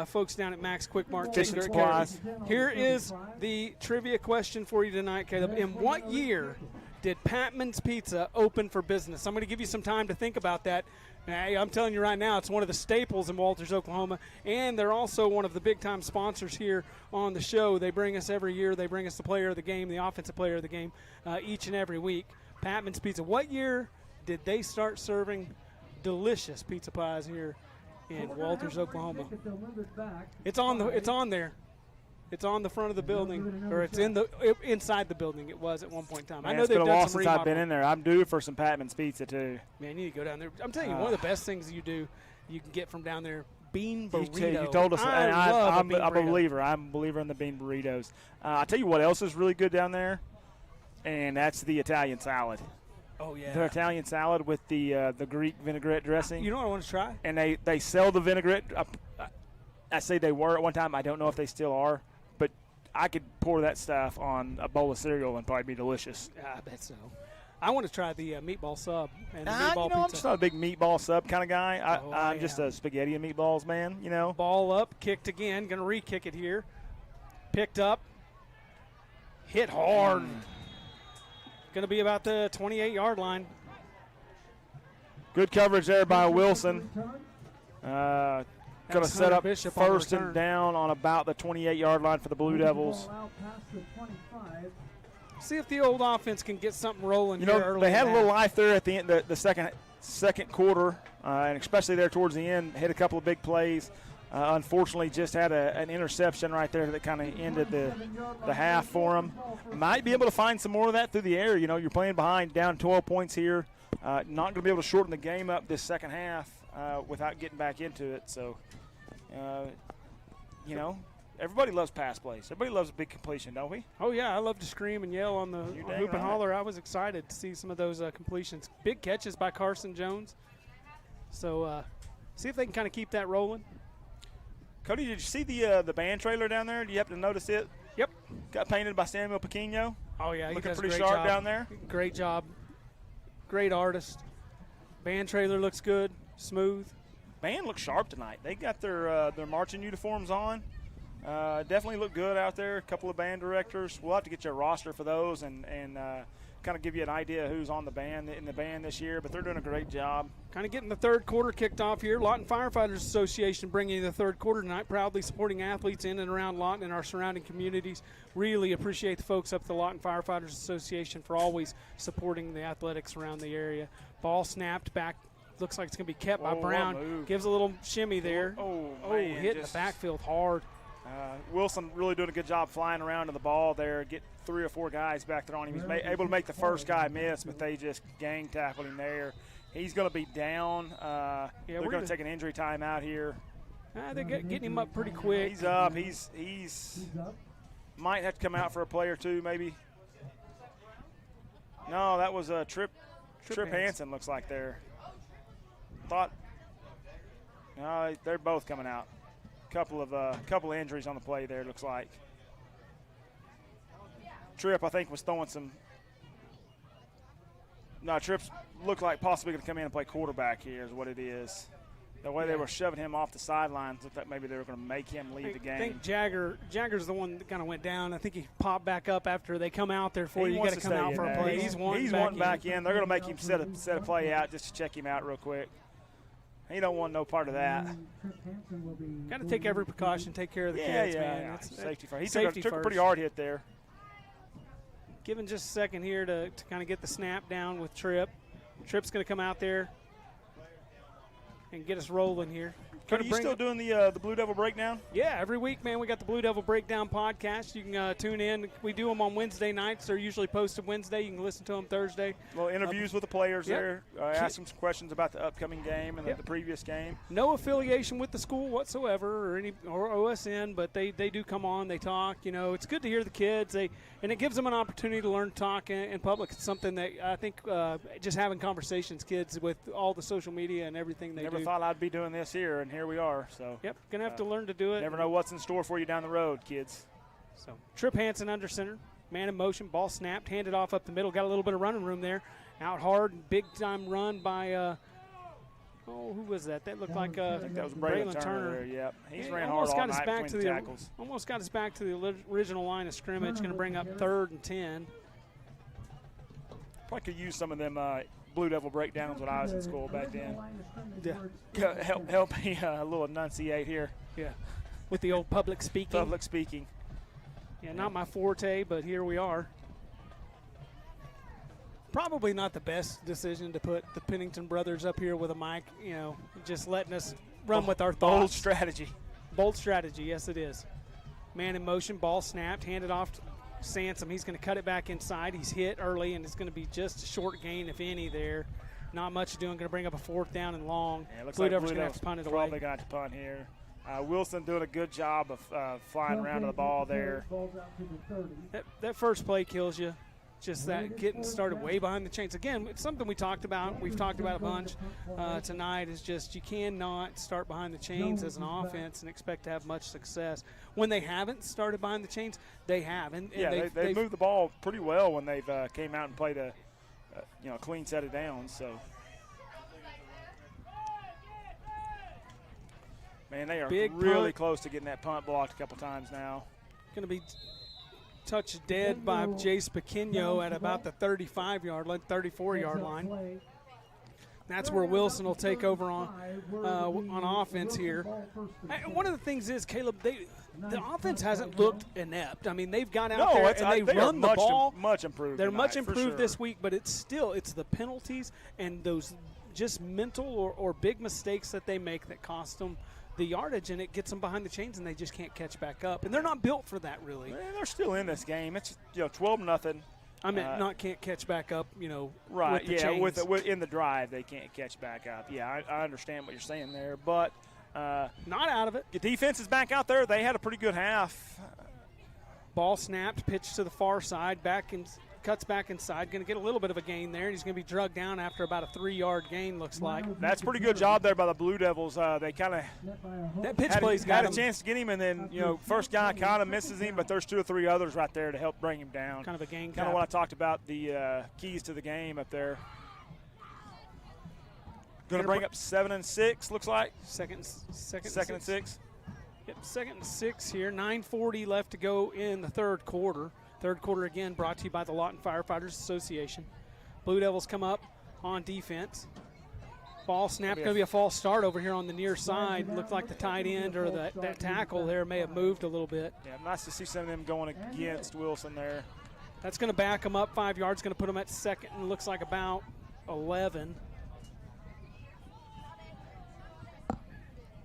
Folks down at Max Quick Mart. Fishing supplies. Here is the trivia question for you tonight, Caleb. In what year did Patman's Pizza open for business? I'm going to give you some time to think about that. Hey, I'm telling you right now, it's one of the staples in Walters, Oklahoma, and they're also one of the big-time sponsors here on the show. They bring us every year. They bring us the player of the game, the offensive player of the game, each and every week. Patman's Pizza. What year did they start serving delicious pizza pies here in Walters, Oklahoma? It's on there. It's on the front of the building, or it's inside the building. It was at one point in time. Man, I know it's they've been a done while some since I've been in there. I'm due for some Patman's Pizza too. Man, you need to go down there. I'm telling you, one of the best things you do, you can get from down there, bean burrito. You told us, and I'm a burrito. believer. I'm a believer in the bean burritos. I'll tell you what else is really good down there, and that's the Italian salad. Oh, yeah. The Italian salad with the Greek vinaigrette dressing. You know what I want to try? And they sell the vinaigrette. I say they were at one time. I don't know if they still are. But I could pour that stuff on a bowl of cereal and probably be delicious. I bet so. I want to try the meatball sub and the meatball pizza. I'm just not a big meatball sub kind of guy. I'm just a spaghetti and meatballs man, Ball up, kicked again. Going to re-kick it here. Picked up. Hit hard. Going to be about the 28-yard line. Good coverage there by Wilson. Going to set up first and down on about the 28-yard line for the Blue Devils. See if the old offense can get something rolling here early. They had a little life there at the end, the second quarter, and especially there towards the end. Hit a couple of big plays. Unfortunately, just had an interception right there that kind of ended the half for them. Might be able to find some more of that through the air. You're playing behind, down 12 points here. Not going to be able to shorten the game up this second half without getting back into it. So, everybody loves pass plays. Everybody loves a big completion, don't we? Oh, yeah. I love to scream and yell on the hoop and holler. I was excited to see some of those completions. Big catches by Carson Jones. So, see if they can kind of keep that rolling. Cody, did you see the band trailer down there? Do you happen to notice it? Yep. Got painted by Samuel Pequeno. Oh, yeah. Looking does pretty a great sharp job. down there. Great job. Great artist. Band trailer looks good, smooth. Band looks sharp tonight. They got their marching uniforms on. Definitely look good out there. A couple of band directors. We'll have to get you a roster for those and kind of give you an idea who's on the band this year. But they're doing a great job. Kind of getting the third quarter kicked off here. Lawton Firefighters Association bringing you the third quarter tonight, proudly supporting athletes in and around Lawton and our surrounding communities. Really appreciate the folks up at the Lawton Firefighters Association for always supporting the athletics around the area. Ball snapped back. Looks like it's going to be kept by Brown. Gives a little shimmy there. Man, hitting the backfield hard. Wilson really doing a good job flying around to the ball there, get 3 or 4 guys back there on him. He's able to make the first guy miss, but they just gang tackled him there. He's going to be down. They're going to take an injury time out here. They're getting him up pretty quick. He's up. He's might have to come out for a play or two, maybe. No, that was a Trip Hansen, looks like there. No, they're both coming out. Couple of injuries on the play there, looks like. Tripp, I think, was throwing some. No, Tripp's looked like possibly going to come in and play quarterback here is what it is. The way they were shoving him off the sidelines looked like maybe they were going to make him leave the game. I think Jagger's the one that kind of went down. I think he popped back up after they come out there for you. You got to come out for a play. He's wanting back in. They're going to make him set a play out just to check him out real quick. He don't want no part of that. Got to take every precaution, take care of the kids, man. Yeah. Safety first. He took a pretty hard hit there. Given just a second here to kind of get the snap down with Tripp. Tripp's going to come out there and get us rolling here. Are you still doing the Blue Devil Breakdown? Yeah, every week, man, we got the Blue Devil Breakdown podcast. You can tune in. We do them on Wednesday nights. They're usually posted Wednesday. You can listen to them Thursday. Well, interviews with the players there. Ask them some questions about the upcoming game and the previous game. No affiliation with the school whatsoever or OSN, but they do come on. They talk. It's good to hear the kids. And it gives them an opportunity to learn to talk in public. It's something that I think just having conversations, kids, with all the social media and everything they do. Never thought I'd be doing this here, and here we are. So yep, gonna have to learn to do it. Never know what's in store for you down the road, kids. So Tripp Hansen under center, man in motion, ball snapped, handed off up the middle, got a little bit of running room there. Out hard, big time run by Oh, who was that? That looked like I think that was Braylon Turner there, yep. He's ran hard all night between the tackles. Almost got us back to the original line of scrimmage. Going to bring up 3rd and 10. Probably could use some of them Blue Devil breakdowns when I was in school back then. Yeah. Help me a little enunciate here. Yeah, with the old public speaking. Public speaking. Yeah, not my forte, but here we are. Probably not the best decision to put the Pennington brothers up here with a mic, just letting us run with our thoughts. Bold strategy. Bold strategy, yes it is. Man in motion, ball snapped, handed off to Sansom. He's going to cut it back inside. He's hit early, and it's going to be just a short gain, if any, there. Not much doing. Going to bring up a 4th down and long. Yeah, looks Blue like Devils Blue going to have to punt it away. Probably got to punt here. Wilson doing a good job of flying around to the ball there. That first play kills you. Just that getting started way behind the chains. Again, it's something we talked about. We've talked about a bunch tonight is just you cannot start behind the chains as an offense and expect to have much success. When they haven't started behind the chains, they have. And they've moved the ball pretty well when they've came out and played a clean set of downs. So, man, they are really close to getting that punt blocked a couple times now. Going to be touched dead by Jace Pequeno at about the 34-yard line. That's where Wilson will take over on offense here. One of the things is, Caleb, the offense hasn't looked inept. I mean, they've got out there and they've run the ball. Much improved. They're much improved this week, but it's the penalties and those just mental or big mistakes that they make that cost them the yardage, and it gets them behind the chains, and they just can't catch back up. And they're not built for that, really. They're still in this game. It's 12-0. I mean, not can't catch back up, right? With the chains. In the drive they can't catch back up. Yeah, I understand what you're saying there, but not out of it. The defense is back out there. They had a pretty good half. Ball snapped, pitched to the far side, cuts back inside, going to get a little bit of a gain there, and he's going to be drugged down after about a 3-yard gain, looks like. That's pretty good job there by the Blue Devils. They kind of that pitch play's got a chance to get him, and then first guy kind of misses him, but there's 2 or 3 others right there to help bring him down. Kind of a gain. Kind of what I talked about, the keys to the game up there. Going to bring up 7 and 6, looks like. Second and 6. Yep, 2nd and 6 here. 9:40 left to go in the third quarter. Third quarter again brought to you by the Lawton Firefighters Association. Blue Devils come up on defense. Ball snap, going to be a false start over here on the near side. Looked like the tight end or that tackle there may have moved a little bit. Yeah, nice to see some of them going against Wilson there. That's going to back them up 5 yards, going to put them at 2nd and looks like about 11.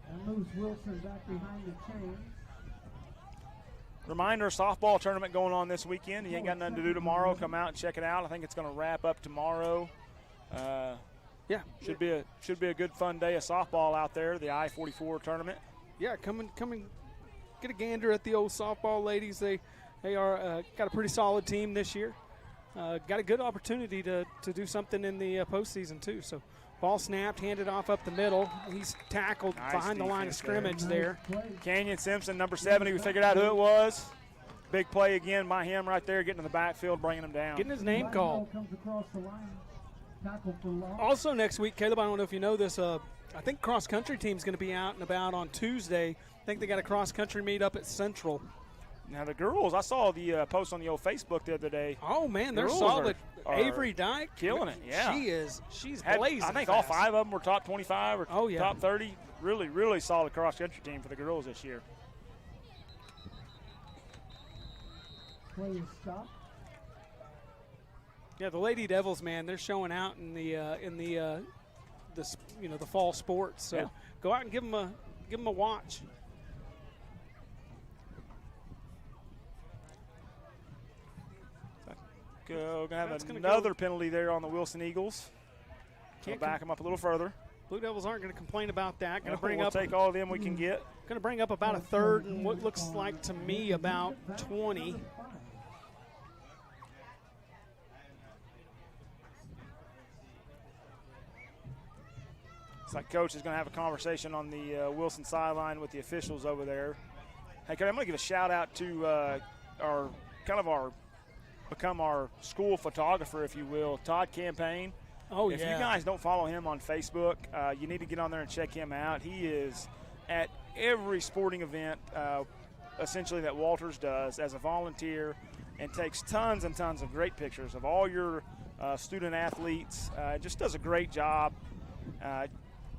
And moves Wilson back behind the chains. Reminder, softball tournament going on this weekend. You ain't got nothing to do tomorrow. Come out and check it out. I think it's going to wrap up tomorrow. Yeah, should be a good fun day of softball out there. The I-44 tournament. Yeah, come and get a gander at the old softball ladies. They are got a pretty solid team this year. Got a good opportunity to do something in the postseason too. So. Ball snapped, handed off up the middle. He's tackled behind the line of scrimmage there. Canyon Simpson, number 70, we figured out who it was. Big play again by him right there, getting to the backfield, bringing him down. Getting his name called. Also next week, Caleb, I don't know if you know this, I think cross-country team's going to be out and about on Tuesday. I think they got a cross-country meet up at Central. Now the girls, I saw the post on the old Facebook the other day. Oh man, they're solid. Avery Dyke, killing it. Yeah, she's blazing. I think fast. all 5 of them were top 25 or yeah. top 30. Really, really solid cross country team for the girls this year. Play is stopped. Yeah, the Lady Devils, man, they're showing out in the fall sports. So go out and give them a watch. Going to have another penalty there on the Wilson Eagles. Can't back them up a little further. Blue Devils aren't going to complain about that. Going to we'll take all of them we can get. Going to bring up about a 3rd and what looks like to me about 20. It's like Coach is going to have a conversation on the Wilson sideline with the officials over there. Hey, I'm going to give a shout out to become our school photographer, if you will, Todd Campaign. Oh, if yeah. you guys don't follow him on Facebook, you need to get on there and check him out. He is at every sporting event, essentially, that Walters does as a volunteer, and takes tons and tons of great pictures of all your student athletes. Just does a great job.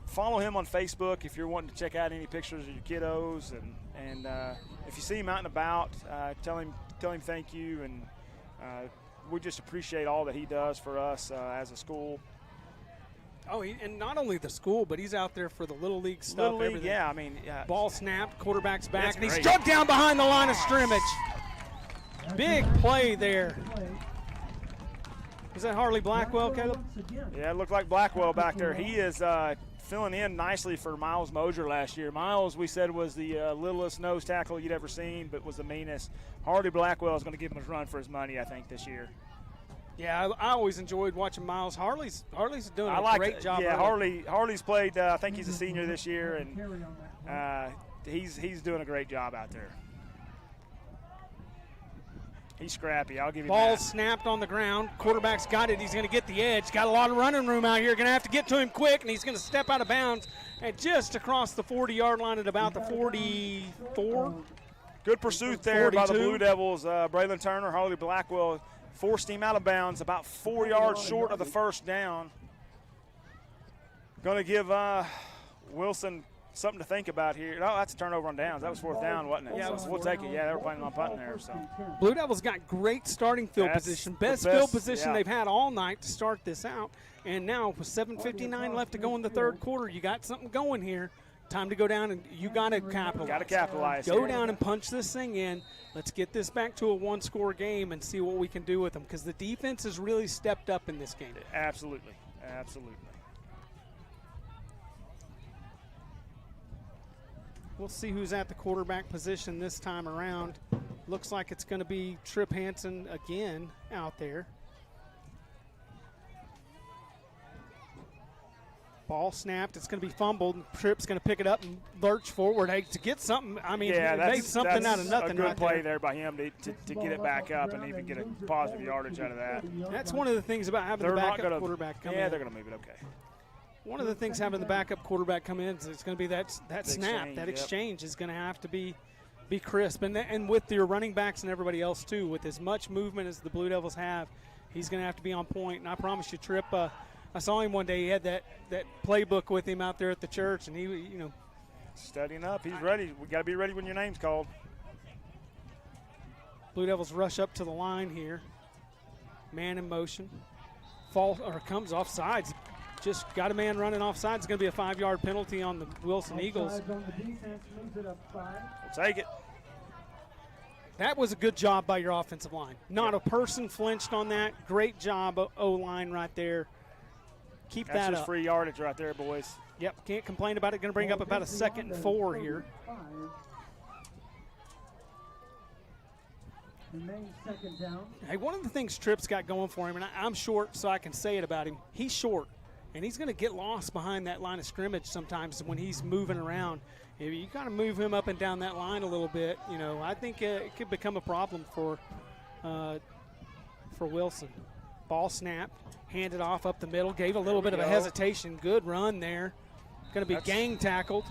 Follow him on Facebook if you're wanting to check out any pictures of your kiddos, and if you see him out and about, tell him thank you, and we just appreciate all that he does for us as a school. Oh, and not only the school, but he's out there for the Little League stuff. Little League, everything. yeah. I mean, ball snapped, quarterback's back, and he's great. struck down behind the line of scrimmage. Big play there. Was that Harley Blackwell, Caleb? Yeah, it looked like Blackwell back there. He is filling in nicely for Miles Mosier last year. Miles, we said, was the littlest nose tackle you'd ever seen, but was the meanest. Harley Blackwell is going to give him a run for his money, I think, this year. Yeah, I always enjoyed watching Miles. Harley's doing a great job. Yeah, Harley's played. I think he's a senior this year, and he's doing a great job out there. He's scrappy. I'll give you Ball that. snapped on the ground. Quarterback's got it. He's going to get the edge. Got a lot of running room out here. Going to have to get to him quick, and he's going to step out of bounds and just across the 40-yard line at about the 44. Good pursuit there 42. by the Blue Devils. Braylon Turner, Harley Blackwell forced him out of bounds about 4 yards short of the first down. Going to give Wilson something to think about here. No, that's a turnover on downs. That was fourth down, wasn't it? Yeah, so we'll take it. Yeah, they were planning on punting there. So Blue Devils got great starting field position. Best field position they've had all night to start this out. And now with 7:59 left to go in the third quarter, you got something going here. Time to go down, and you got to capitalize. Got to capitalize. Go down and punch this thing in. Let's get this back to a one-score game and see what we can do with them, because the defense has really stepped up in this game. Absolutely. Absolutely. We'll see who's at the quarterback position this time around. Looks like it's going to be Tripp Hansen again out there. Ball snapped. It's going to be fumbled. Tripp's going to pick it up and lurch forward. Hey, to get something, I mean, made something out of nothing. A good right play there by him to get it back up and even get a positive yardage out of that. That's one of the things about having the backup quarterback come in. Yeah, they're going to move it okay. One of the things having the backup quarterback come in is it's going to be that snap, that exchange is going to have to be crisp. And with your running backs and everybody else too, with as much movement as the Blue Devils have, he's going to have to be on point. And I promise you, Tripp, I saw him one day. He had that playbook with him out there at the church, and he, studying up. He's ready. We got to be ready when your name's called. Blue Devils rush up to the line here. Man in motion. Comes off sides. Just got a man running offside. It's going to be a 5-yard penalty on the Wilson Eagles. We'll take it. That was a good job by your offensive line. Not a person flinched on that. Great job, O-line right there. Keep that up. That's just free yardage right there, boys. Yep, can't complain about it. Going to bring up about a 2nd and 4 here. Second down. Hey, one of the things Tripp's got going for him, and I'm short, so I can say it about him, he's short. And he's going to get lost behind that line of scrimmage sometimes when he's moving around. If you got to move him up and down that line a little bit, I think it could become a problem for Wilson. Ball snapped, handed off up the middle, gave a little bit of a hesitation. Good run there. Going to be gang tackled.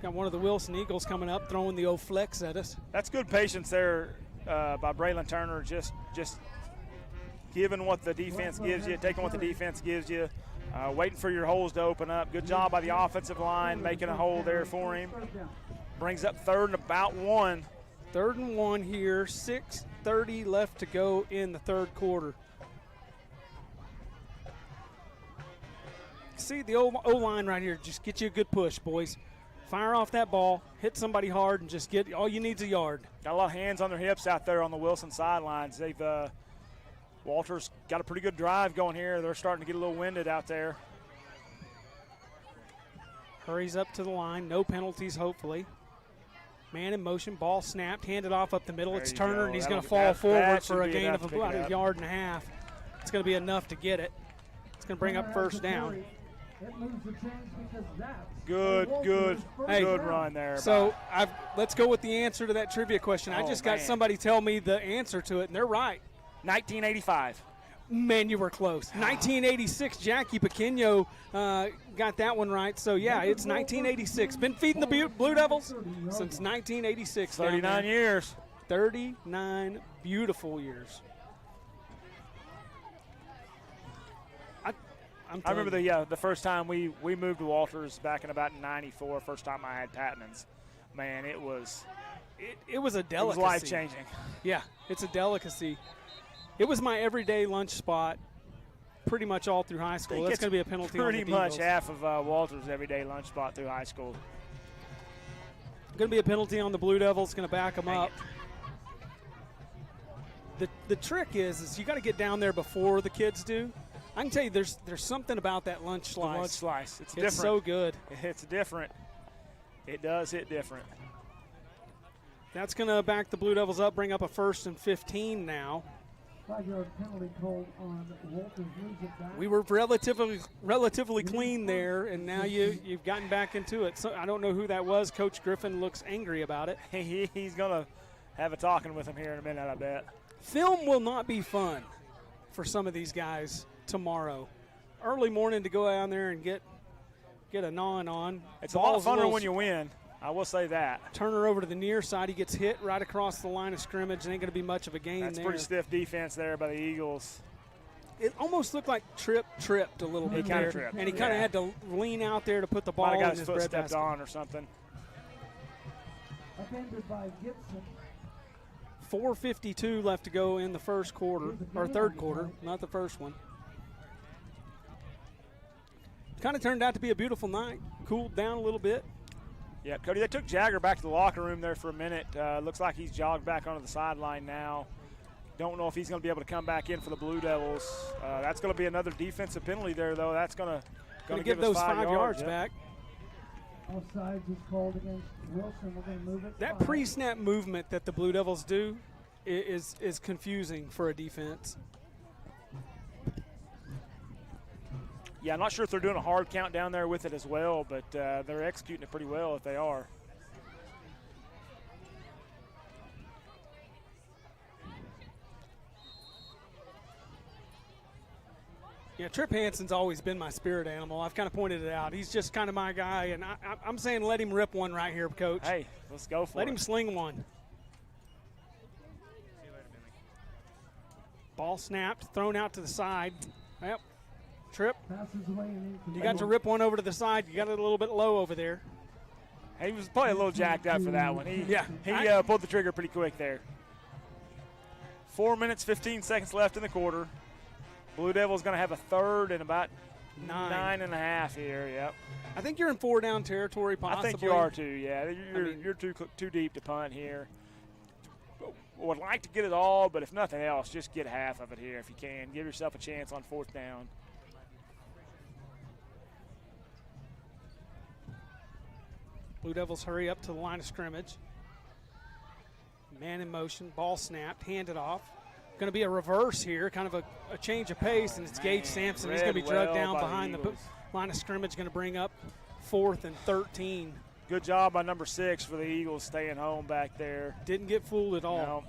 Got one of the Wilson Eagles coming up, throwing the old flex at us. That's good patience there by Braylon Turner, just giving what the defense gives you, taking what the defense gives you, waiting for your holes to open up. Good job by the offensive line, making a hole there for him. Brings up 3rd and about 1. 3rd and 1 here, 6:30 left to go in the third quarter. See the O-line right here, just get you a good push, boys. Fire off that ball, hit somebody hard, and just get all you need is a yard. Got a lot of hands on their hips out there on the Wilson sidelines. They've Walters got a pretty good drive going here. They're starting to get a little winded out there. Hurries up to the line, no penalties, hopefully. Man in motion, ball snapped, handed off up the middle. It's Turner, and he's going to fall forward for a gain of about a yard and a half. It's going to be enough to get it. It's going to bring up first down. Good run there. So let's go with the answer to that trivia question. I just got somebody tell me the answer to it, and they're right. 1985. Man, you were close. 1986, Jackie Pequeno got that one right. So, yeah, it's 1986. Been feeding the Blue Devils since 1986. 39 years. 39 beautiful years. I remember the first time we moved to Walters back in about 94, first time I had Patmans. Man, it was a delicacy. It was life-changing. Yeah, it's a delicacy. It was my everyday lunch spot pretty much all through high school. That's going to be a penalty on the pretty much half of Walters' everyday lunch spot through high school. Going to be a penalty on the Blue Devils. Going to back them up. The trick is you got to get down there before the kids do. I can tell you there's something about that lunch slice. The lunch slice. It's different. It's so good. It's different. It does hit different. That's going to back the Blue Devils up, bring up a 1st and 15 now. 5-yard penalty called on Walters. Moves it back. We were relatively clean there, and now you've gotten back into it. So I don't know who that was. Coach Griffin looks angry about it. He's going to have a talking with him here in a minute, I bet. Film will not be fun for some of these guys tomorrow. Early morning to go down there and get a gnawing on. It's a lot funner when you win. I will say that. Turn her over to the near side. He gets hit right across the line of scrimmage. Ain't going to be much of a gain there. That's pretty stiff defense there by the Eagles. It almost looked like tripped a little bit there. Tripped. And he kind of had to lean out there to put the ball in his foot stepped breadbasket. on or something. Upended by Gibson. 4:52 left to go in the first quarter, or third quarter, not the first one. Kind of turned out to be a beautiful night. Cooled down a little bit. Yeah, Cody, they took Jagger back to the locker room there for a minute. Looks like he's jogged back onto the sideline now. Don't know if he's going to be able to come back in for the Blue Devils. That's going to be another defensive penalty there, though. That's going to give those us 5 yards back. Offsides is called against Wilson. We're going to move it. That pre-snap movement that the Blue Devils do is confusing for a defense. Yeah, I'm not sure if they're doing a hard count down there with it as well, but they're executing it pretty well if they are. Yeah, Trip Hansen's always been my spirit animal. I've kind of pointed it out. He's just kind of my guy, and I'm saying let him rip one right here, Coach. Hey, let's go for it. Let him sling one. Ball snapped, thrown out to the side. Yep. Trip. You got to rip one over to the side. You got it a little bit low over there. He was probably a little jacked up for that one. He pulled the trigger pretty quick there. 4 minutes, 15 seconds left in the quarter. Blue Devils going to have a third and about 9.5 here. Yep. I think you're in 4-down territory, possibly. I think you are too. Yeah, you're too deep to punt here. Would like to get it all, but if nothing else, just get half of it here if you can. Give yourself a chance on 4th down. Blue Devils hurry up to the line of scrimmage. Man in motion, ball snapped, handed off. Going to be a reverse here, kind of a change of pace, and it's Gage Sampson. He's going to be drugged down behind the line of scrimmage, going to bring up 4th and 13. Good job by number 6 for the Eagles staying home back there. Didn't get fooled at all. No.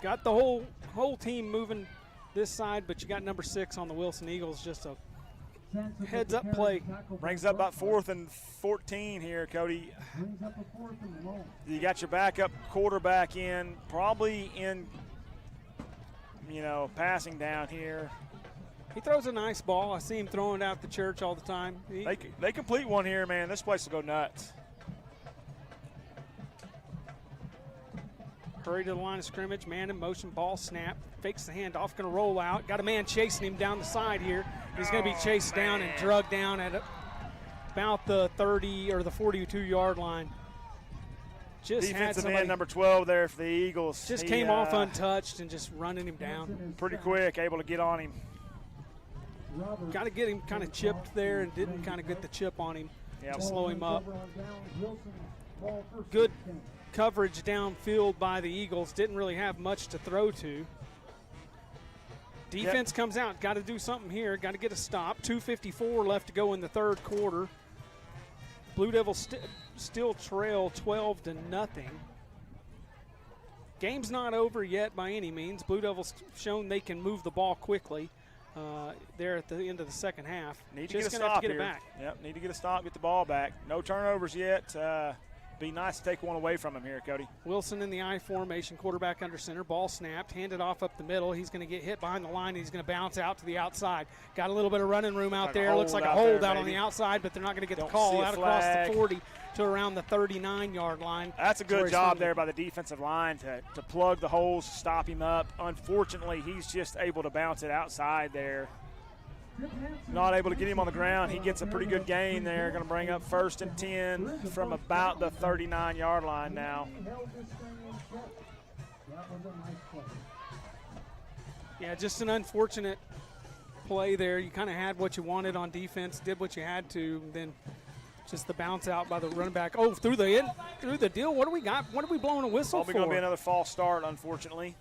Got the whole team moving this side, but you got number 6 on the Wilson Eagles, just a heads-up play. Brings up about 4th and 14 here, Cody. Brings up a 4th and long. You got your backup quarterback in, probably in, passing down here. He throws a nice ball. I see him throwing it out the church all the time. They complete one here, man. This place will go nuts. Hurry to the line of scrimmage, man in motion, ball snap, fakes the handoff, going to roll out. Got a man chasing him down the side here. He's going to be chased down and drugged down at about the 30 or the 42-yard line. Just defensive end number 12 there for the Eagles. Just came off untouched and just running him down. Pretty quick, able to get on him. Got to get him kind of chipped there and didn't kind of get the chip on him to slow him up. Good coverage downfield by the Eagles. Didn't really have much to throw to. Defense comes out. Got to do something here. Got to get a stop. 2:54 left to go in the third quarter. Blue Devils still trail 12-0. game's not over yet by any means. Blue Devils shown they can move the ball quickly there at the end of the second half. Need to get a stop have to get here. it back. Yep, need to get a stop, get the ball back. No turnovers yet. Be nice to take one away from him here, Cody. Wilson in the I formation, quarterback under center. Ball snapped, handed off up the middle. He's going to get hit behind the line, and he's going to bounce out to the outside. Got a little bit of running room out there. Looks like a hold out on the outside, but they're not going to get the call out across the 40 to around the 39-yard line. That's a good job there by the defensive line to plug the holes, stop him up. Unfortunately, he's just able to bounce it outside there. Not able to get him on the ground. He gets a pretty good gain there. Going to bring up 1st and 10 from about the 39-yard line now. Yeah, just an unfortunate play there. You kind of had what you wanted on defense, did what you had to, then just the bounce out by the running back. Oh, through the deal. What do we got? What are we blowing a whistle for? Probably going to be another false start, unfortunately.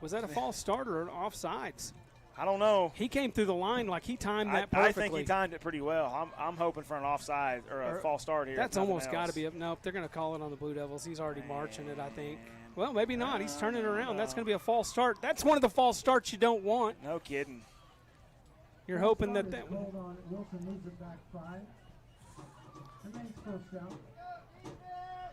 Was that a false start or an offsides? I don't know. He came through the line like he timed that perfectly. I think he timed it pretty well. I'm hoping for an offside or a false start here. That's almost got to be up. Nope, they're going to call it on the Blue Devils. He's already marching it, I think. Well, maybe not. He's turning it around. That's going to be a false start. That's one of the false starts you don't want. No kidding. You're hoping that Hold on. Wilson moves it back 5. Remains first down.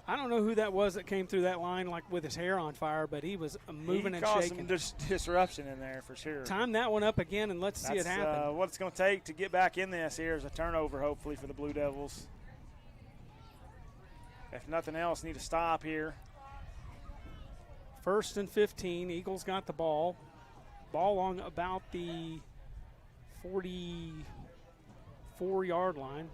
I don't know who that was that came through that line like with his hair on fire, but he was moving and shaking. He caused some disruption in there for sure. Time that one up again, and let's see it happen. What it's going to take to get back in this here is a turnover, hopefully, for the Blue Devils. If nothing else, need to stop here. 1st and 15. Eagles got the ball. Ball on about the 44-yard line.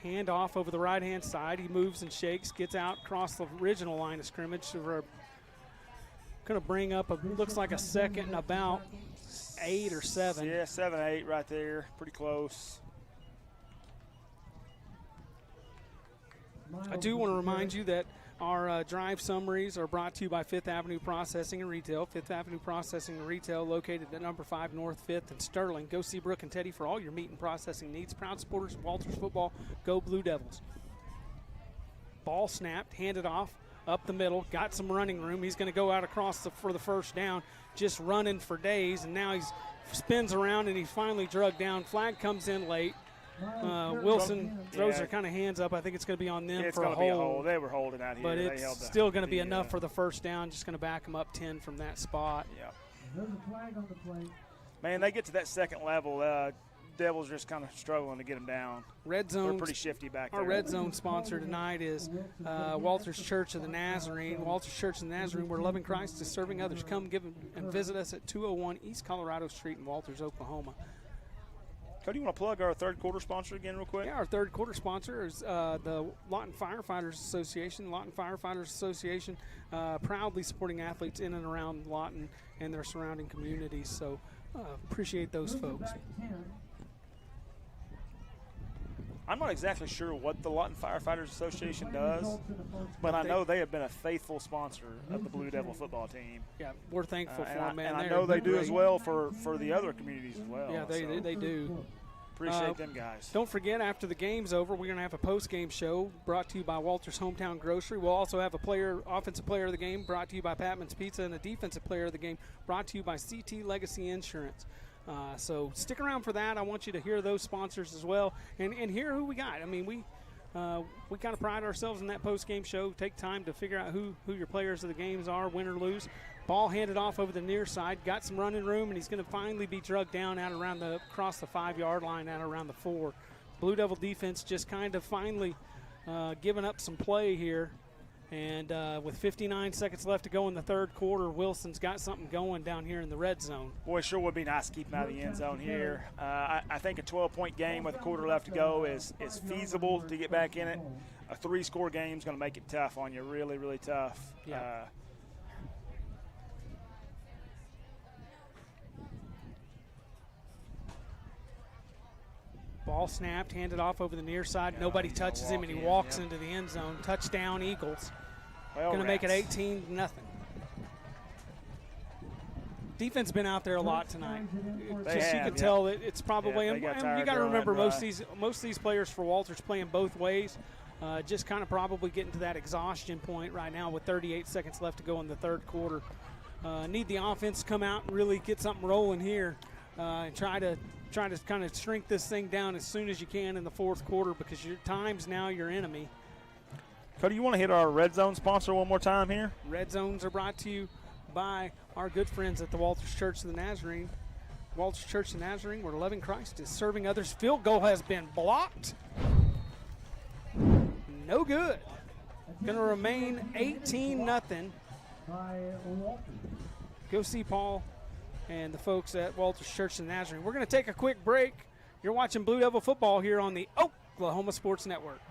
Hand off over the right-hand side. He moves and shakes, gets out across the original line of scrimmage. So we're going to bring up, looks like a 2nd and about 8 or 7. Yeah, 7, 8 right there. Pretty close. I do want to remind you that our drive summaries are brought to you by 5th Avenue Processing and Retail. 5th Avenue Processing and Retail, located at number 5 North 5th in Sterling. Go see Brooke and Teddy for all your meat and processing needs. Proud supporters of Walters football. Go Blue Devils. Ball snapped, handed off, up the middle, got some running room. He's going to go out across for the first down, just running for days, and now he spins around and he's finally drugged down. Flag comes in late. Wilson throws their kind of hands up. I think it's going to be on them for a hold. Be a hold. They were holding out here. But it's still going to be enough for the first down. Just going to back them up 10 from that spot. Yeah. There's a flag on the play. Man, they get to that second level. Devils just kind of struggling to get them down. Red Zone. They're pretty shifty back there. Our Red Zone sponsor tonight is Walters Church of the Nazarene. Walters Church of the Nazarene, where loving Christ is serving others. Come and visit us at 201 East Colorado Street in Walters, Oklahoma. Cody, you want to plug our third quarter sponsor again real quick? Yeah, our third quarter sponsor is the Lawton Firefighters Association. Lawton Firefighters Association proudly supporting athletes in and around Lawton and their surrounding communities. So appreciate those folks. I'm not exactly sure what the Lawton Firefighters Association does, but I know they have been a faithful sponsor of the Blue Devil football team. Yeah, we're thankful for them, man. And I know they do as well for the other communities as well. Yeah, they do. Appreciate them guys. Don't forget, after the game's over, we're going to have a post-game show brought to you by Walters Hometown Grocery. We'll also have a offensive player of the game brought to you by Patman's Pizza, and a defensive player of the game brought to you by CT Legacy Insurance. So stick around for that. I want you to hear those sponsors as well and hear who we got. I mean, we kind of pride ourselves in that post-game show. Take time to figure out who your players of the games are, win or lose. Ball handed off over the near side, got some running room, and he's going to finally be drugged down out around across the 5-yard line, out around the 4. Blue Devil defense just kind of finally giving up some play here. And with 59 seconds left to go in the third quarter, Wilson's got something going down here in the red zone. Boy, it sure would be nice to keep him out of the end zone here. I think a 12-point game with a quarter left to go is feasible to get back in it. A 3-score game is going to make it tough on you, really, really tough. Yeah. Ball snapped, handed off over the near side. Nobody touches him, and he walks into the end zone. Touchdown, Eagles. Going to make it 18-0. Defense been out there a lot tonight. You can tell that it's probably. And you got to remember, most of these players for Walters playing both ways. just kind of probably getting to that exhaustion point right now with 38 seconds left to go in the third quarter. Need the offense to come out and really get something rolling here and try to kind of shrink this thing down as soon as you can in the fourth quarter, because your time's now your enemy. Cody, you want to hit our Red Zone sponsor one more time here? Red Zones are brought to you by our good friends at the Walters Church of the Nazarene. Walters Church of the Nazarene, where loving Christ is serving others. Field goal has been blocked. No good. Going to remain 18-0. Go see Paul and the folks at Walters Church of the Nazarene. We're going to take a quick break. You're watching Blue Devil football here on the Oklahoma Sports Network.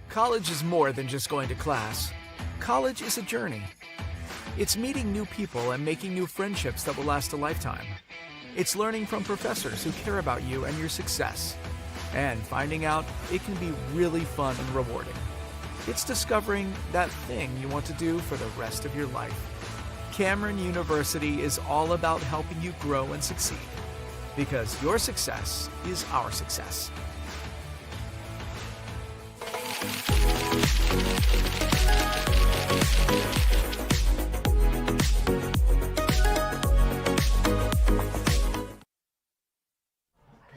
College is more than just going to class. College is a journey. It's meeting new people and making new friendships that will last a lifetime. It's learning from professors who care about you and your success. And finding out it can be really fun and rewarding. It's discovering that thing you want to do for the rest of your life. Cameron University is all about helping you grow and succeed. Because your success is our success.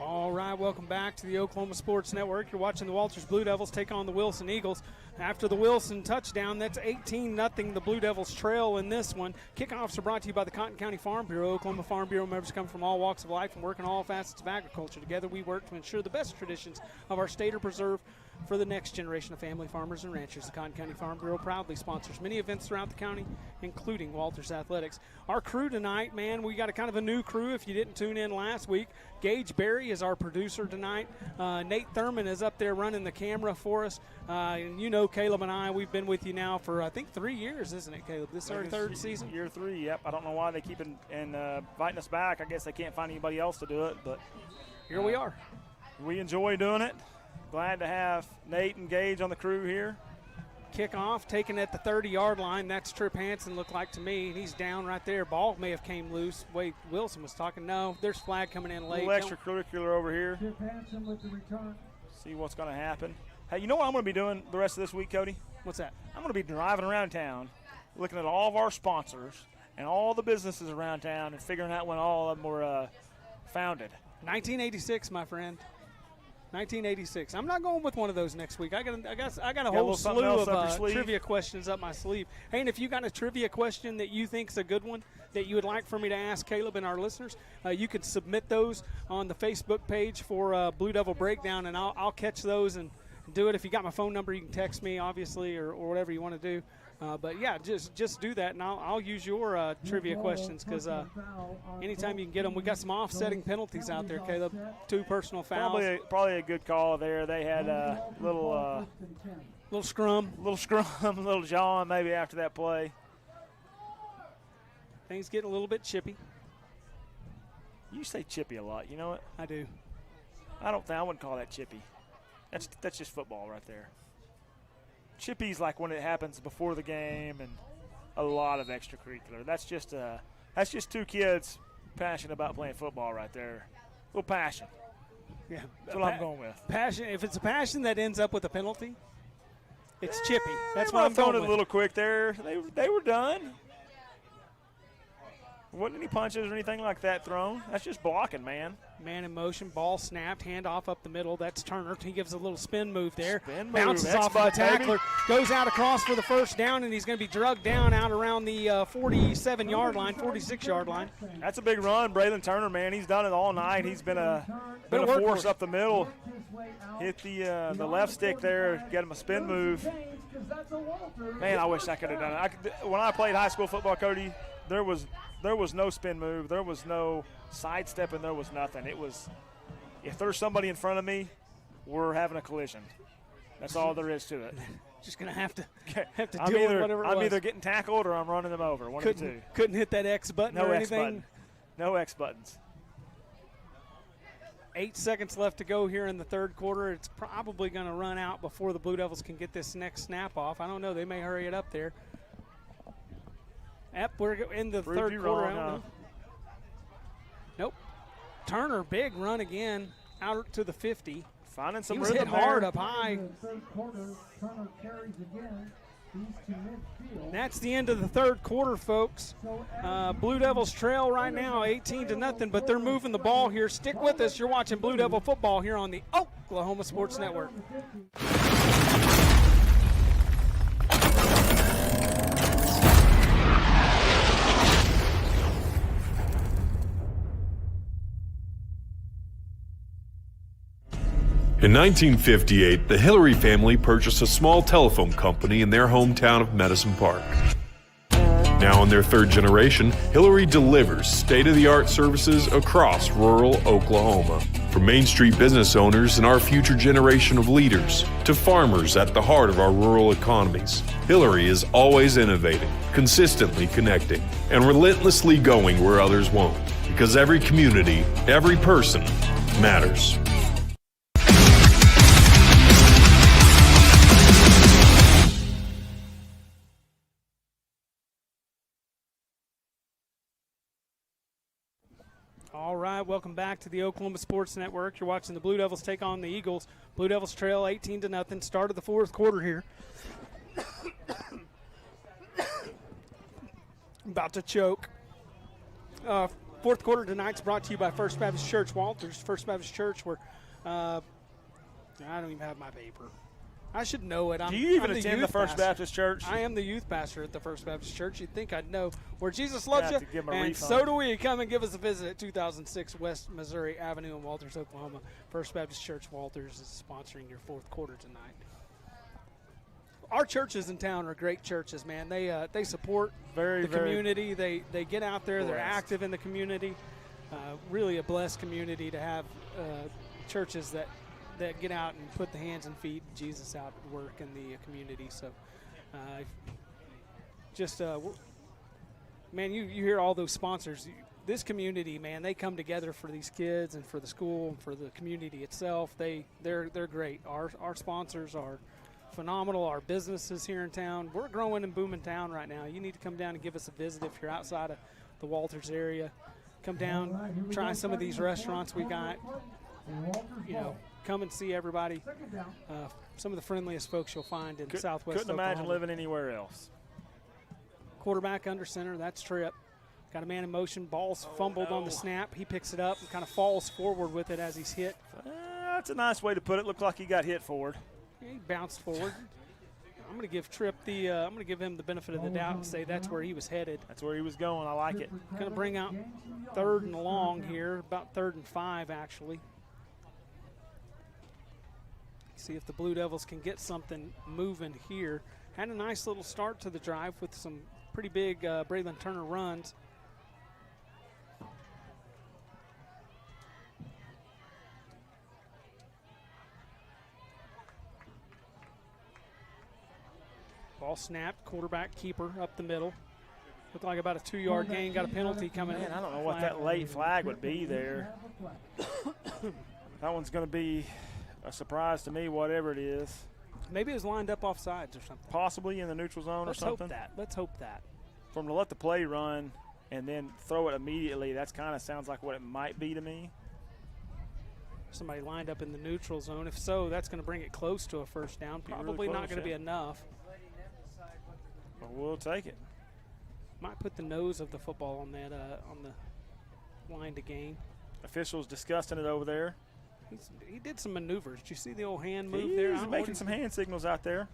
All right, welcome back to the Oklahoma Sports Network. You're watching the Walters Blue Devils take on the Wilson Eagles. After the Wilson touchdown, that's 18-0. The Blue Devils trail in this one. Kickoffs are brought to you by the Cotton County Farm Bureau. Oklahoma Farm Bureau members come from all walks of life and work in all facets of agriculture. Together we work to ensure the best traditions of our state are preserved for the next generation of family farmers and ranchers. The Cotton County Farm Bureau proudly sponsors many events throughout the county, including Walters Athletics. Our crew tonight, man, we got a kind of a new crew if you didn't tune in last week. Gage Berry is our producer tonight. Nate Thurman is up there running the camera for us. And you know, Caleb and I, we've been with you now for, I think, 3 years, isn't it, Caleb? This is our third season? Year 3, yep. I don't know why they keep inviting us back. I guess they can't find anybody else to do it, but here we are. We enjoy doing it. Glad to have Nate and Gage on the crew here. Kickoff taken at the 30-yard line. That's Trip Hansen, looked like to me. He's down right there. Ball may have came loose. Wade Wilson was talking. No, there's flag coming in late. A little extracurricular over here. Trip Hansen with the return. See what's going to happen. Hey, you know what I'm going to be doing the rest of this week, Cody? What's that? I'm going to be driving around town, looking at all of our sponsors and all the businesses around town and figuring out when all of them were founded. 1986, my friend. 1986. I'm not going with one of those next week. I got a whole slew of trivia questions up my sleeve. Hey, and if you got a trivia question that you think's a good one that you would like for me to ask Caleb and our listeners, you can submit those on the Facebook page for Blue Devil Breakdown, and I'll catch those and do it. If you got my phone number, you can text me, obviously, or whatever you want to do. But yeah, just do that, and I'll use your trivia questions, because anytime you can get them. We got some offsetting penalties out there, Caleb. 2 personal fouls. Probably a good call there. They had a little scrum, little jawing maybe after that play. Things getting a little bit chippy. You say chippy a lot. You know what? I do. I wouldn't call that chippy. That's just football right there. Chippy's like when it happens before the game and a lot of extracurricular. That's just 2 kids passionate about playing football right there. A little passion. Yeah, that's what I'm going with. Passion. If it's a passion that ends up with a penalty, it's chippy. That's what I'm going with. A little quick there. They were done. Wasn't any punches or anything like that thrown. That's just blocking, man. Man in motion, ball snapped, handoff up the middle. That's Turner. He gives a little spin move there. Bounces off the tackler, goes out across for the first down, and he's going to be drugged down out around the 47-yard line, 46-yard line. That's a big run, Braylon Turner, man. He's done it all night. He's been a force up the middle. Hit the left stick there, get him a spin move. Man, I wish I could have done it. When I played high school football, Cody, there was no spin move. There was no sidestep, and there was nothing. It was, if there's somebody in front of me, we're having a collision. That's all there is to it. Just going to have to deal with whatever it was. I'm either getting tackled or I'm running them over. One of the two. Couldn't hit that X button or anything? Button. No X buttons. 8 seconds left to go here in the third quarter. It's probably going to run out before the Blue Devils can get this next snap off. I don't know. They may hurry it up there. Yep, we're in the third quarter. Wrong, Nope. Turner, big run again, out to the 50. Finding some he was rhythm hit hard there. up high. In the third quarter, Turner carries again. East to midfield. That's the end of the third quarter, folks. Blue Devils trail right now 18-0, but they're moving the ball here. Stick with us. You're watching Blue Devil football here on the Oklahoma Sports Network. In 1958, the Hillary family purchased a small telephone company in their hometown of Medicine Park. Now in their third generation, Hillary delivers state-of-the-art services across rural Oklahoma. From Main Street business owners and our future generation of leaders to farmers at the heart of our rural economies, Hillary is always innovating, consistently connecting, and relentlessly going where others won't. Because every community, every person matters. All right, welcome back to the Oklahoma Sports Network. You're watching the Blue Devils take on the Eagles. Blue Devils trail 18-0. Start of the fourth quarter here. About to choke. Fourth quarter tonight's brought to you by First Baptist Church Walters. First Baptist Church, where I don't even have my paper. I should know it. Do you even attend the First Baptist Church? I am the youth pastor at the First Baptist Church. You'd think I'd know where Jesus loves you, give him a and refund. so do we. Come and give us a visit at 2006 West Missouri Avenue in Walters, Oklahoma. First Baptist Church Walters is sponsoring your fourth quarter tonight. Our churches in town are great churches, man. They support the community. They get out there. They're active in the community. Really a blessed community to have churches that get out and put the hands and feet of Jesus out at work in the community. So man, you hear all those sponsors. This community, man, they come together for these kids and for the school and for the community itself. They're great. Our sponsors are phenomenal. Our businesses here in town, we're growing and booming town right now. You need to come down and give us a visit if you're outside of the Walters area. Come down, try some of these restaurants we got. Come and see everybody. Some of the friendliest folks you'll find in Southwest Couldn't Oklahoma. imagine living anywhere else. Quarterback under center, that's Tripp. Got a man in motion, ball's fumbled on the snap. He picks it up and kind of falls forward with it as he's hit. That's a nice way to put it. Looked like he got hit forward. He bounced forward. I'm going to give Tripp I'm going to give him the benefit of the doubt and say that's where he was headed. That's where he was going. I like it. Going to bring out 3rd and long here, about 3rd and 5 actually. See if the Blue Devils can get something moving here. Had a nice little start to the drive with some pretty big Braylon Turner runs. Ball snapped, quarterback keeper up the middle. Looked like about a 2-yard gain, got a penalty coming in. I don't know what that late flag would be there. That one's going to be a surprise to me, whatever it is. Maybe it was lined up off sides or something. Possibly in the neutral zone or something. Let's hope that. For him to let the play run and then throw it immediately, that's kind of sounds like what it might be to me. Somebody lined up in the neutral zone. If so, that's going to bring it close to a first down. Probably not going to be enough. But we'll take it. Might put the nose of the football on that on the line to gain. Officials discussing it over there. He did some maneuvers. Did you see the old hand move there? He's making some hand signals out there.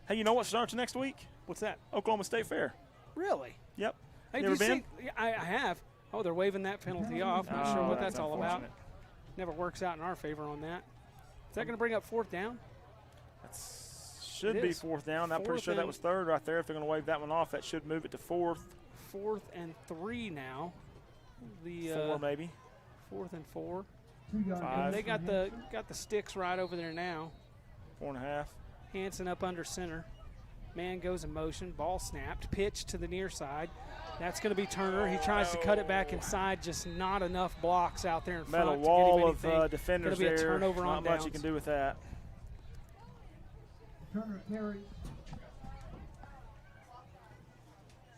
Hey, you know what starts next week? What's that? Oklahoma State Fair. Really? Yep. Hey, you ever been? I have. Oh, they're waving that penalty off. Not sure what that's all about. Never works out in our favor on that. Is that going to bring up 4th down? That should be 4th down. I'm pretty sure that was 3rd right there. If they're going to wave that one off, that should move it to 4th. 4th and 3 now. 4 maybe. 4th and 4. 5. They got the sticks right over there now. 4.5. Hanson up under center. Man goes in motion. Ball snapped. Pitch to the near side. That's going to be Turner. He tries to cut it back inside. Just not enough blocks out there in front Met a to wall get him anything. of defenders there. there. Turnover Not on much downs. you can do with that. Turner carries.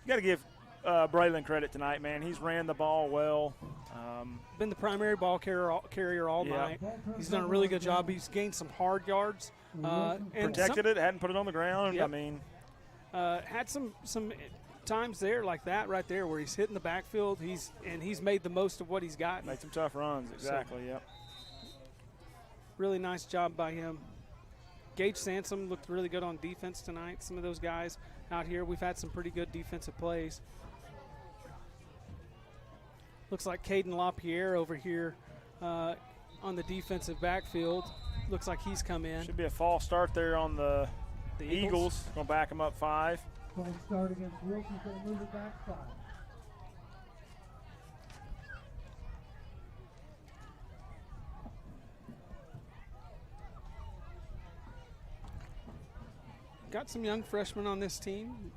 You got to give Braylon credit tonight, man. He's ran the ball well. Been the primary ball carrier all night. He's done a really good job. He's gained some hard yards. Protected it, hadn't put it on the ground. Yep. I mean, had some times there like that right there where he's hitting the backfield. He's made the most of what he's got. Made some tough runs, exactly. So, yep. Really nice job by him. Gage Sansom looked really good on defense tonight. Some of those guys out here, we've had some pretty good defensive plays. Looks like Caden LaPierre over here on the defensive backfield. Looks like he's come in. Should be a false start there on the Eagles. Going to back them up 5. False start against Wilson's going to move it back 5. Got some young freshmen on this team.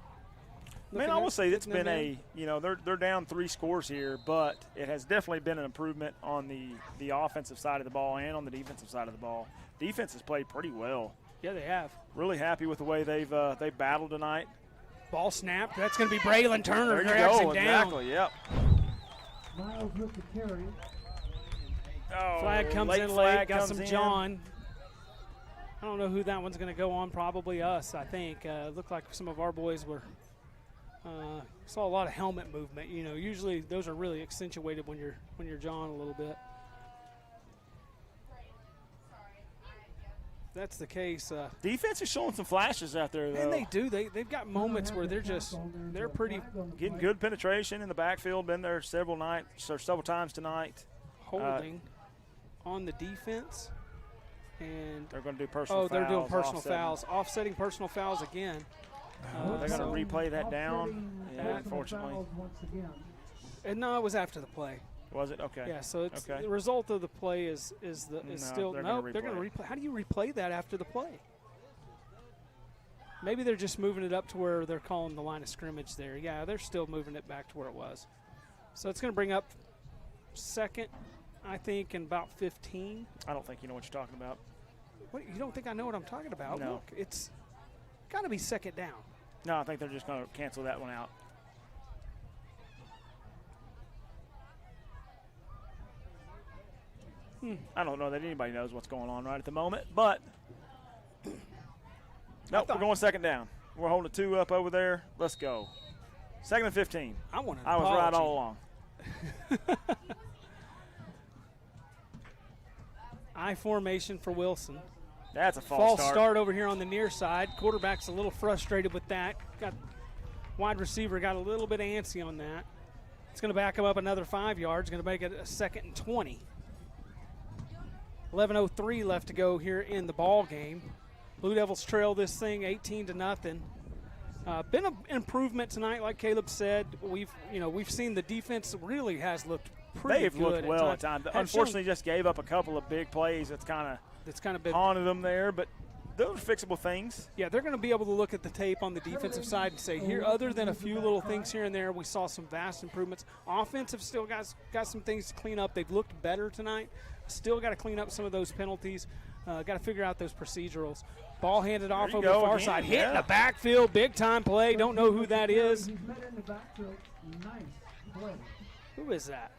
Man, I will say it's been they're down 3 scores here, but it has definitely been an improvement on the offensive side of the ball and on the defensive side of the ball. Defense has played pretty well. Yeah, they have. Really happy with the way they've battled tonight. Ball snapped. That's going to be Braylon Turner. There you go. Exactly. Yep. Miles with the carry. Oh, flag comes in late. Got some John. I don't know who that one's going to go on. Probably us, I think. Looked like some of our boys were. Saw a lot of helmet movement. You know, usually those are really accentuated when you're John a little bit. If that's the case. Defense is showing some flashes out there, though. And they do. They've got moments where they're pretty getting good penetration in the backfield. Been there several times tonight. Holding on the defense. And they're going to do personal fouls. Oh, they're doing personal fouls. Offsetting personal fouls again. They're going to replay that down, unfortunately. And no, it was after the play. Was it? Okay. Yeah, so it's the result of the play is still – they're going to replay. How do you replay that after the play? Maybe they're just moving it up to where they're calling the line of scrimmage there. Yeah, they're still moving it back to where it was. So it's going to bring up second, I think, in about 15. I don't think you know what you're talking about. What, you don't think I know what I'm talking about? No. Look, it's got to be second down. No, I think they're just going to cancel that one out. I don't know that anybody knows what's going on right at the moment, but nope, we're going second down. We're holding 2 up over there. Let's go. 2nd and 15. I was right all along. I formation for Wilson. That's a false start over here on the near side. Quarterback's a little frustrated with that. Wide receiver got a little bit antsy on that. It's going to back him up another 5 yards. Going to make it a 2nd and 20. 11:03 left to go here in the ball game. Blue Devils trail this thing 18-0. Been an improvement tonight, like Caleb said. We've seen the defense really has looked pretty good. They've looked well at times. Unfortunately, just gave up a couple of big plays. That's kind of haunted them there, but those are fixable things. Yeah, they're going to be able to look at the tape on the defensive side and say, here, other than a few little things here and there, we saw some vast improvements. Offensive still got some things to clean up. They've looked better tonight. Still got to clean up some of those penalties. Got to figure out those procedurals. Ball handed off over the far side. Hit in the backfield. Big-time play. Don't know who that is. Who is that?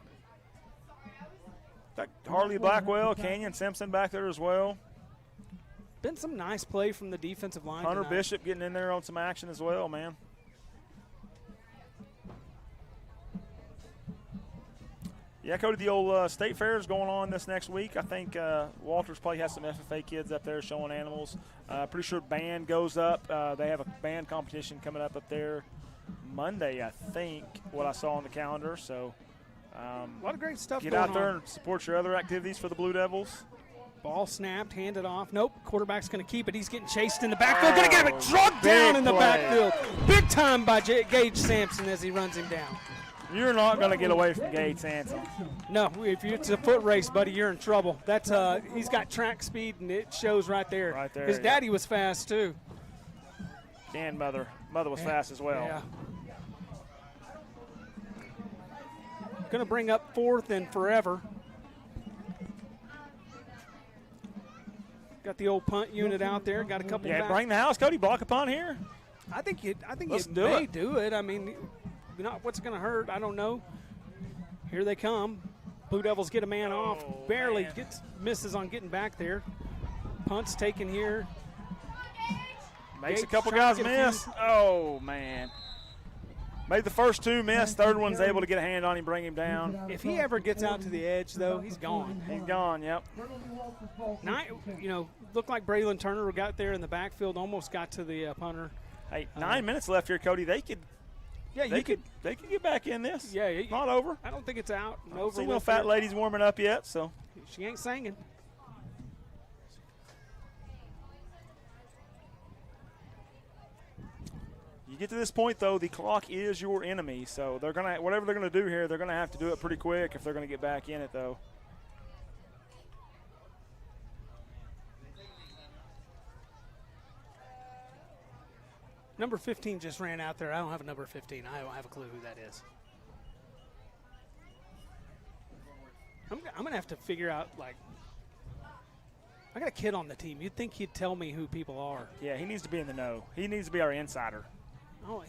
Harley Blackwell, Canyon Simpson back there as well. Been some nice play from the defensive line Hunter tonight. Bishop getting in there on some action as well, man. Yeah, Cody, the old state fair is going on this next week. I think Walters Play has some FFA kids up there showing animals. Pretty sure band goes up. They have a band competition coming up there Monday, I think, what I saw on the calendar. So a lot of great stuff get going out there on. and support your other activities for the Blue Devils. Ball snapped, handed off. Nope, quarterback's going to keep it. He's getting chased in the backfield. Going to get him drugged down in the backfield. Big time by Gage Sampson as he runs him down. You're not going to get away from Gage Sampson. No, if it's a foot race, buddy, you're in trouble. That's he's got track speed, and it shows right there. Right there. His daddy was fast too. And mother was fast as well. Yeah. Going to bring up 4th and forever. Got the old punt unit out there. Got a couple. Yeah, bring the house, Cody. Block a punt here. I think it Let's may do it. I mean, not what's going to hurt. I don't know. Here they come. Blue Devils get a man off. Barely misses on getting back there. Punt's taken here. Makes a couple guys miss. Oh, man. Made the first two miss. Third one's able to get a hand on him, bring him down. If he ever gets out to the edge, though, he's gone. He's gone, yep. Looked like Braylon Turner got there in the backfield, almost got to the punter. Hey, 9 minutes left here, Cody. They could get back in this. Yeah, not over. I don't think it's out. I don't see no fat ladies warming up yet, so she ain't singing. You get to this point, though, the clock is your enemy. So they're gonna whatever they're gonna do here, they're gonna have to do it pretty quick if they're gonna get back in it, though. Number 15 just ran out there. I don't have a number 15. I don't have a clue who that is. I'm going to have to figure out, I got a kid on the team. You'd think he'd tell me who people are. Yeah, he needs to be in the know. He needs to be our insider. Oh,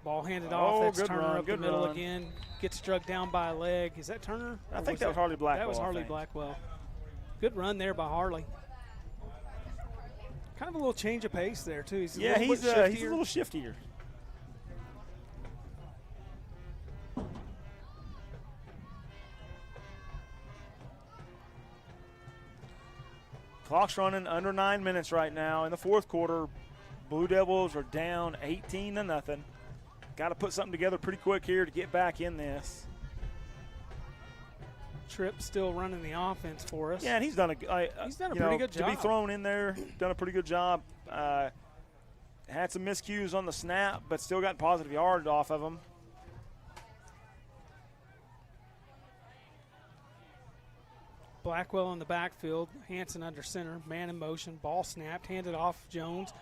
ball handed off. That's Turner up the middle again. Gets struck down by a leg. Is that Turner? I think that was Harley Blackwell. That was Harley Blackwell. Good run there by Harley. Kind of a little change of pace there, too. He's a little shiftier. Clock's running under 9 minutes right now. In the fourth quarter, Blue Devils are down 18-0. Got to put something together pretty quick here to get back in this. Tripp still running the offense for us. Yeah, and he's done a pretty good job. To be thrown in there, done a pretty good job. Had some miscues on the snap, but still got positive yards off of them. Blackwell in the backfield, Hanson under center, man in motion, ball snapped, handed off Jones.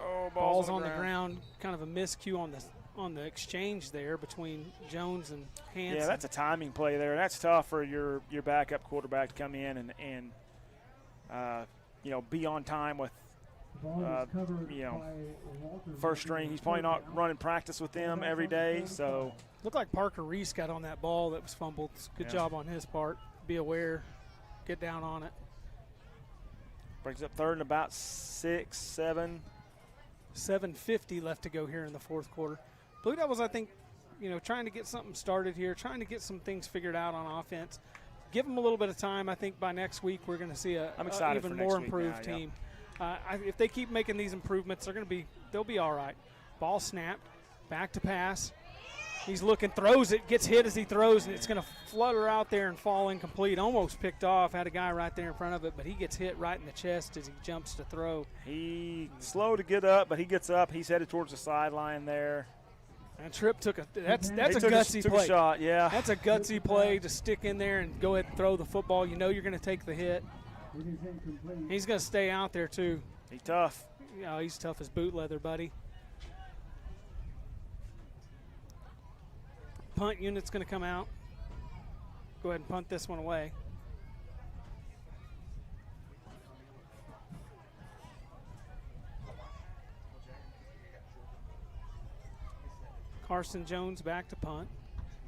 Oh, ball's on the ground. Kind of a miscue on the exchange there between Jones and Hanson. Yeah, that's a timing play there. That's tough for your backup quarterback to come in and be on time with first string. He's probably not running practice with them every day. So looked like Parker Reese got on that ball that was fumbled. Good job on his part. Be aware, get down on it. Brings up third and about 6, 7. 7:50 left to go here in the fourth quarter. Blue Devils, I think, trying to get something started here, trying to get some things figured out on offense. Give them a little bit of time. I think by next week we're going to see an even more improved team. If they keep making these improvements, they'll be all right. Ball snapped, back to pass. He's looking, throws it, gets hit as he throws, and it's going to flutter out there and fall incomplete. Almost picked off, had a guy right there in front of it, but he gets hit right in the chest as he jumps to throw. He's slow to get up, but he gets up. He's headed towards the sideline there. And Tripp took that's a gutsy play. A shot, yeah. That's a gutsy play to stick in there and go ahead and throw the football. You know you're going to take the hit. He's going to stay out there, too. He's tough. He's tough as boot leather, buddy. Punt unit's going to come out. Go ahead and punt this one away. Carson Jones back to punt.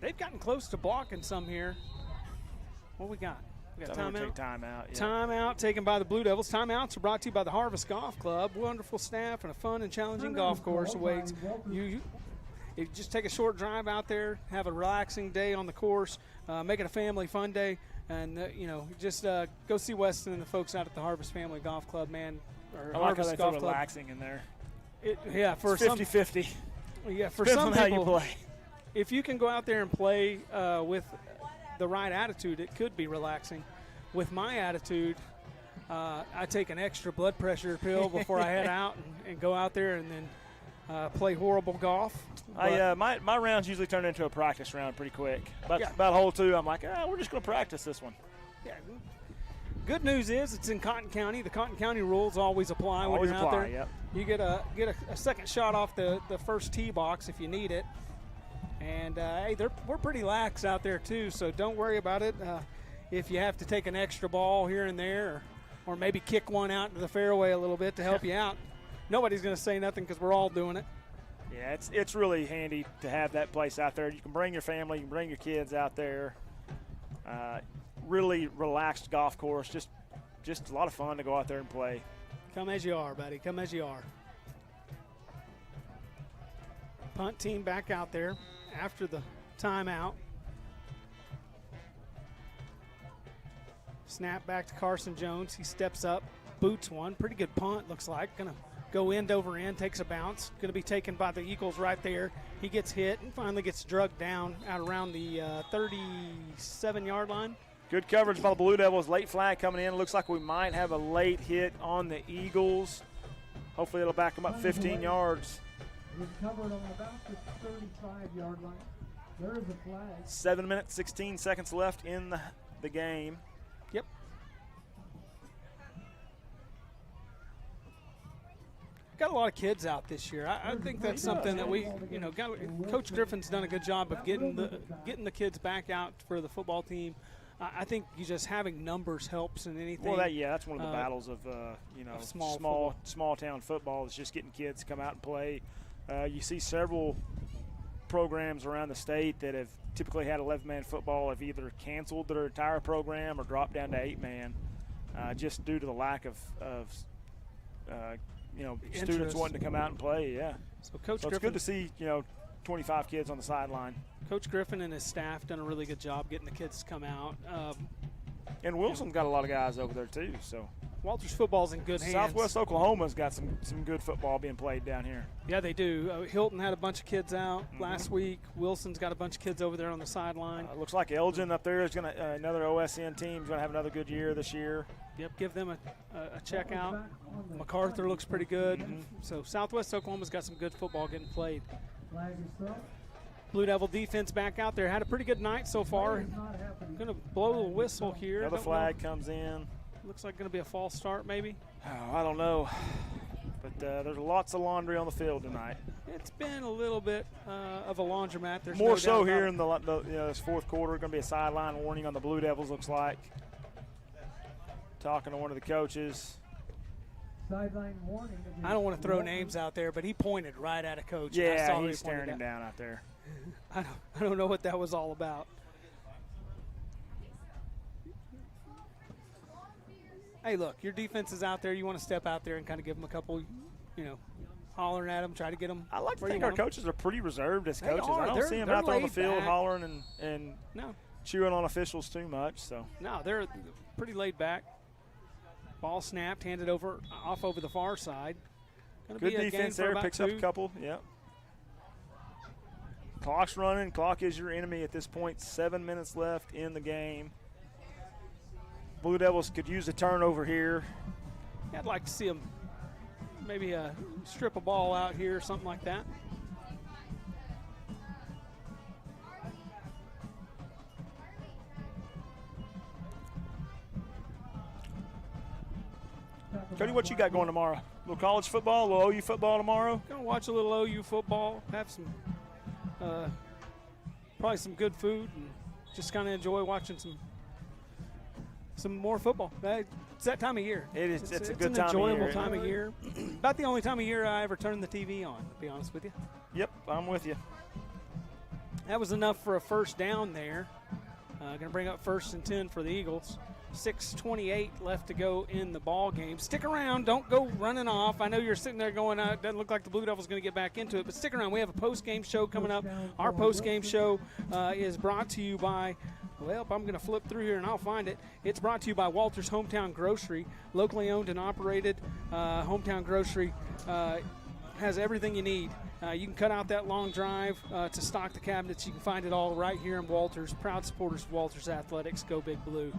They've gotten close to blocking some here. What we got? We got timeout. Timeout. Yeah. Timeout taken by the Blue Devils. Timeouts are brought to you by the Harvest Golf Club. Wonderful staff and a fun and challenging golf course awaits you. You just take a short drive out there, have a relaxing day on the course, make it a family fun day, and just go see Weston and the folks out at the Harvest Family Golf Club, man. I like how they throw relaxing in there. For 50-50. Yeah, for Depends some on people, how you play. If you can go out there and play with the right attitude, it could be relaxing. With my attitude, I take an extra blood pressure pill before I head out and go out there and then play horrible golf. My rounds usually turn into a practice round pretty quick. About hole 2, I'm like, we're just going to practice this one. Yeah. Good news is it's in Cotton County. The Cotton County rules always apply when you're out there. Yep. You get a second shot off the first tee box if you need it. And, we're pretty lax out there, too, so don't worry about it. If you have to take an extra ball here and there or maybe kick one out into the fairway a little bit to help you out, nobody's going to say nothing because we're all doing it. Yeah, it's really handy to have that place out there. You can bring your family, you can bring your kids out there. Really relaxed golf course, just a lot of fun to go out there and play. Come as you are, buddy. Come as you are. Punt team back out there after the timeout. Snap back to Carson Jones. He steps up, boots one. Pretty good punt, looks like. Going to go end over end, takes a bounce. Going to be taken by the Eagles right there. He gets hit and finally gets drugged down out around the 37-yard line. Good coverage by the Blue Devils. Late flag coming in. Looks like we might have a late hit on the Eagles. Hopefully it'll back them up 15 yards. Recovered on about the 35-yard line. There is a flag. 7 minutes, 16 seconds left in the game. Yep. Got a lot of kids out this year. I think that's something that we, Coach Griffin's done a good job of getting the kids back out for the football team. I think just having numbers helps in anything. Well, that's one of the battles of small town football is just getting kids to come out and play. You see several programs around the state that have typically had 11-man football have either canceled their entire program or dropped down to 8-man, just due to the lack of students wanting to come out and play. Yeah. So Griffin, it's good to see 25 kids on the sideline. Coach Griffin and his staff done a really good job getting the kids to come out. And Wilson's got a lot of guys over there too. So Walters football's in good hands. Southwest Oklahoma's got some good football being played down here. Yeah, they do. Hilton had a bunch of kids out last week. Wilson's got a bunch of kids over there on the sideline. Looks like Elgin up there is going to another OSN team is going to have another good year this year. Yep, give them a check out. MacArthur looks pretty good. So Southwest Oklahoma's got some good football getting played. Blue Devil defense back out there. Had a pretty good night so far. Going to blow the whistle here. Another flag comes in. Looks like going to be a false start maybe. Oh, I don't know. But there's lots of laundry on the field tonight. It's been a little bit of a laundromat. There's more so here in this fourth quarter. Going to be a sideline warning on the Blue Devils, looks like. Talking to one of the coaches. Sideline warning. I don't want to throw names out there, but he pointed right at a coach. Yeah, he's staring him down out there. I don't know what that was all about. Hey, look, your defense is out there. You want to step out there and kind of give them a couple, hollering at them, try to get them. I like to think our coaches are pretty reserved as coaches. I don't see them they're out there on the field back. Hollering and chewing on officials too much. So no, they're pretty laid back. Ball snapped, handed over the far side. Good defense there, picks up a couple. Yep. Clock's running. Clock is your enemy at this point. 7 minutes left in the game. Blue Devils could use a turnover here. Yeah, I'd like to see them maybe strip a ball out here or something like that. Cody, what you got going tomorrow? A little college football, a little OU football tomorrow? Gonna watch a little OU football, have some probably some good food, and just kind of enjoy watching some more football. It's that time of year. It is. It's a good an time of year. enjoyable time of year. About the only time of year I ever turn the TV on, to be honest with you. Yep, I'm with you. That was enough for a first down there. Going to bring up 1st and 10 for the Eagles. 6:28 left to go in the ball game. Stick around. Don't go running off. I know you're sitting there going, doesn't look like the Blue Devils going to get back into it, but stick around. We have a post-game show coming up. Our post-game show is brought to you by, well, I'm going to flip through here and I'll find it. It's brought to you by Walters Hometown Grocery, locally owned and operated. Hometown Grocery has everything you need. You can cut out that long drive to stock the cabinets. You can find it all right here in Walters. Proud supporters of Walters Athletics. Go Big Blue.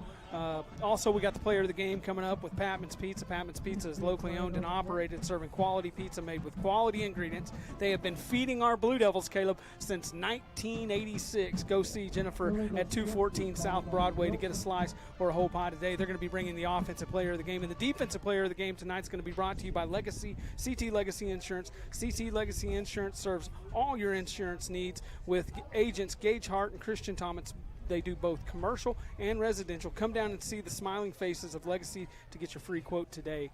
Also, we got the player of the game coming up with Patman's Pizza. Patman's Pizza is locally owned and operated, serving quality pizza made with quality ingredients. They have been feeding our Blue Devils, Caleb, since 1986. Go see Jennifer at 214 South Broadway to get a slice or a whole pie today. They're going to be bringing the offensive player of the game, and the defensive player of the game tonight is going to be brought to you by CT Legacy Insurance. CT Legacy Insurance serves all your insurance needs with agents Gage Hart and Christian Thomas They do both commercial and residential. Come down and see the smiling faces of Legacy to get your free quote today.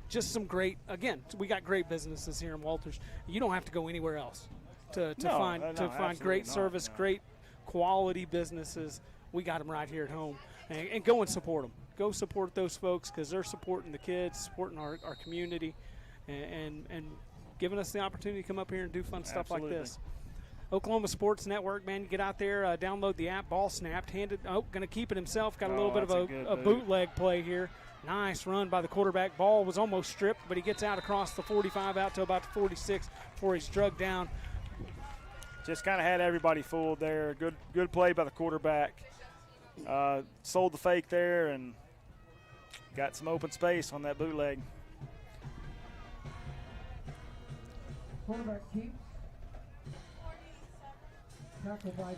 Just some great, again, we got great businesses here in Walters. You don't have to go anywhere else to find great service, great quality businesses. We got them right here at home. And go and support them. Go support those folks because they're supporting the kids, supporting our community, and giving us the opportunity to come up here and do fun stuff like this. Oklahoma Sports Network, man, you get out there, download the app. Ball snapped, handed. Going to keep it himself. Got a little bit of a bootleg play here. Nice run by the quarterback. Ball was almost stripped, but he gets out across the 45 out to about the 46 before he's drugged down. Just kind of had everybody fooled there. Good play by the quarterback. Sold the fake there and got some open space on that bootleg. Quarterback keeps.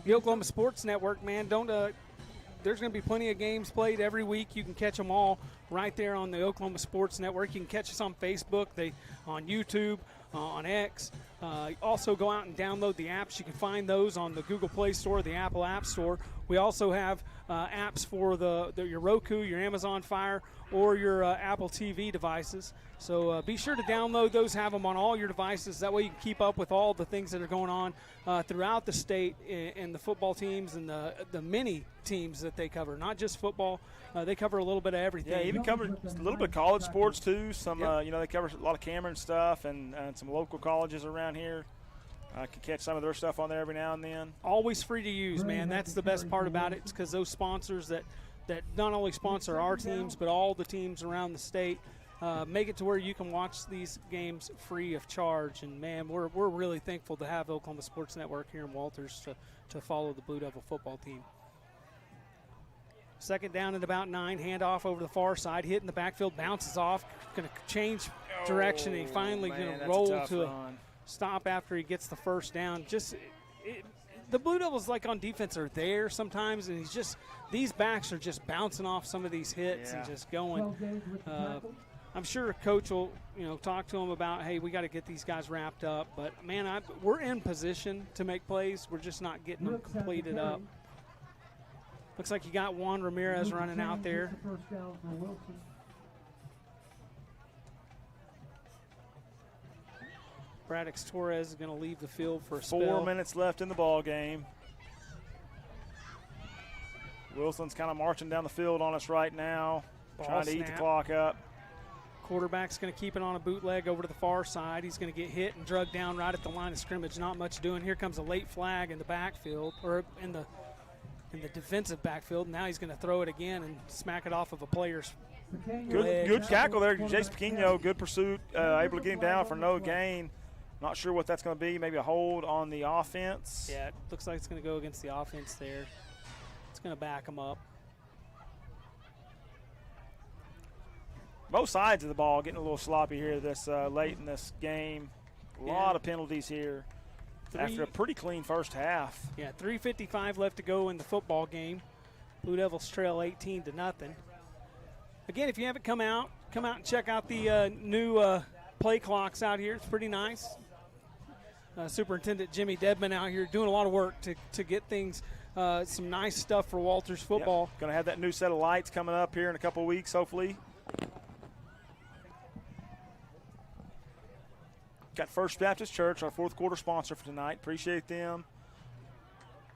The Oklahoma Sports Network, man, there's going to be plenty of games played every week. You can catch them all right there on the Oklahoma Sports Network. You can catch us on Facebook, on YouTube, on X. Also go out and download the apps. You can find those on the Google Play Store, the Apple App Store. We also have apps for your Roku, your Amazon Fire, or your Apple TV devices. So be sure to download those, have them on all your devices. That way you can keep up with all the things that are going on throughout the state and the football teams and the many teams that they cover. Not just football. They cover a little bit of everything. Yeah, even cover a little bit of college sports too. Some, they cover a lot of Cameron stuff and some local colleges around here. I can catch some of their stuff on there every now and then. Always free to use, man. That's the best part about it. It's because those sponsors that not only sponsor our teams but all the teams around the state make it to where you can watch these games free of charge. And, man, we're really thankful to have Oklahoma Sports Network here in Walters to follow the Blue Devil football team. Second down and about 9, handoff over the far side, hit in the backfield, bounces off, going to change direction, and he finally going to roll to a stop after he gets the first down. The Blue Devils, like on defense, are there sometimes, and these backs are just bouncing off some of these hits and just going. I'm sure a coach will, talk to him about, hey, we got to get these guys wrapped up. But, man, we're in position to make plays. We're just not getting them completed up. Looks like you got Juan Ramirez running out there. Braddox Torres is going to leave the field for a spell. 4 minutes left in the ball game. Wilson's kind of marching down the field on us right now, trying to eat the clock up. Quarterback's going to keep it on a bootleg over to the far side. He's going to get hit and drugged down right at the line of scrimmage. Not much doing. Here comes a late flag in the backfield, or in the defensive backfield. Now he's going to throw it again and smack it off of a player's leg. Good tackle there. Jace Pequeno, good pursuit, able to get him down for no gain. Not sure what that's going to be. Maybe a hold on the offense. Yeah, it looks like it's going to go against the offense there. It's going to back him up. Both sides of the ball getting a little sloppy here this late in this game. A lot of penalties here after a pretty clean first half. Yeah, 3:55 left to go in the football game. Blue Devils trail 18-0. Again, if you haven't come out and check out the new play clocks out here. It's pretty nice. Superintendent Jimmy Dedman out here doing a lot of work to get things, some nice stuff for Walters football. Going to have that new set of lights coming up here in a couple of weeks, hopefully. Got First Baptist Church, our fourth quarter sponsor for tonight. Appreciate them.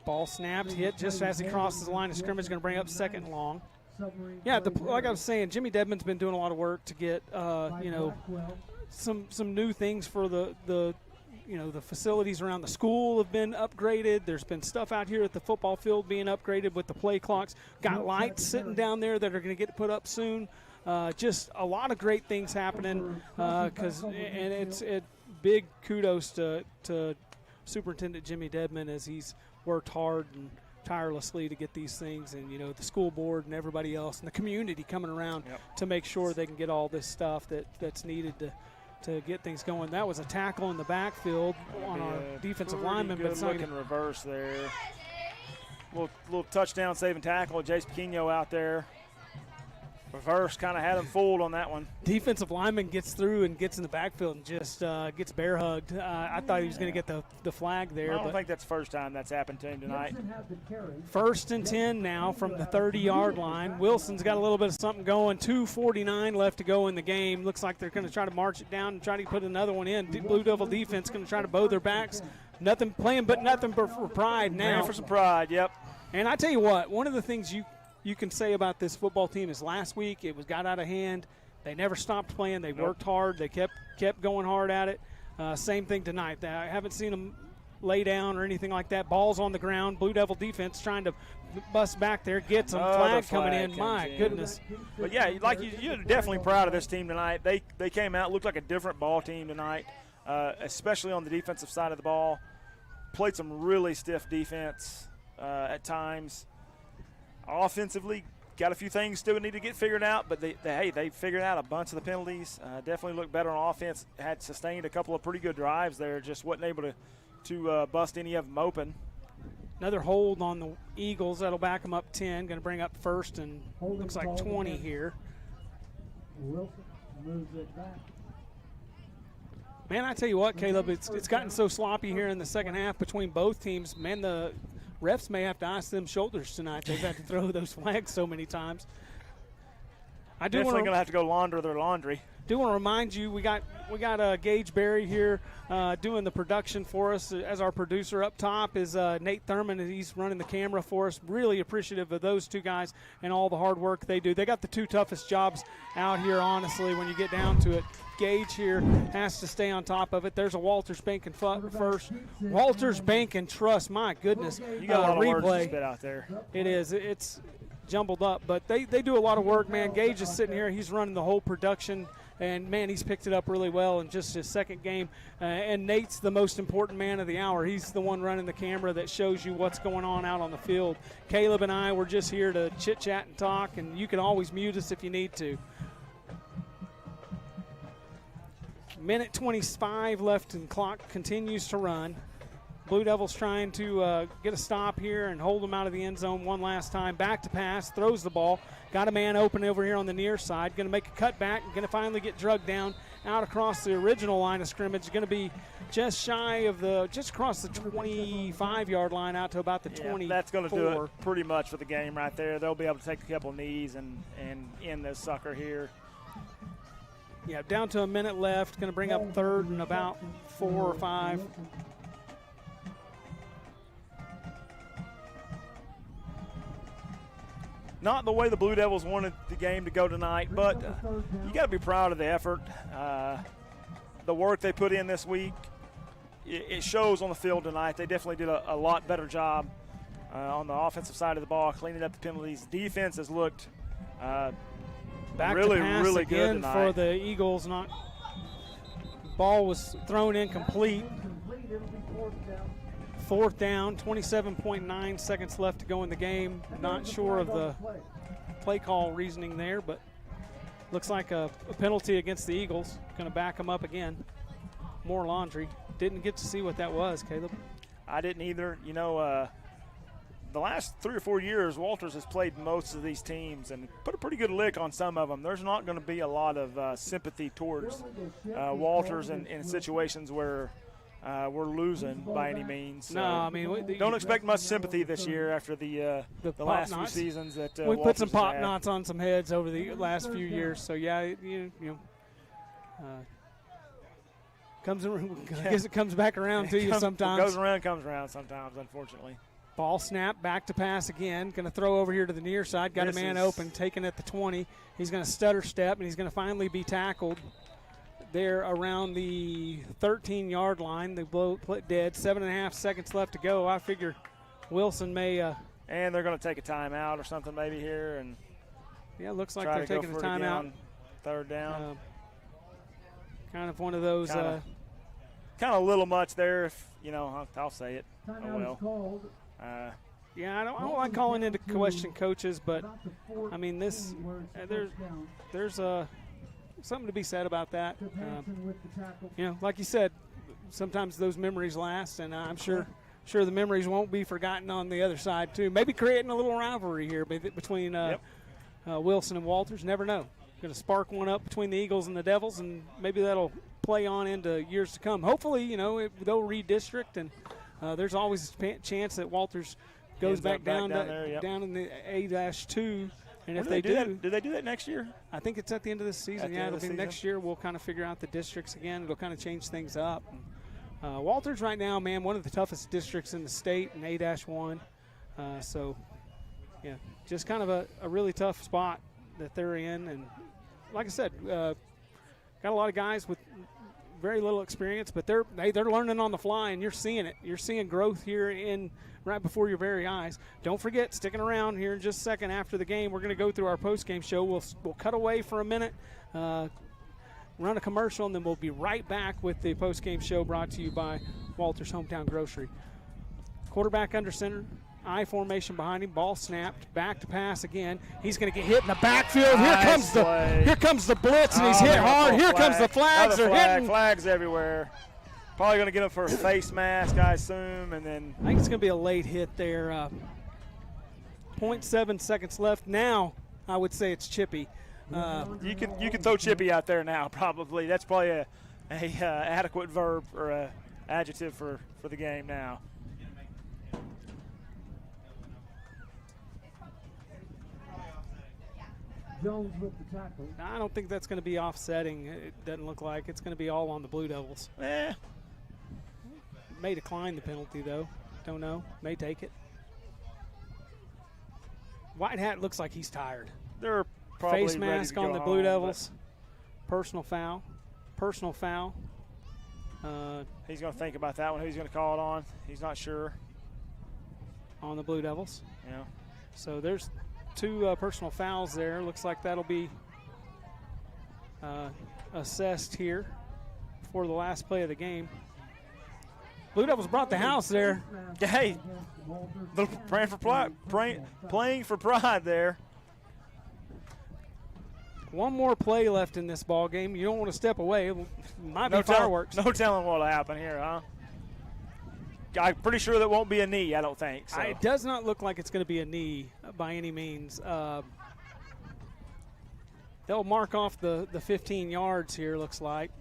Ball snapped, hit just as he crosses the line of scrimmage, going to bring up second and long. Yeah, like I was saying, Jimmy Dedman's been doing a lot of work to get, some new things for the facilities around the school have been upgraded. There's been stuff out here at the football field being upgraded with the play clocks. Got lights sitting down there that are going to get put up soon. Just a lot of great things happening. It's big kudos to Superintendent Jimmy Dedman as he's worked hard and tirelessly to get these things, and the school board and everybody else and the community coming around to make sure they can get all this stuff that's needed to get things going. That was a tackle in the backfield on our defensive lineman. Good looking reverse there. Little touchdown saving tackle. Jace Pequeno out there. Reverse kind of had him fooled on that one. Defensive lineman gets through and gets in the backfield and just gets bear hugged. I thought he was going to get the flag there. I don't think that's the first time that's happened to him tonight. 1st and 10 now from the 30-yard line. Wilson's got a little bit of something going. 2:49 left to go in the game. Looks like they're going to try to march it down and try to put another one in. Blue Devil defense going to try to bow their backs. Nothing playing but nothing for pride now. Playing for some pride, yep. And I tell you what, one of the things you can say about this football team is last week it got out of hand. They never stopped playing. They worked hard. They kept going hard at it. Same thing tonight. I haven't seen them lay down or anything like that. Ball's on the ground. Blue Devil defense trying to bust back there. Gets them. Flag coming in. My goodness. But, yeah, like you're definitely proud of this team tonight. They came out, looked like a different ball team tonight, especially on the defensive side of the ball. Played some really stiff defense at times. Offensively, got a few things still need to get figured out, but they figured out a bunch of the penalties. Definitely looked better on offense. Had sustained a couple of pretty good drives there. Just wasn't able to bust any of them open. Another hold on the Eagles. That'll back them up 10. Going to bring up 1st and looks like 20 here. Wilson moves it back. Man, I tell you what, Caleb, it's gotten so sloppy here in the second half between both teams. Man, the refs may have to ice them shoulders tonight. They've had to throw those flags so many times. Definitely going to have to go launder their laundry. Do want to remind you, we got Gage Berry here doing the production for us. As our producer up top is Nate Thurman, and he's running the camera for us. Really appreciative of those two guys and all the hard work they do. They got the two toughest jobs out here, honestly, when you get down to it. Gage here has to stay on top of it. There's a Walters Bank and first. Walters Bank and Trust, my goodness. You got a lot of words to spit out there. It is. It's jumbled up, but they do a lot of work, man. Gage is sitting here. He's running the whole production, and, man, he's picked it up really well in just his second game. And Nate's the most important man of the hour. He's the one running the camera that shows you what's going on out on the field. Caleb and I were just here to chit-chat and talk, and you can always mute us if you need to. Minute 25 left, and clock continues to run. Blue Devils trying to get a stop here and hold them out of the end zone one last time. Back to pass, throws the ball. Got a man open over here on the near side. Going to make a cutback. Going to finally get drugged down out across the original line of scrimmage. Going to be just across the 25-yard line out to about the 24. That's going to do it pretty much for the game right there. They'll be able to take a couple knees and end this sucker here. Yeah, down to a minute left. Going to bring up 3rd and about 4 or 5. Not the way the Blue Devils wanted the game to go tonight, but you got to be proud of the effort. The work they put in this week, it shows on the field tonight. They definitely did a lot better job on the offensive side of the ball, cleaning up the penalties. Defense has looked Back really, to pass really again good tonight. for the Eagles. Ball was thrown incomplete. 4th down, 27.9 seconds left to go in the game. Not sure of the play call reasoning there, but looks like a penalty against the Eagles. Going to back them up again. More laundry. Didn't get to see what that was, Caleb. I didn't either. You know, the last 3 or 4 years, Walters has played most of these teams and put a pretty good lick on some of them. There's not going to be a lot of sympathy towards Walters in situations where we're losing by any means. So no, I mean, don't expect much sympathy this year after the last few seasons that we Walters put some pop had. knots on some heads over the last few years. So yeah, you know, I guess it comes back around to you sometimes. What goes around comes around sometimes, unfortunately. Ball snap, back to pass again. Going to throw over here to the near side. Got a man open, taken at the 20. He's going to stutter step, and he's going to finally be tackled there around the 13-yard line. They blow dead. 7.5 seconds left to go. I figure Wilson may. And they're going to take a timeout or something maybe here. And yeah, it looks like they're taking a timeout. 3rd down. Kind of one of those. Kind of a little much there, if you know. I'll say it. Oh well. Yeah, I don't like calling into question coaches, but I mean there's something to be said about that. You know, like you said, sometimes those memories last, and I'm sure the memories won't be forgotten on the other side too. Maybe creating a little rivalry here between Wilson and Walters. Never know. Going to spark one up between the Eagles and the Devils, and maybe that'll play on into years to come. Hopefully, they'll redistrict, and there's always a chance that Walters goes back down in the A-2. And if they do they do that next year? I think it's at the end of the season. It'll be next year. We'll kind of figure out the districts again. It'll kind of change things up. Walters right now, man, one of the toughest districts in the state in A-1. So, yeah, just kind of a really tough spot that they're in. And like I said, got a lot of guys with very little experience, but they're learning on the fly, and you're seeing it. You're seeing growth here right before your very eyes. Don't forget, sticking around here in just a second after the game, we're going to go through our post-game show. We'll cut away for a minute, run a commercial, and then we'll be right back with the post-game show brought to you by Walters Hometown Grocery. Quarterback under center. I formation behind him. Ball snapped. Back to pass again. He's going to get hit in the backfield. Here comes the blitz, and he's hit hard. Here comes the flags. They're hitting. Flags everywhere. Probably going to get him for a face mask, I assume, and then I think it's going to be a late hit there. 0.7 seconds left. Now I would say it's Chippy. You can throw Chippy out there now. Probably that's probably a adequate verb or a adjective for the game now. Jones with the tackle. I don't think that's going to be offsetting. It doesn't look like it's going to be all on the Blue Devils. May decline the penalty, though. Don't know. May take it. White Hat looks like he's tired. They're probably face mask on the Blue Devils. Personal foul. Personal foul. He's going to think about that one. Who's going to call it on? He's not sure. On the Blue Devils. Yeah. So there's two personal fouls there. Looks like that'll be assessed here for the last play of the game. Blue Devils brought the house there. Hey, playing for pride there. One more play left in this ball game. You don't want to step away. It might be fireworks. No telling what'll happen here, huh? I'm pretty sure that won't be a knee, I don't think. So. It does not look like it's going to be a knee by any means. They'll mark off the 15 yards here, looks like.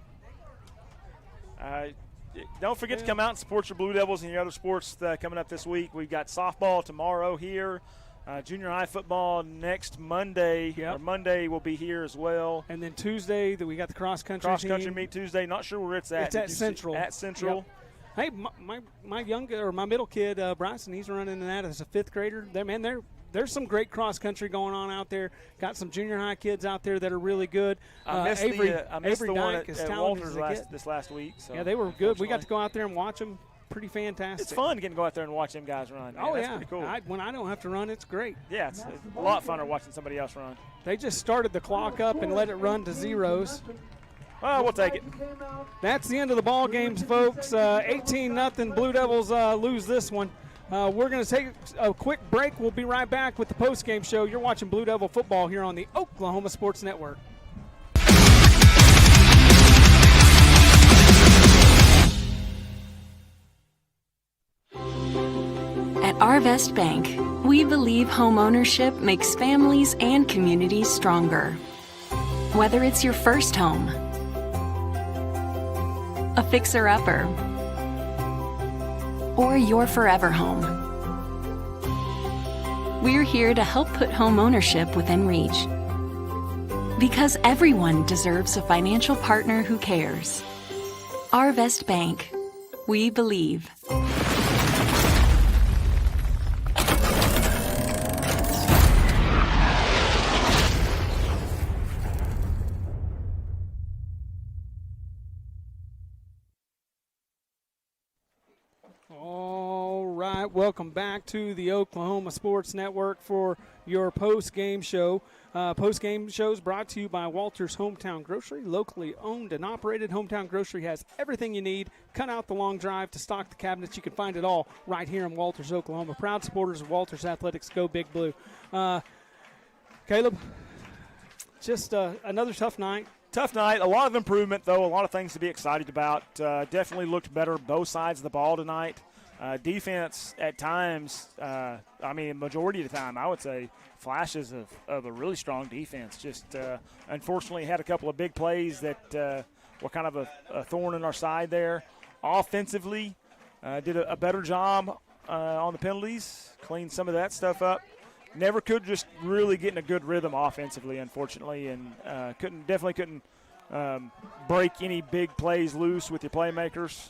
Don't forget to come out and support your Blue Devils and your other sports coming up this week. We've got softball tomorrow here. Junior high football next Monday. Yep. Or Monday will be here as well. And then Tuesday, we got the cross-country Cross-country meet Tuesday. Not sure where it's at. It's at Central. At Central. Yep. Hey, my middle kid, Bryson, he's running in that as a fifth grader. There's some great cross-country going on out there. Got some junior high kids out there that are really good. I missed the one at Walters this last week. So yeah, they were good. We got to go out there and watch them. Pretty fantastic. It's fun getting to go out there and watch them guys run. Oh, that's yeah. pretty cool. When I don't have to run, it's great. Yeah, it's a lot funner watching somebody else run. They just started the clock up and let it run to zeros. Oh, we'll take it. That's the end of the ball games, folks. 18-0. Blue Devils lose this one. We're going to take a quick break. We'll be right back with the post-game show. You're watching Blue Devil football here on the Oklahoma Sports Network. At Arvest Bank, we believe home ownership makes families and communities stronger. Whether it's your first home, a fixer-upper, or your forever home, we're here to help put home ownership within reach. Because everyone deserves a financial partner who cares. Arvest Bank, we believe. Welcome back to the Oklahoma Sports Network for your post-game show. Post-game shows brought to you by Walters Hometown Grocery, locally owned and operated. Hometown Grocery has everything you need. Cut out the long drive to stock the cabinets. You can find it all right here in Walters, Oklahoma. Proud supporters of Walters Athletics. Go Big Blue. Caleb, just another tough night. Tough night. A lot of improvement, though. A lot of things to be excited about. Definitely looked better both sides of the ball tonight. Defense at times, majority of the time, I would say flashes of a really strong defense. Just unfortunately had a couple of big plays that were kind of a thorn in our side there. Offensively, did a better job on the penalties, cleaned some of that stuff up. Never could just really get in a good rhythm offensively, unfortunately, and definitely couldn't break any big plays loose with your playmakers.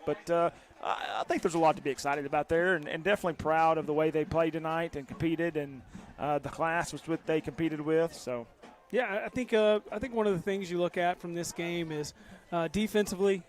But I think there's a lot to be excited about there, and definitely proud of the way they played tonight and competed, and the class was what they competed with. So, yeah, I think one of the things you look at from this game is defensively.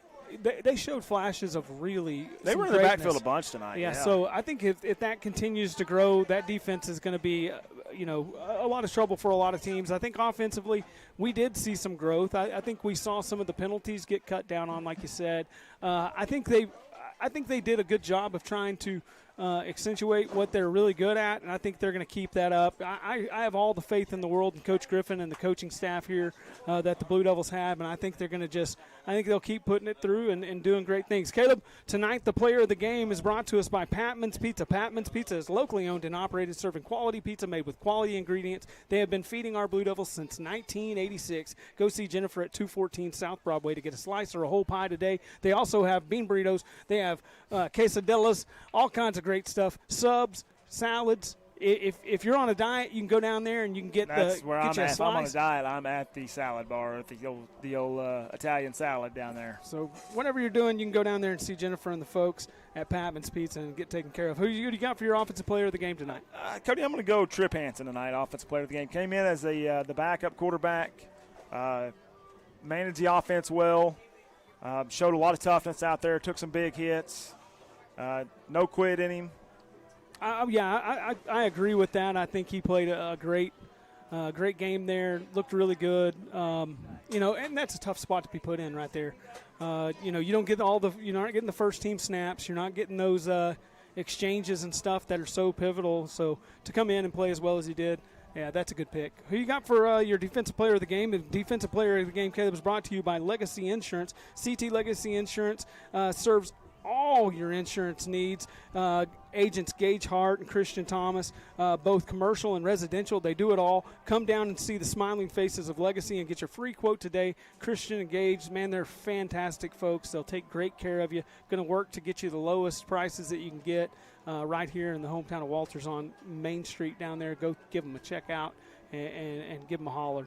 They showed flashes of really. They were in the backfield a bunch tonight. Yeah, so I think if that continues to grow, that defense is going to be, a lot of trouble for a lot of teams. I think offensively, we did see some growth. I think we saw some of the penalties get cut down on, like you said. I think they did a good job of trying to accentuate what they're really good at, and I think they're going to keep that up. I have all the faith in the world in Coach Griffin and the coaching staff here that the Blue Devils have, and I think they're going to I think they'll keep putting it through and doing great things. Caleb, tonight the player of the game is brought to us by Patman's Pizza. Patman's Pizza is locally owned and operated, serving quality pizza made with quality ingredients. They have been feeding our Blue Devils since 1986. Go see Jennifer at 214 South Broadway to get a slice or a whole pie today. They also have bean burritos. They have quesadillas, all kinds of great stuff, subs, salads. If you're on a diet, you can go down there and you can get That's where I'm you a at. If I'm on a slice. diet, I'm at the salad bar, at the old Italian salad down there. So whatever you're doing, you can go down there and see Jennifer and the folks at Patman's Pizza and get taken care of. Who do you got for your offensive player of the game tonight? Cody, I'm going to go Trip Hansen tonight, offensive player of the game. Came in as the backup quarterback, managed the offense well, showed a lot of toughness out there, took some big hits, no quit in him. I agree with that. I think he played a great game there. Looked really good. And that's a tough spot to be put in right there. You don't get you're not getting the first team snaps. You're not getting those exchanges and stuff that are so pivotal. So to come in and play as well as he did, yeah, that's a good pick. Who you got for your defensive player of the game? The defensive player of the game, Caleb, is brought to you by Legacy Insurance. CT Legacy Insurance serves all your insurance needs. Agents Gage Hart and Christian Thomas, both commercial and residential, they do it all. Come down and see the smiling faces of Legacy and get your free quote today. Christian and Gage, man, they're fantastic folks. They'll take great care of you. Going to work to get you the lowest prices that you can get right here in the hometown of Walters on Main Street down there. Go give them a check out and give them a holler.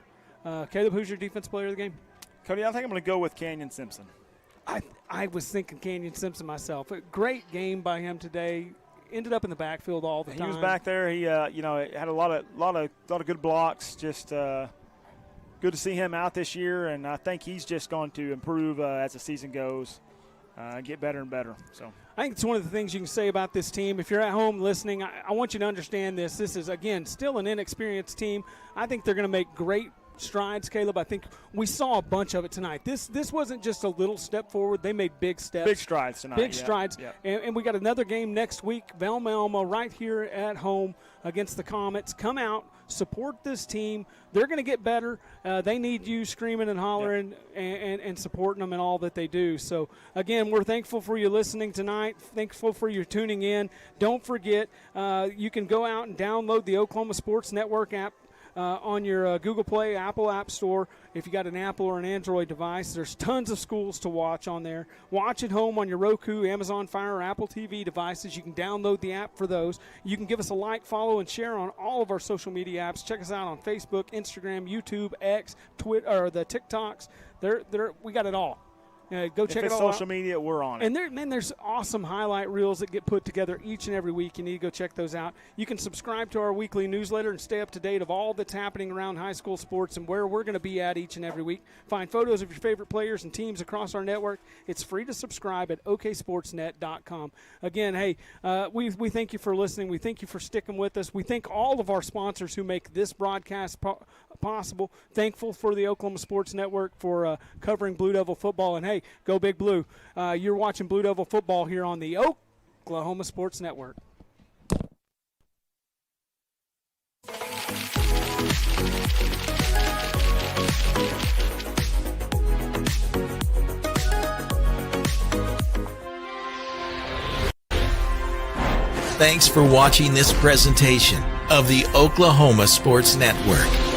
Caleb, who's your defense player of the game? Cody, I think I'm going to go with Canyon Simpson. I was thinking Canyon Simpson myself. A great game by him today. Ended up in the backfield all the time. He was back there. He, had a lot of good blocks. Just good to see him out this year, and I think he's just going to improve as the season goes, get better and better. So I think it's one of the things you can say about this team. If you're at home listening, I want you to understand this. This is, again, still an inexperienced team. I think they're going to make great strides, Caleb. I think we saw a bunch of it tonight. This wasn't just a little step forward. They made big steps. Big strides tonight. Big strides. Yep. And we got another game next week, Velma Elma, right here at home against the Comets. Come out, support this team. They're going to get better. They need you screaming and hollering and supporting them in all that they do. So, again, we're thankful for you listening tonight. Thankful for you tuning in. Don't forget, you can go out and download the Oklahoma Sports Network app on your Google Play, Apple App Store. If you got an Apple or an Android device, there's tons of schools to watch on there. Watch at home on your Roku, Amazon Fire, or Apple TV devices. You can download the app for those. You can give us a like, follow, and share on all of our social media apps. Check us out on Facebook, Instagram, YouTube, X, Twitter, or the TikToks. We got it all. Go check it all out. Social media, we're on it. And there's awesome highlight reels that get put together each and every week. You need to go check those out. You can subscribe to our weekly newsletter and stay up to date of all that's happening around high school sports and where we're going to be at each and every week. Find photos of your favorite players and teams across our network. It's free to subscribe at oksportsnet.com. Again, hey, we thank you for listening. We thank you for sticking with us. We thank all of our sponsors who make this broadcast possible. Thankful for the Oklahoma Sports Network for covering Blue Devil football. And, hey, go Big Blue. You're watching Blue Devil football here on the Oklahoma Sports Network. Thanks for watching this presentation of the Oklahoma Sports Network.